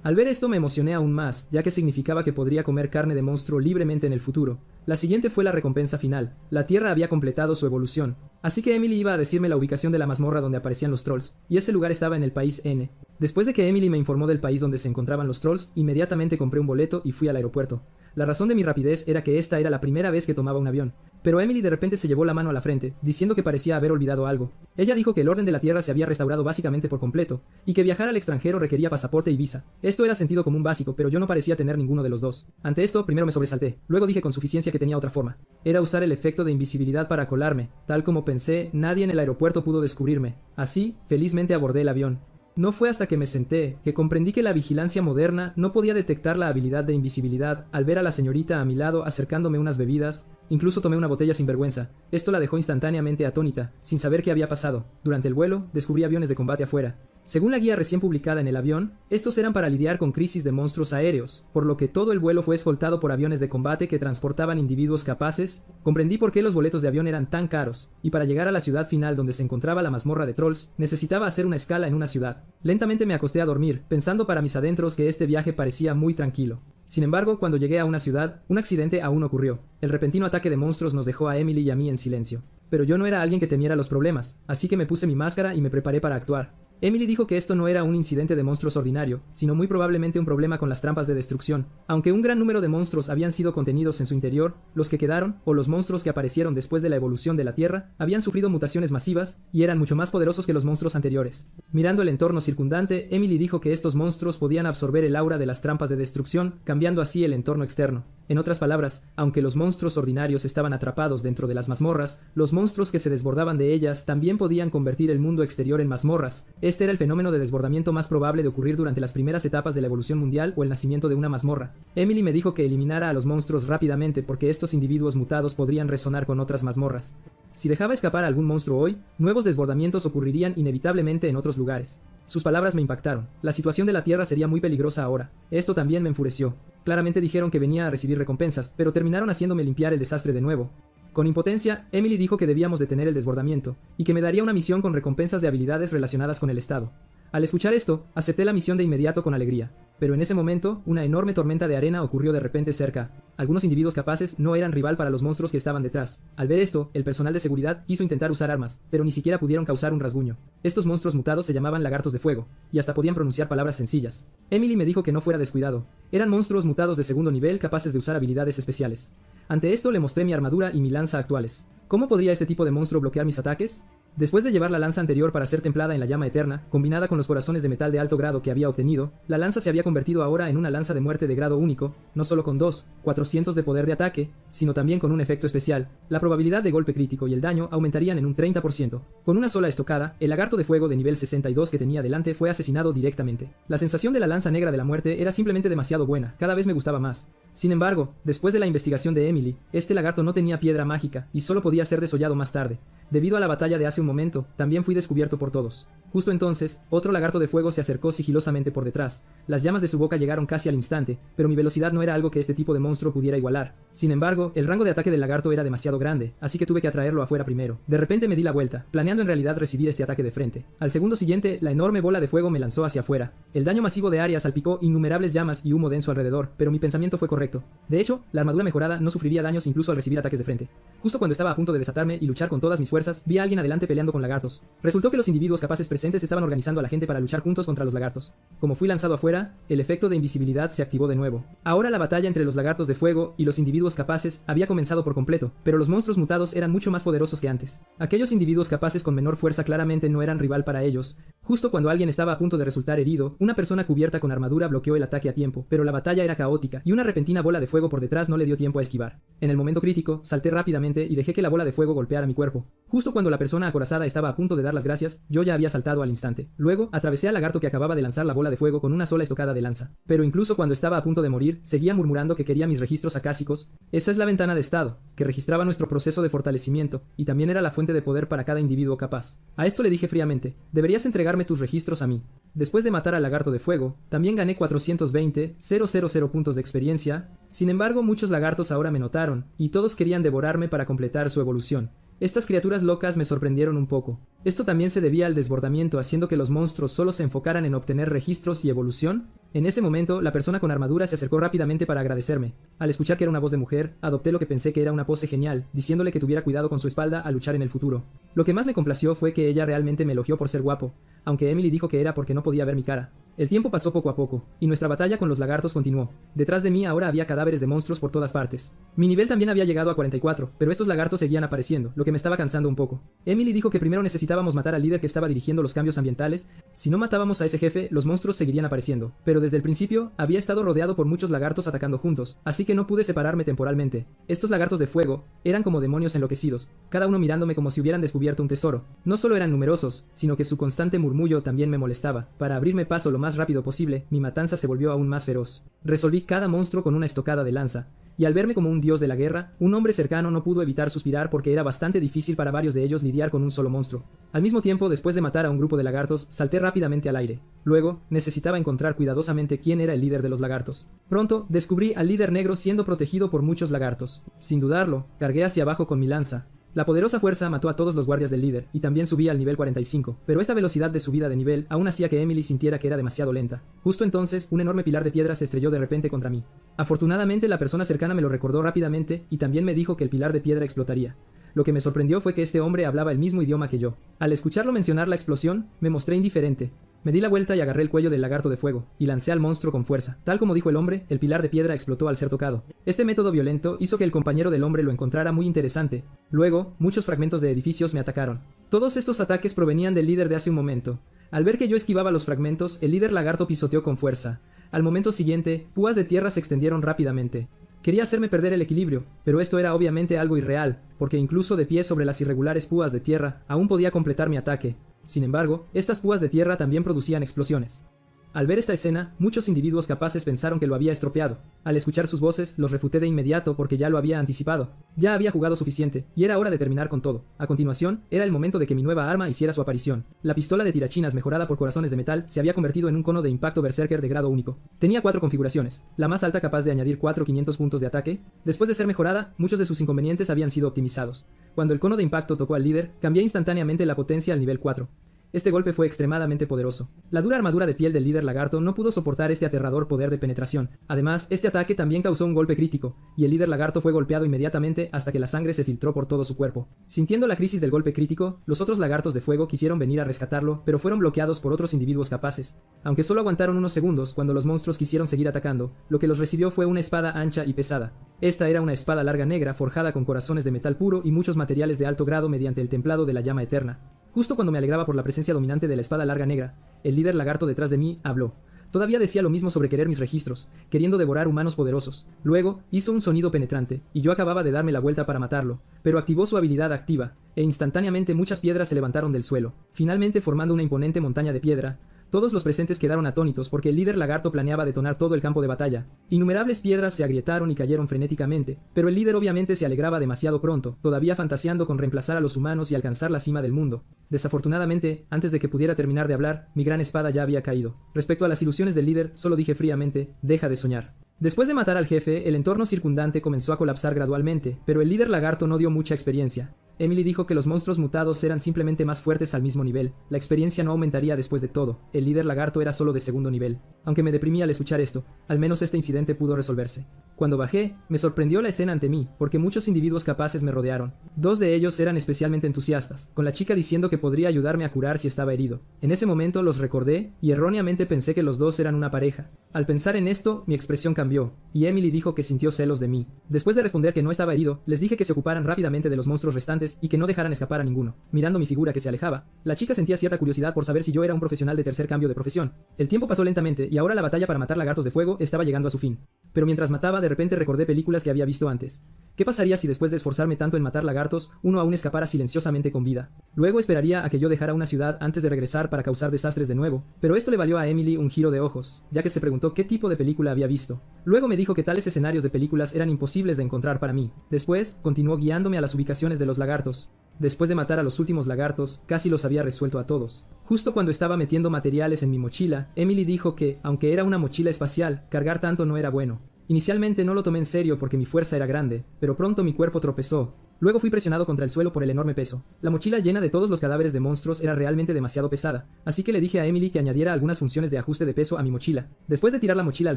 [SPEAKER 1] Al ver esto me emocioné aún más, ya que significaba que podría comer carne de monstruo libremente en el futuro. La siguiente fue la recompensa final. La Tierra había completado su evolución. Así que Emily iba a decirme la ubicación de la mazmorra donde aparecían los trolls, y ese lugar estaba en el país N. Después de que Emily me informó del país donde se encontraban los trolls, inmediatamente compré un boleto y fui al aeropuerto. La razón de mi rapidez era que esta era la primera vez que tomaba un avión. Pero Emily de repente se llevó la mano a la frente, diciendo que parecía haber olvidado algo. Ella dijo que el orden de la Tierra se había restaurado básicamente por completo, y que viajar al extranjero requería pasaporte y visa. Esto era sentido común básico, pero yo no parecía tener ninguno de los dos. Ante esto, primero me sobresalté, luego dije con suficiencia que tenía otra forma. Era usar el efecto de invisibilidad para colarme. Tal como pensé, nadie en el aeropuerto pudo descubrirme. Así, felizmente abordé el avión. No fue hasta que me senté que comprendí que la vigilancia moderna no podía detectar la habilidad de invisibilidad. Al ver a la señorita a mi lado acercándome unas bebidas, incluso tomé una botella sin vergüenza. Esto la dejó instantáneamente atónita, sin saber qué había pasado. Durante el vuelo, descubrí aviones de combate afuera. Según la guía recién publicada en el avión, estos eran para lidiar con crisis de monstruos aéreos, por lo que todo el vuelo fue escoltado por aviones de combate que transportaban individuos capaces. Comprendí por qué los boletos de avión eran tan caros, y para llegar a la ciudad final donde se encontraba la mazmorra de trolls, necesitaba hacer una escala en una ciudad. Lentamente me acosté a dormir, pensando para mis adentros que este viaje parecía muy tranquilo. Sin embargo, cuando llegué a una ciudad, un accidente aún ocurrió. El repentino ataque de monstruos nos dejó a Emily y a mí en silencio. Pero yo no era alguien que temiera los problemas, así que me puse mi máscara y me preparé para actuar. Emily dijo que esto no era un incidente de monstruos ordinario, sino muy probablemente un problema con las trampas de destrucción. Aunque un gran número de monstruos habían sido contenidos en su interior, los que quedaron, o los monstruos que aparecieron después de la evolución de la Tierra, habían sufrido mutaciones masivas y eran mucho más poderosos que los monstruos anteriores. Mirando el entorno circundante, Emily dijo que estos monstruos podían absorber el aura de las trampas de destrucción, cambiando así el entorno externo. En otras palabras, aunque los monstruos ordinarios estaban atrapados dentro de las mazmorras, los monstruos que se desbordaban de ellas también podían convertir el mundo exterior en mazmorras. Este era el fenómeno de desbordamiento más probable de ocurrir durante las primeras etapas de la evolución mundial o el nacimiento de una mazmorra. Emily me dijo que eliminara a los monstruos rápidamente porque estos individuos mutados podrían resonar con otras mazmorras. Si dejaba escapar a algún monstruo hoy, nuevos desbordamientos ocurrirían inevitablemente en otros lugares. Sus palabras me impactaron. La situación de la Tierra sería muy peligrosa ahora. Esto también me enfureció. Claramente dijeron que venía a recibir recompensas, pero terminaron haciéndome limpiar el desastre de nuevo. Con impotencia, Emily dijo que debíamos detener el desbordamiento, y que me daría una misión con recompensas de habilidades relacionadas con el estado. Al escuchar esto, acepté la misión de inmediato con alegría, pero en ese momento, una enorme tormenta de arena ocurrió de repente cerca. Algunos individuos capaces no eran rival para los monstruos que estaban detrás. Al ver esto, el personal de seguridad quiso intentar usar armas, pero ni siquiera pudieron causar un rasguño. Estos monstruos mutados se llamaban lagartos de fuego, y hasta podían pronunciar palabras sencillas. Emily me dijo que no fuera descuidado. Eran monstruos mutados de segundo nivel capaces de usar habilidades especiales. Ante esto le mostré mi armadura y mi lanza actuales. ¿Cómo podría este tipo de monstruo bloquear mis ataques? Después de llevar la lanza anterior para ser templada en la llama eterna, combinada con los corazones de metal de alto grado que había obtenido, la lanza se había convertido ahora en una lanza de muerte de grado único, no solo con 400 de poder de ataque, sino también con un efecto especial. La probabilidad de golpe crítico y el daño aumentarían en un 30%. Con una sola estocada, el lagarto de fuego de nivel 62 que tenía delante fue asesinado directamente. La sensación de la lanza negra de la muerte era simplemente demasiado buena, cada vez me gustaba más. Sin embargo, después de la investigación de Emily, este lagarto no tenía piedra mágica y solo podía ser desollado más tarde. Debido a la batalla de hace un momento, también fui descubierto por todos. Justo entonces, otro lagarto de fuego se acercó sigilosamente por detrás. Las llamas de su boca llegaron casi al instante, pero mi velocidad no era algo que este tipo de monstruo pudiera igualar. Sin embargo, el rango de ataque del lagarto era demasiado grande, así que tuve que atraerlo afuera primero. De repente me di la vuelta, planeando en realidad recibir este ataque de frente. Al segundo siguiente, la enorme bola de fuego me lanzó hacia afuera. El daño masivo de área salpicó innumerables llamas y humo denso alrededor, pero mi pensamiento fue correcto. De hecho, la armadura mejorada no sufriría daños incluso al recibir ataques de frente. Justo cuando estaba a punto de desatarme y luchar con todas mis fuerzas, vi a alguien adelante peleando con lagartos. Resultó que los individuos capaces presentes estaban organizando a la gente para luchar juntos contra los lagartos. Como fui lanzado afuera, el efecto de invisibilidad se activó de nuevo. Ahora la batalla entre los lagartos de fuego y los individuos capaces había comenzado por completo, pero los monstruos mutados eran mucho más poderosos que antes. Aquellos individuos capaces con menor fuerza claramente no eran rival para ellos. Justo cuando alguien estaba a punto de resultar herido, una persona cubierta con armadura bloqueó el ataque a tiempo, pero la batalla era caótica y una repentina bola de fuego por detrás no le dio tiempo a esquivar. En el momento crítico, salté rápidamente y dejé que la bola de fuego golpeara mi cuerpo. Justo cuando la persona acorazada estaba a punto de dar las gracias, yo ya había saltado al instante. Luego, atravesé al lagarto que acababa de lanzar la bola de fuego con una sola estocada de lanza. Pero incluso cuando estaba a punto de morir, seguía murmurando que quería mis registros acásicos. Esa es la ventana de estado, que registraba nuestro proceso de fortalecimiento, y también era la fuente de poder para cada individuo capaz. A esto le dije fríamente, deberías entregarme tus registros a mí. Después de matar al lagarto de fuego, también gané 420,000 puntos de experiencia. Sin embargo, muchos lagartos ahora me notaron, y todos querían devorarme para completar su evolución. Estas criaturas locas me sorprendieron un poco. Esto también se debía al desbordamiento, haciendo que los monstruos solo se enfocaran en obtener registros y evolución. En ese momento, la persona con armadura se acercó rápidamente para agradecerme. Al escuchar que era una voz de mujer, adopté lo que pensé que era una pose genial, diciéndole que tuviera cuidado con su espalda al luchar en el futuro. Lo que más me complació fue que ella realmente me elogió por ser guapo, aunque Emily dijo que era porque no podía ver mi cara. El tiempo pasó poco a poco, y nuestra batalla con los lagartos continuó. Detrás de mí ahora había cadáveres de monstruos por todas partes. Mi nivel también había llegado a 44, pero estos lagartos seguían apareciendo, lo que me estaba cansando un poco. Emily dijo que primero necesitábamos matar al líder que estaba dirigiendo los cambios ambientales. Si no matábamos a ese jefe, los monstruos seguirían apareciendo. Pero desde el principio, había estado rodeado por muchos lagartos atacando juntos, así que no pude separarme temporalmente. Estos lagartos de fuego eran como demonios enloquecidos, cada uno mirándome como si hubieran descubierto un tesoro. No solo eran numerosos, sino que su constante murmullo también me molestaba. Para abrirme paso lo más rápido posible, mi matanza se volvió aún más feroz. Resolví cada monstruo con una estocada de lanza, y al verme como un dios de la guerra, un hombre cercano no pudo evitar suspirar porque era bastante difícil para varios de ellos lidiar con un solo monstruo. Al mismo tiempo, después de matar a un grupo de lagartos, salté rápidamente al aire. Luego, necesitaba encontrar cuidadosamente quién era el líder de los lagartos. Pronto, descubrí al líder negro siendo protegido por muchos lagartos. Sin dudarlo, cargué hacia abajo con mi lanza. La poderosa fuerza mató a todos los guardias del líder, y también subí al nivel 45, pero esta velocidad de subida de nivel aún hacía que Emily sintiera que era demasiado lenta. Justo entonces, un enorme pilar de piedra se estrelló de repente contra mí. Afortunadamente, la persona cercana me lo recordó rápidamente, y también me dijo que el pilar de piedra explotaría. Lo que me sorprendió fue que este hombre hablaba el mismo idioma que yo. Al escucharlo mencionar la explosión, me mostré indiferente. Me di la vuelta y agarré el cuello del lagarto de fuego, y lancé al monstruo con fuerza. Tal como dijo el hombre, el pilar de piedra explotó al ser tocado. Este método violento hizo que el compañero del hombre lo encontrara muy interesante. Luego, muchos fragmentos de edificios me atacaron. Todos estos ataques provenían del líder de hace un momento. Al ver que yo esquivaba los fragmentos, el líder lagarto pisoteó con fuerza. Al momento siguiente, púas de tierra se extendieron rápidamente. Quería hacerme perder el equilibrio, pero esto era obviamente algo irreal, porque incluso de pie sobre las irregulares púas de tierra, aún podía completar mi ataque. Sin embargo, estas púas de tierra también producían explosiones. Al ver esta escena, muchos individuos capaces pensaron que lo había estropeado. Al escuchar sus voces, los refuté de inmediato porque ya lo había anticipado. Ya había jugado suficiente, y era hora de terminar con todo. A continuación, era el momento de que mi nueva arma hiciera su aparición. La pistola de tirachinas mejorada por corazones de metal se había convertido en un cono de impacto berserker de grado único. Tenía 4 configuraciones, la más alta capaz de añadir 500 puntos de ataque. Después de ser mejorada, muchos de sus inconvenientes habían sido optimizados. Cuando el cono de impacto tocó al líder, cambié instantáneamente la potencia al nivel 4. Este golpe fue extremadamente poderoso. La dura armadura de piel del líder lagarto no pudo soportar este aterrador poder de penetración. Además, este ataque también causó un golpe crítico, y el líder lagarto fue golpeado inmediatamente hasta que la sangre se filtró por todo su cuerpo. Sintiendo la crisis del golpe crítico, los otros lagartos de fuego quisieron venir a rescatarlo, pero fueron bloqueados por otros individuos capaces. Aunque solo aguantaron unos segundos cuando los monstruos quisieron seguir atacando, lo que los recibió fue una espada ancha y pesada. Esta era una espada larga negra forjada con corazones de metal puro y muchos materiales de alto grado mediante el templado de la llama eterna. Justo cuando me alegraba por la presencia dominante de la espada larga negra, el líder lagarto detrás de mí habló. Todavía decía lo mismo sobre querer mis registros, queriendo devorar humanos poderosos. Luego, hizo un sonido penetrante, y yo acababa de darme la vuelta para matarlo, pero activó su habilidad activa, e instantáneamente muchas piedras se levantaron del suelo, finalmente formando una imponente montaña de piedra. Todos los presentes quedaron atónitos porque el líder lagarto planeaba detonar todo el campo de batalla. Innumerables piedras se agrietaron y cayeron frenéticamente, pero el líder obviamente se alegraba demasiado pronto, todavía fantaseando con reemplazar a los humanos y alcanzar la cima del mundo. Desafortunadamente, antes de que pudiera terminar de hablar, mi gran espada ya había caído. Respecto a las ilusiones del líder, solo dije fríamente, deja de soñar. Después de matar al jefe, el entorno circundante comenzó a colapsar gradualmente, pero el líder lagarto no dio mucha experiencia. Emily dijo que los monstruos mutados eran simplemente más fuertes al mismo nivel. La experiencia no aumentaría después de todo. El líder lagarto era solo de segundo nivel. Aunque me deprimí al escuchar esto, al menos este incidente pudo resolverse. Cuando bajé, me sorprendió la escena ante mí, porque muchos individuos capaces me rodearon. 2 de ellos eran especialmente entusiastas, con la chica diciendo que podría ayudarme a curar si estaba herido. En ese momento los recordé, y erróneamente pensé que los dos eran una pareja. Al pensar en esto, mi expresión cambió, y Emily dijo que sintió celos de mí. Después de responder que no estaba herido, les dije que se ocuparan rápidamente de los monstruos restantes y que no dejaran escapar a ninguno. Mirando mi figura que se alejaba, la chica sentía cierta curiosidad por saber si yo era un profesional de tercer cambio de profesión. El tiempo pasó lentamente, y ahora la batalla para matar lagartos de fuego estaba llegando a su fin. Pero mientras mataba, de repente recordé películas que había visto antes. ¿Qué pasaría si después de esforzarme tanto en matar lagartos, uno aún escapara silenciosamente con vida? Luego esperaría a que yo dejara una ciudad antes de regresar para causar desastres de nuevo, pero esto le valió a Emily un giro de ojos, ya que se preguntó qué tipo de película había visto. Luego me dijo que tales escenarios de películas eran imposibles de encontrar para mí. Después, continuó guiándome a las ubicaciones de los lagartos. Después de matar a los últimos lagartos, casi los había resuelto a todos. Justo cuando estaba metiendo materiales en mi mochila, Emily dijo que, aunque era una mochila espacial, cargar tanto no era bueno. Inicialmente no lo tomé en serio porque mi fuerza era grande, pero pronto mi cuerpo tropezó. Luego fui presionado contra el suelo por el enorme peso. La mochila llena de todos los cadáveres de monstruos era realmente demasiado pesada, así que le dije a Emily que añadiera algunas funciones de ajuste de peso a mi mochila. Después de tirar la mochila al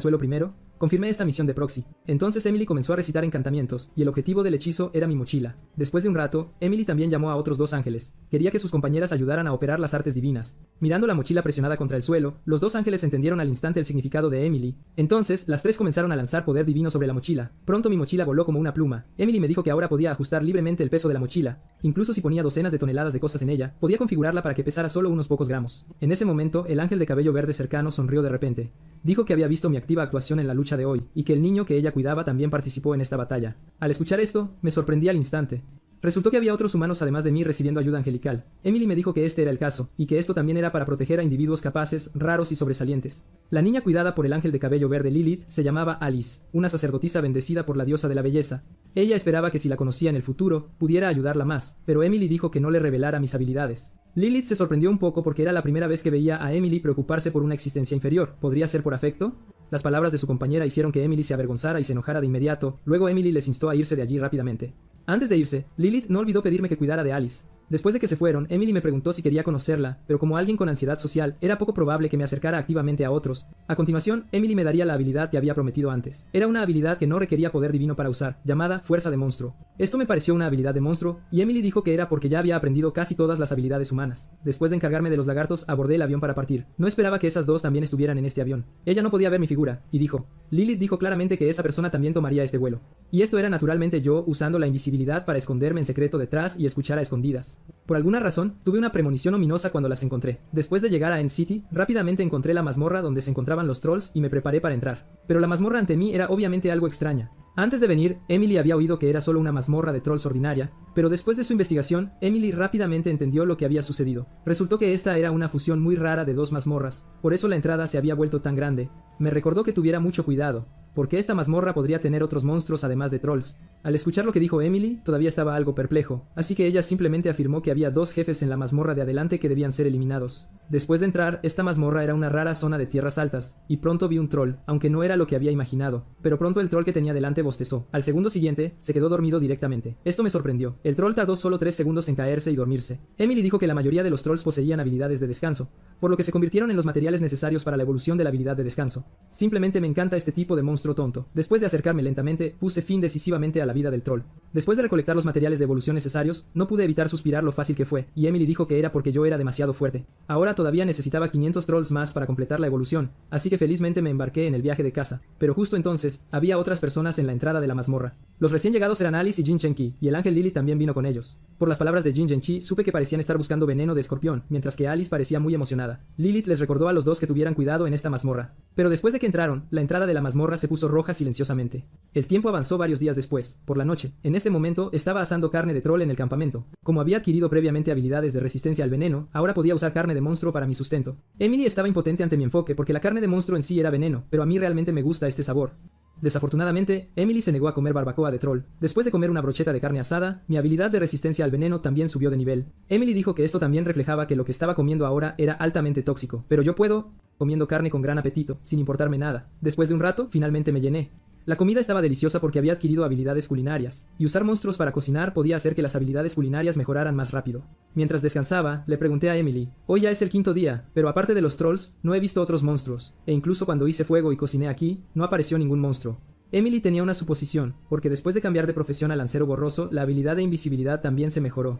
[SPEAKER 1] suelo primero, confirmé esta misión de proxy. Entonces Emily comenzó a recitar encantamientos, y el objetivo del hechizo era mi mochila. Después de un rato, Emily también llamó a otros 2 ángeles. Quería que sus compañeras ayudaran a operar las artes divinas. Mirando la mochila presionada contra el suelo, los 2 ángeles entendieron al instante el significado de Emily. Entonces, las 3 comenzaron a lanzar poder divino sobre la mochila. Pronto mi mochila voló como una pluma. Emily me dijo que ahora podía ajustar libremente el peso de la mochila. Incluso si ponía docenas de toneladas de cosas en ella, podía configurarla para que pesara solo unos pocos gramos. En ese momento, el ángel de cabello verde cercano sonrió de repente. Dijo que había visto mi activa actuación en la lucha de hoy, y que el niño que ella cuidaba también participó en esta batalla. Al escuchar esto, me sorprendí al instante. Resultó que había otros humanos además de mí recibiendo ayuda angelical. Emily me dijo que este era el caso, y que esto también era para proteger a individuos capaces, raros y sobresalientes. La niña cuidada por el ángel de cabello verde Lilith se llamaba Alice, una sacerdotisa bendecida por la diosa de la belleza. Ella esperaba que si la conocía en el futuro, pudiera ayudarla más, pero Emily dijo que no le revelara mis habilidades. Lilith se sorprendió un poco porque era la primera vez que veía a Emily preocuparse por una existencia inferior. ¿Podría ser por afecto? Las palabras de su compañera hicieron que Emily se avergonzara y se enojara de inmediato. Luego Emily les instó a irse de allí rápidamente. Antes de irse, Lilith no olvidó pedirme que cuidara de Alice. Después de que se fueron, Emily me preguntó si quería conocerla, pero como alguien con ansiedad social, era poco probable que me acercara activamente a otros. A continuación, Emily me daría la habilidad que había prometido antes. Era una habilidad que no requería poder divino para usar, llamada Fuerza de Monstruo. Esto me pareció una habilidad de monstruo, y Emily dijo que era porque ya había aprendido casi todas las habilidades humanas. Después de encargarme de los lagartos, abordé el avión para partir. No esperaba que esas 2 también estuvieran en este avión. Ella no podía ver mi figura, y dijo. Lilith dijo claramente que esa persona también tomaría este vuelo. Y esto era naturalmente yo usando la invisibilidad para esconderme en secreto detrás y escuchar a escondidas. Por alguna razón, tuve una premonición ominosa cuando las encontré. Después de llegar a End City, rápidamente encontré la mazmorra donde se encontraban los trolls y me preparé para entrar. Pero la mazmorra ante mí era obviamente algo extraña. Antes de venir, Emily había oído que era solo una mazmorra de trolls ordinaria, pero después de su investigación, Emily rápidamente entendió lo que había sucedido. Resultó que esta era una fusión muy rara de dos mazmorras, por eso la entrada se había vuelto tan grande. Me recordó que tuviera mucho cuidado, porque esta mazmorra podría tener otros monstruos además de trolls. Al escuchar lo que dijo Emily, todavía estaba algo perplejo, así que ella simplemente afirmó que había dos jefes en la mazmorra de adelante que debían ser eliminados. Después de entrar, esta mazmorra era una rara zona de tierras altas, y pronto vi un troll, aunque no era lo que había imaginado, pero pronto el troll que tenía delante bostezó. Al segundo siguiente, se quedó dormido directamente. Esto me sorprendió. El troll tardó solo 3 segundos en caerse y dormirse. Emily dijo que la mayoría de los trolls poseían habilidades de descanso, por lo que se convirtieron en los materiales necesarios para la evolución de la habilidad de descanso. Simplemente me encanta este tipo de monstruo tonto. Después de acercarme lentamente, puse fin decisivamente a la vida del troll. Después de recolectar los materiales de evolución necesarios, no pude evitar suspirar lo fácil que fue, y Emily dijo que era porque yo era demasiado fuerte. Ahora todavía necesitaba 500 trolls más para completar la evolución, así que felizmente me embarqué en el viaje de casa. Pero justo entonces, había otras personas en la entrada de la mazmorra. Los recién llegados eran Alice y Jin Chen-Ki, y el ángel Lily también vino con ellos. Por las palabras de Jin Chen-Chi, supe que parecían estar buscando veneno de escorpión, mientras que Alice parecía muy emocionada. Lilith les recordó a los dos que tuvieran cuidado en esta mazmorra. Pero después de que entraron, la entrada de la mazmorra se puso roja silenciosamente. El tiempo avanzó varios días después, por la noche. En este momento, estaba asando carne de troll en el campamento. Como había adquirido previamente habilidades de resistencia al veneno, ahora podía usar carne de monstruo para mi sustento. Emily estaba impotente ante mi enfoque porque la carne de monstruo en sí era veneno, pero a mí realmente me gusta este sabor. Desafortunadamente, Emily se negó a comer barbacoa de troll. Después de comer una brocheta de carne asada, mi habilidad de resistencia al veneno también subió de nivel. Emily dijo que esto también reflejaba que lo que estaba comiendo ahora era altamente tóxico, pero yo puedo, comiendo carne con gran apetito, sin importarme nada. Después de un rato, finalmente me llené. La comida estaba deliciosa porque había adquirido habilidades culinarias, y usar monstruos para cocinar podía hacer que las habilidades culinarias mejoraran más rápido. Mientras descansaba, le pregunté a Emily, hoy ya es el 5.º día, pero aparte de los trolls, no he visto otros monstruos, e incluso cuando hice fuego y cociné aquí, no apareció ningún monstruo. Emily tenía una suposición, porque después de cambiar de profesión a lancero borroso, la habilidad de invisibilidad también se mejoró.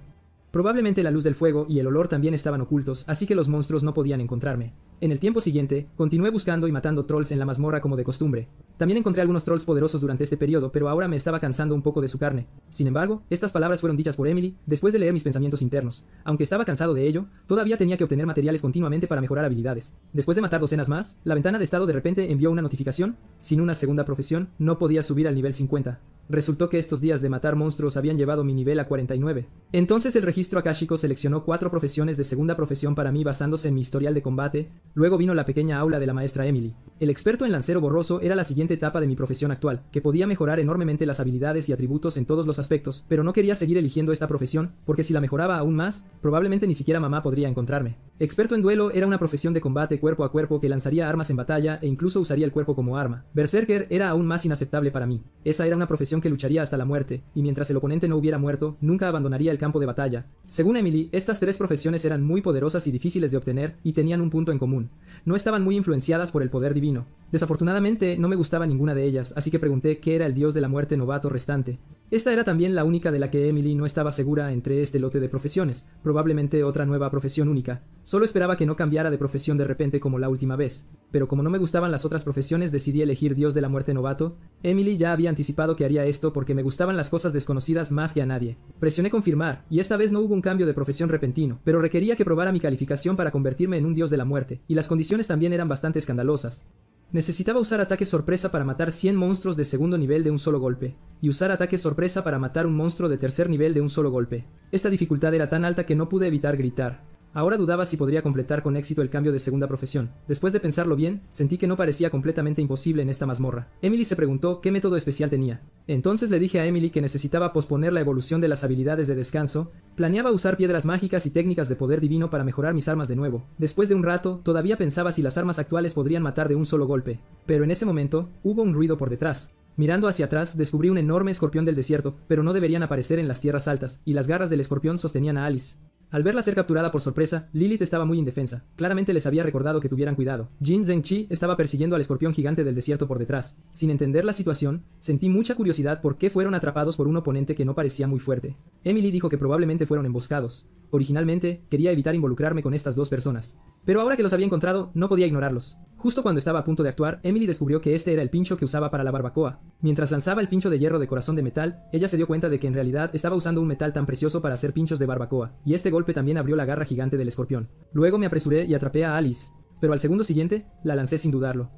[SPEAKER 1] Probablemente la luz del fuego y el olor también estaban ocultos, así que los monstruos no podían encontrarme. En el tiempo siguiente, continué buscando y matando trolls en la mazmorra como de costumbre. También encontré algunos trolls poderosos durante este periodo, pero ahora me estaba cansando un poco de su carne. Sin embargo, estas palabras fueron dichas por Emily después de leer mis pensamientos internos. Aunque estaba cansado de ello, todavía tenía que obtener materiales continuamente para mejorar habilidades. Después de matar docenas más, la ventana de estado de repente envió una notificación. Sin una segunda profesión, no podía subir al nivel 50. Resultó que estos días de matar monstruos habían llevado mi nivel a 49. Entonces el registro akáshico seleccionó 4 profesiones de segunda profesión para mí basándose en mi historial de combate. Luego vino la pequeña aula de la maestra Emily. El experto en lancero borroso era la siguiente etapa de mi profesión actual, que podía mejorar enormemente las habilidades y atributos en todos los aspectos, pero no quería seguir eligiendo esta profesión, porque si la mejoraba aún más, probablemente ni siquiera mamá podría encontrarme. Experto en duelo era una profesión de combate cuerpo a cuerpo que lanzaría armas en batalla e incluso usaría el cuerpo como arma. Berserker era aún más inaceptable para mí. Esa era una profesión que lucharía hasta la muerte, y mientras el oponente no hubiera muerto, nunca abandonaría el campo de batalla. Según Emily, estas 3 profesiones eran muy poderosas y difíciles de obtener, y tenían un punto en común. No estaban muy influenciadas por el poder divino. Desafortunadamente, no me gustaba ninguna de ellas, así que pregunté qué era el dios de la muerte novato restante. Esta era también la única de la que Emily no estaba segura entre este lote de profesiones, probablemente otra nueva profesión única. Solo esperaba que no cambiara de profesión de repente como la última vez, pero como no me gustaban las otras profesiones decidí elegir dios de la muerte novato. Emily ya había anticipado que haría esto porque me gustaban las cosas desconocidas más que a nadie. Presioné confirmar, y esta vez no hubo un cambio de profesión repentino, pero requería que probara mi calificación para convertirme en un dios de la muerte, y las condiciones también eran bastante escandalosas. Necesitaba usar ataque sorpresa para matar 100 monstruos de segundo nivel de un solo golpe, y usar ataque sorpresa para matar un monstruo de tercer nivel de un solo golpe. Esta dificultad era tan alta que no pude evitar gritar. Ahora dudaba si podría completar con éxito el cambio de segunda profesión. Después de pensarlo bien, sentí que no parecía completamente imposible en esta mazmorra. Emily se preguntó qué método especial tenía. Entonces le dije a Emily que necesitaba posponer la evolución de las habilidades de descanso. Planeaba usar piedras mágicas y técnicas de poder divino para mejorar mis armas de nuevo. Después de un rato, todavía pensaba si las armas actuales podrían matar de un solo golpe. Pero en ese momento, hubo un ruido por detrás. Mirando hacia atrás, descubrí un enorme escorpión del desierto, pero no deberían aparecer en las tierras altas, y las garras del escorpión sostenían a Alice. Al verla ser capturada por sorpresa, Lilith estaba muy indefensa. Claramente les había recordado que tuvieran cuidado. Jin Zhengqi estaba persiguiendo al escorpión gigante del desierto por detrás. Sin entender la situación, sentí mucha curiosidad por qué fueron atrapados por un oponente que no parecía muy fuerte. Emily dijo que probablemente fueron emboscados. Originalmente, quería evitar involucrarme con estas 2 personas. Pero ahora que los había encontrado, no podía ignorarlos. Justo cuando estaba a punto de actuar, Emily descubrió que este era el pincho que usaba para la barbacoa. Mientras lanzaba el pincho de hierro de corazón de metal, ella se dio cuenta de que en realidad estaba usando un metal tan precioso para hacer pinchos de barbacoa, y este golpe también abrió la garra gigante del escorpión. Luego me apresuré y atrapé a Alice, pero al segundo siguiente, la lancé sin dudarlo.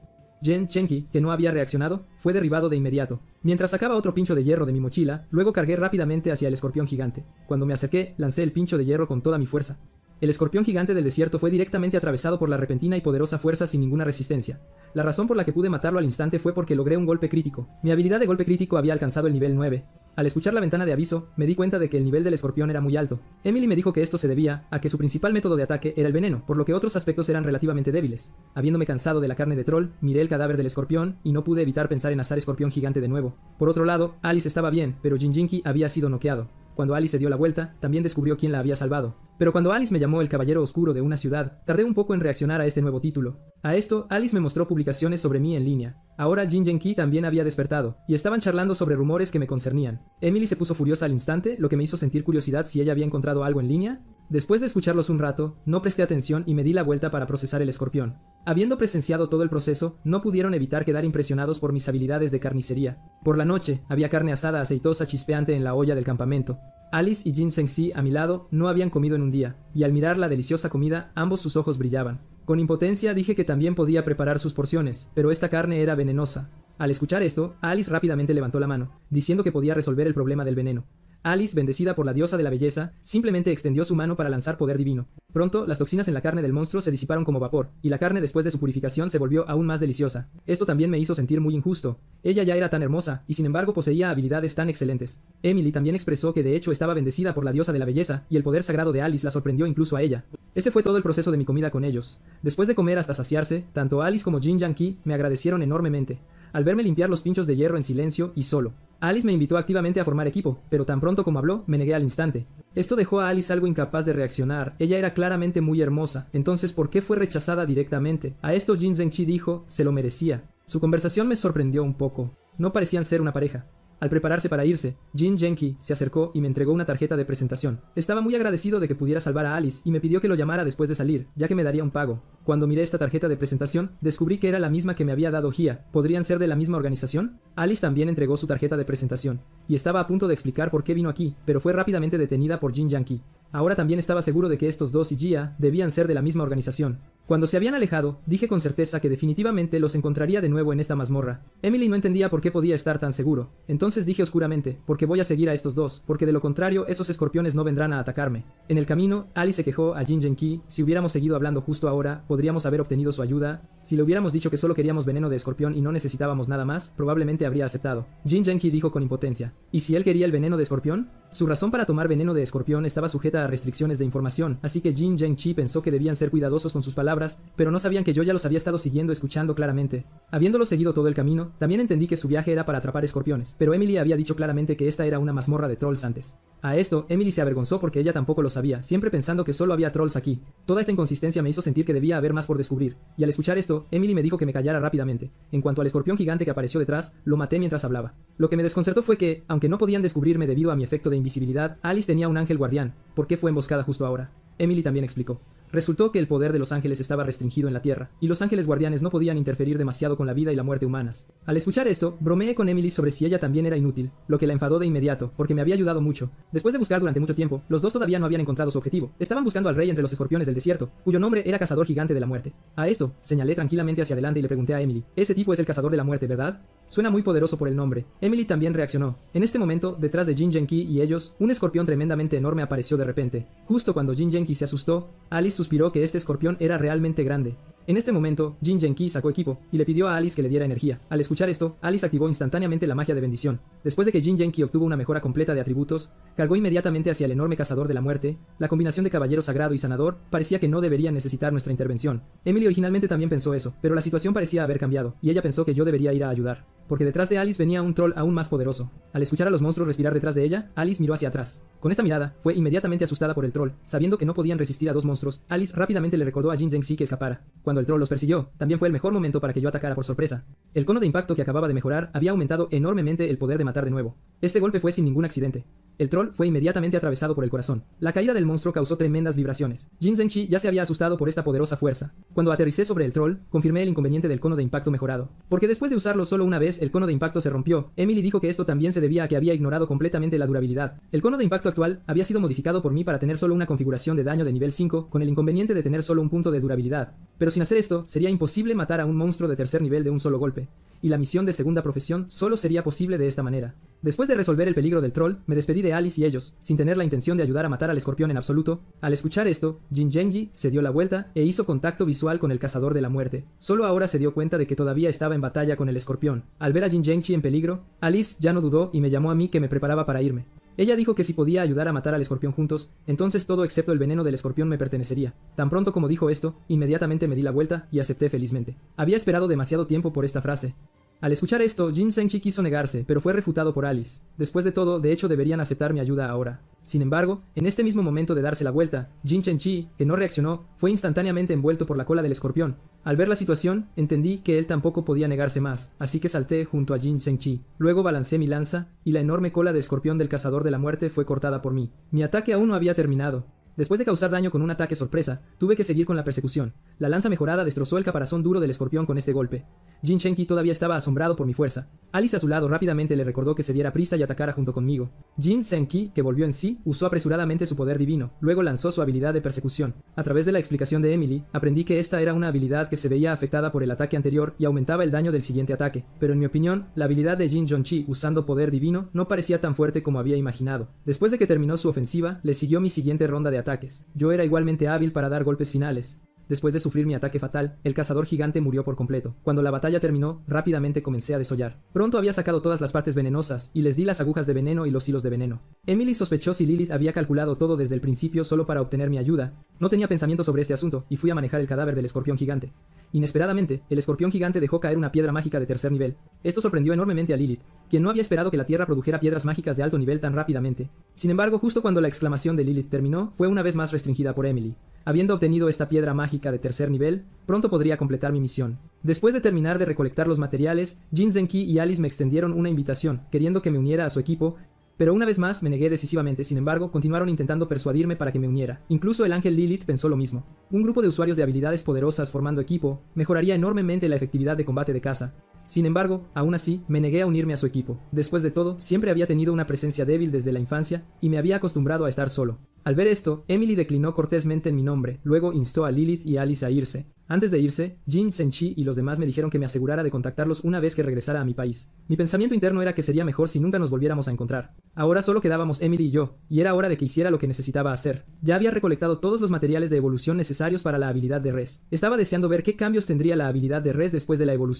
[SPEAKER 1] Jen Chenki, que no había reaccionado, fue derribado de inmediato. Mientras sacaba otro pincho de hierro de mi mochila, luego cargué rápidamente hacia el escorpión gigante. Cuando me acerqué, lancé el pincho de hierro con toda mi fuerza. El escorpión gigante del desierto fue directamente atravesado por la repentina y poderosa fuerza sin ninguna resistencia. La razón por la que pude matarlo al instante fue porque logré un golpe crítico. Mi habilidad de golpe crítico había alcanzado el nivel 9. Al escuchar la ventana de aviso, me di cuenta de que el nivel del escorpión era muy alto. Emily me dijo que esto se debía a que su principal método de ataque era el veneno, por lo que otros aspectos eran relativamente débiles. Habiéndome cansado de la carne de troll, miré el cadáver del escorpión y no pude evitar pensar en asar escorpión gigante de nuevo. Por otro lado, Alice estaba bien, pero Jinjinki había sido noqueado. Cuando Alice se dio la vuelta, también descubrió quién la había salvado. Pero cuando Alice me llamó el Caballero Oscuro de una ciudad, tardé un poco en reaccionar a este nuevo título. A esto, Alice me mostró publicaciones sobre mí en línea. Ahora Jinjinki también había despertado, y estaban charlando sobre rumores que me concernían. Emily se puso furiosa al instante, lo que me hizo sentir curiosidad si ella había encontrado algo en línea. Después de escucharlos un rato, no presté atención y me di la vuelta para procesar el escorpión. Habiendo presenciado todo el proceso, no pudieron evitar quedar impresionados por mis habilidades de carnicería. Por la noche, había carne asada aceitosa chispeante en la olla del campamento. Alice y Jin Zhengxi a mi lado no habían comido en un día, y al mirar la deliciosa comida, ambos sus ojos brillaban. Con impotencia dije que también podía preparar sus porciones, pero esta carne era venenosa. Al escuchar esto, Alice rápidamente levantó la mano, diciendo que podía resolver el problema del veneno. Alice, bendecida por la diosa de la belleza, simplemente extendió su mano para lanzar poder divino. Pronto, las toxinas en la carne del monstruo se disiparon como vapor, y la carne después de su purificación se volvió aún más deliciosa. Esto también me hizo sentir muy injusto. Ella ya era tan hermosa, y sin embargo poseía habilidades tan excelentes. Emily también expresó que de hecho estaba bendecida por la diosa de la belleza, y el poder sagrado de Alice la sorprendió incluso a ella. Este fue todo el proceso de mi comida con ellos. Después de comer hasta saciarse, tanto Alice como Jin Jiangqi me agradecieron enormemente, al verme limpiar los pinchos de hierro en silencio y solo. Alice me invitó activamente a formar equipo, pero tan pronto como habló, me negué al instante. Esto dejó a Alice algo incapaz de reaccionar. Ella era claramente muy hermosa, entonces ¿por qué fue rechazada directamente? A esto Jin Zhengxi dijo, se lo merecía. Su conversación me sorprendió un poco. No parecían ser una pareja. Al prepararse para irse, Jin Zhengxi se acercó y me entregó una tarjeta de presentación. Estaba muy agradecido de que pudiera salvar a Alice y me pidió que lo llamara después de salir, ya que me daría un pago. Cuando miré esta tarjeta de presentación, descubrí que era la misma que me había dado Gia. ¿Podrían ser de la misma organización? Alice también entregó su tarjeta de presentación, y estaba a punto de explicar por qué vino aquí, pero fue rápidamente detenida por Jin Jiangqi. Ahora también estaba seguro de que estos dos y Gia debían ser de la misma organización. Cuando se habían alejado, dije con certeza que definitivamente los encontraría de nuevo en esta mazmorra. Emily no entendía por qué podía estar tan seguro. Entonces dije oscuramente, porque voy a seguir a estos dos, porque de lo contrario esos escorpiones no vendrán a atacarme. En el camino, Alice se quejó a Jin Jiangqi, si hubiéramos seguido hablando justo ahora, podríamos haber obtenido su ayuda. Si le hubiéramos dicho que solo queríamos veneno de escorpión y no necesitábamos nada más, probablemente habría aceptado. Jin Jiangqi dijo con impotencia, ¿y si él quería el veneno de escorpión? Su razón para tomar veneno de escorpión estaba sujeta a restricciones de información, así que Jin Jiangqi pensó que debían ser cuidadosos con sus palabras, pero no sabían que yo ya los había estado siguiendo escuchando claramente. Habiéndolos seguido todo el camino, también entendí que su viaje era para atrapar escorpiones, pero Emily había dicho claramente que esta era una mazmorra de trolls antes. A esto, Emily se avergonzó porque ella tampoco lo sabía, siempre pensando que solo había trolls aquí. Toda esta inconsistencia me hizo sentir que debía haber más por descubrir, y al escuchar esto, Emily me dijo que me callara rápidamente. En cuanto al escorpión gigante que apareció detrás, lo maté mientras hablaba. Lo que me desconcertó fue que, aunque no podían descubrirme debido a mi efecto de invisibilidad, Alice tenía un ángel guardián. ¿Por qué fue emboscada justo ahora? Emily también explicó. Resultó que el poder de los ángeles estaba restringido en la Tierra, y los ángeles guardianes no podían interferir demasiado con la vida y la muerte humanas. Al escuchar esto, bromeé con Emily sobre si ella también era inútil, lo que la enfadó de inmediato, porque me había ayudado mucho. Después de buscar durante mucho tiempo, los dos todavía no habían encontrado su objetivo. Estaban buscando al rey entre los escorpiones del desierto, cuyo nombre era Cazador Gigante de la Muerte. A esto, señalé tranquilamente hacia adelante y le pregunté a Emily, ese tipo es el Cazador de la Muerte, ¿verdad? Suena muy poderoso por el nombre. Emily también reaccionó. En este momento, detrás de Jin Jiangqi y ellos, un escorpión tremendamente enorme apareció de repente. Justo cuando Jin Jiangqi se asustó, Alice suspiró que este escorpión era realmente grande. En este momento, Jin Jiangqi sacó equipo y le pidió a Alice que le diera energía. Al escuchar esto, Alice activó instantáneamente la magia de bendición. Después de que Jin Jiangqi obtuvo una mejora completa de atributos, cargó inmediatamente hacia el enorme cazador de la muerte. La combinación de caballero sagrado y sanador parecía que no debería necesitar nuestra intervención. Emily originalmente también pensó eso, pero la situación parecía haber cambiado, y ella pensó que yo debería ir a ayudar, porque detrás de Alice venía un troll aún más poderoso. Al escuchar a los monstruos respirar detrás de ella, Alice miró hacia atrás. Con esta mirada, fue inmediatamente asustada por el troll. Sabiendo que no podían resistir a dos monstruos, Alice rápidamente le recordó a Jin Zhengxi que escapara. Cuando el troll los persiguió, también fue el mejor momento para que yo atacara por sorpresa. El cono de impacto que acababa de mejorar había aumentado enormemente el poder de matar de nuevo. Este golpe fue sin ningún accidente. el troll fue inmediatamente atravesado por el corazón. La caída del monstruo causó tremendas vibraciones. Jin Zhenqi ya se había asustado por esta poderosa fuerza. Cuando aterricé sobre el troll, confirmé el inconveniente del cono de impacto mejorado. Porque después de usarlo solo una vez, el cono de impacto se rompió. Emily dijo que esto también se debía a que había ignorado completamente la durabilidad. El cono de impacto actual había sido modificado por mí para tener solo una configuración de daño de nivel 5, con el inconveniente de tener solo un punto de durabilidad. Pero sin hacer esto, sería imposible matar a un monstruo de tercer nivel de un solo golpe. Y la misión de segunda profesión solo sería posible de esta manera. Después de resolver el peligro del troll, me despedí de Alice y ellos, sin tener la intención de ayudar a matar al escorpión en absoluto. Al escuchar esto, Jin Zhenqi se dio la vuelta e hizo contacto visual con el cazador de la muerte. Solo ahora se dio cuenta de que todavía estaba en batalla con el escorpión. Al ver a Jin Zhenqi en peligro, Alice ya no dudó y me llamó a mí que me preparaba para irme. Ella dijo que si podía ayudar a matar al escorpión juntos, entonces todo excepto el veneno del escorpión me pertenecería. Tan pronto como dijo esto, inmediatamente me di la vuelta y acepté felizmente. Había esperado demasiado tiempo por esta frase. Al escuchar esto, Jin Zhenqi quiso negarse, pero fue refutado por Alice. Después de todo, de hecho deberían aceptar mi ayuda ahora. Sin embargo, en este mismo momento de darse la vuelta, Jin Zhenqi, que no reaccionó, fue instantáneamente envuelto por la cola del escorpión. Al ver la situación, entendí que él tampoco podía negarse más, así que salté junto a Jin Zhenqi. Luego balancé mi lanza, y la enorme cola de escorpión del cazador de la muerte fue cortada por mí. Mi ataque aún no había terminado. Después de causar daño con un ataque sorpresa, tuve que seguir con la persecución. La lanza mejorada destrozó el caparazón duro del escorpión con este golpe. Jin Zhenqi todavía estaba asombrado por mi fuerza. Alice a su lado rápidamente le recordó que se diera prisa y atacara junto conmigo. Jin Zhenqi, que volvió en sí, usó apresuradamente su poder divino, luego lanzó su habilidad de persecución. A través de la explicación de Emily, aprendí que esta era una habilidad que se veía afectada por el ataque anterior y aumentaba el daño del siguiente ataque. Pero en mi opinión, la habilidad de Jin Zhenqi usando poder divino no parecía tan fuerte como había imaginado. Después de que terminó su ofensiva, le siguió mi siguiente ronda de ataques. Yo era igualmente hábil para dar golpes finales. Después de sufrir mi ataque fatal, el cazador gigante murió por completo. Cuando la batalla terminó, rápidamente comencé a desollar. Pronto había sacado todas las partes venenosas, y les di las agujas de veneno y los hilos de veneno. Emily sospechó si Lilith había calculado todo desde el principio solo para obtener mi ayuda. No tenía pensamiento sobre este asunto, y fui a manejar el cadáver del escorpión gigante. Inesperadamente, el escorpión gigante dejó caer una piedra mágica de tercer nivel. Esto sorprendió enormemente a Lilith, quien no había esperado que la tierra produjera piedras mágicas de alto nivel tan rápidamente. Sin embargo, justo cuando la exclamación de Lilith terminó, fue una vez más restringida por Emily. Habiendo obtenido esta piedra mágica de tercer nivel, pronto podría completar mi misión. Después de terminar de recolectar los materiales, Jin Zhenqi y Alice me extendieron una invitación, queriendo que me uniera a su equipo, pero una vez más me negué decisivamente. Sin embargo, continuaron intentando persuadirme para que me uniera. Incluso el ángel Lilith pensó lo mismo. Un grupo de usuarios de habilidades poderosas formando equipo mejoraría enormemente la efectividad de combate de caza. Sin embargo, aún así, me negué a unirme a su equipo. Después de todo, siempre había tenido una presencia débil desde la infancia y me había acostumbrado a estar solo. Al ver esto, Emily declinó cortésmente en mi nombre, luego instó a Lilith y Alice a irse. Antes de irse, Jin Zhenqi y los demás me dijeron que me asegurara de contactarlos una vez que regresara a mi país. Mi pensamiento interno era que sería mejor si nunca nos volviéramos a encontrar. Ahora solo quedábamos Emily y yo, y era hora de que hiciera lo que necesitaba hacer. Ya había recolectado todos los materiales de evolución necesarios para la habilidad de Res. Estaba deseando ver qué cambios tendría la habilidad de Res después de la evolución.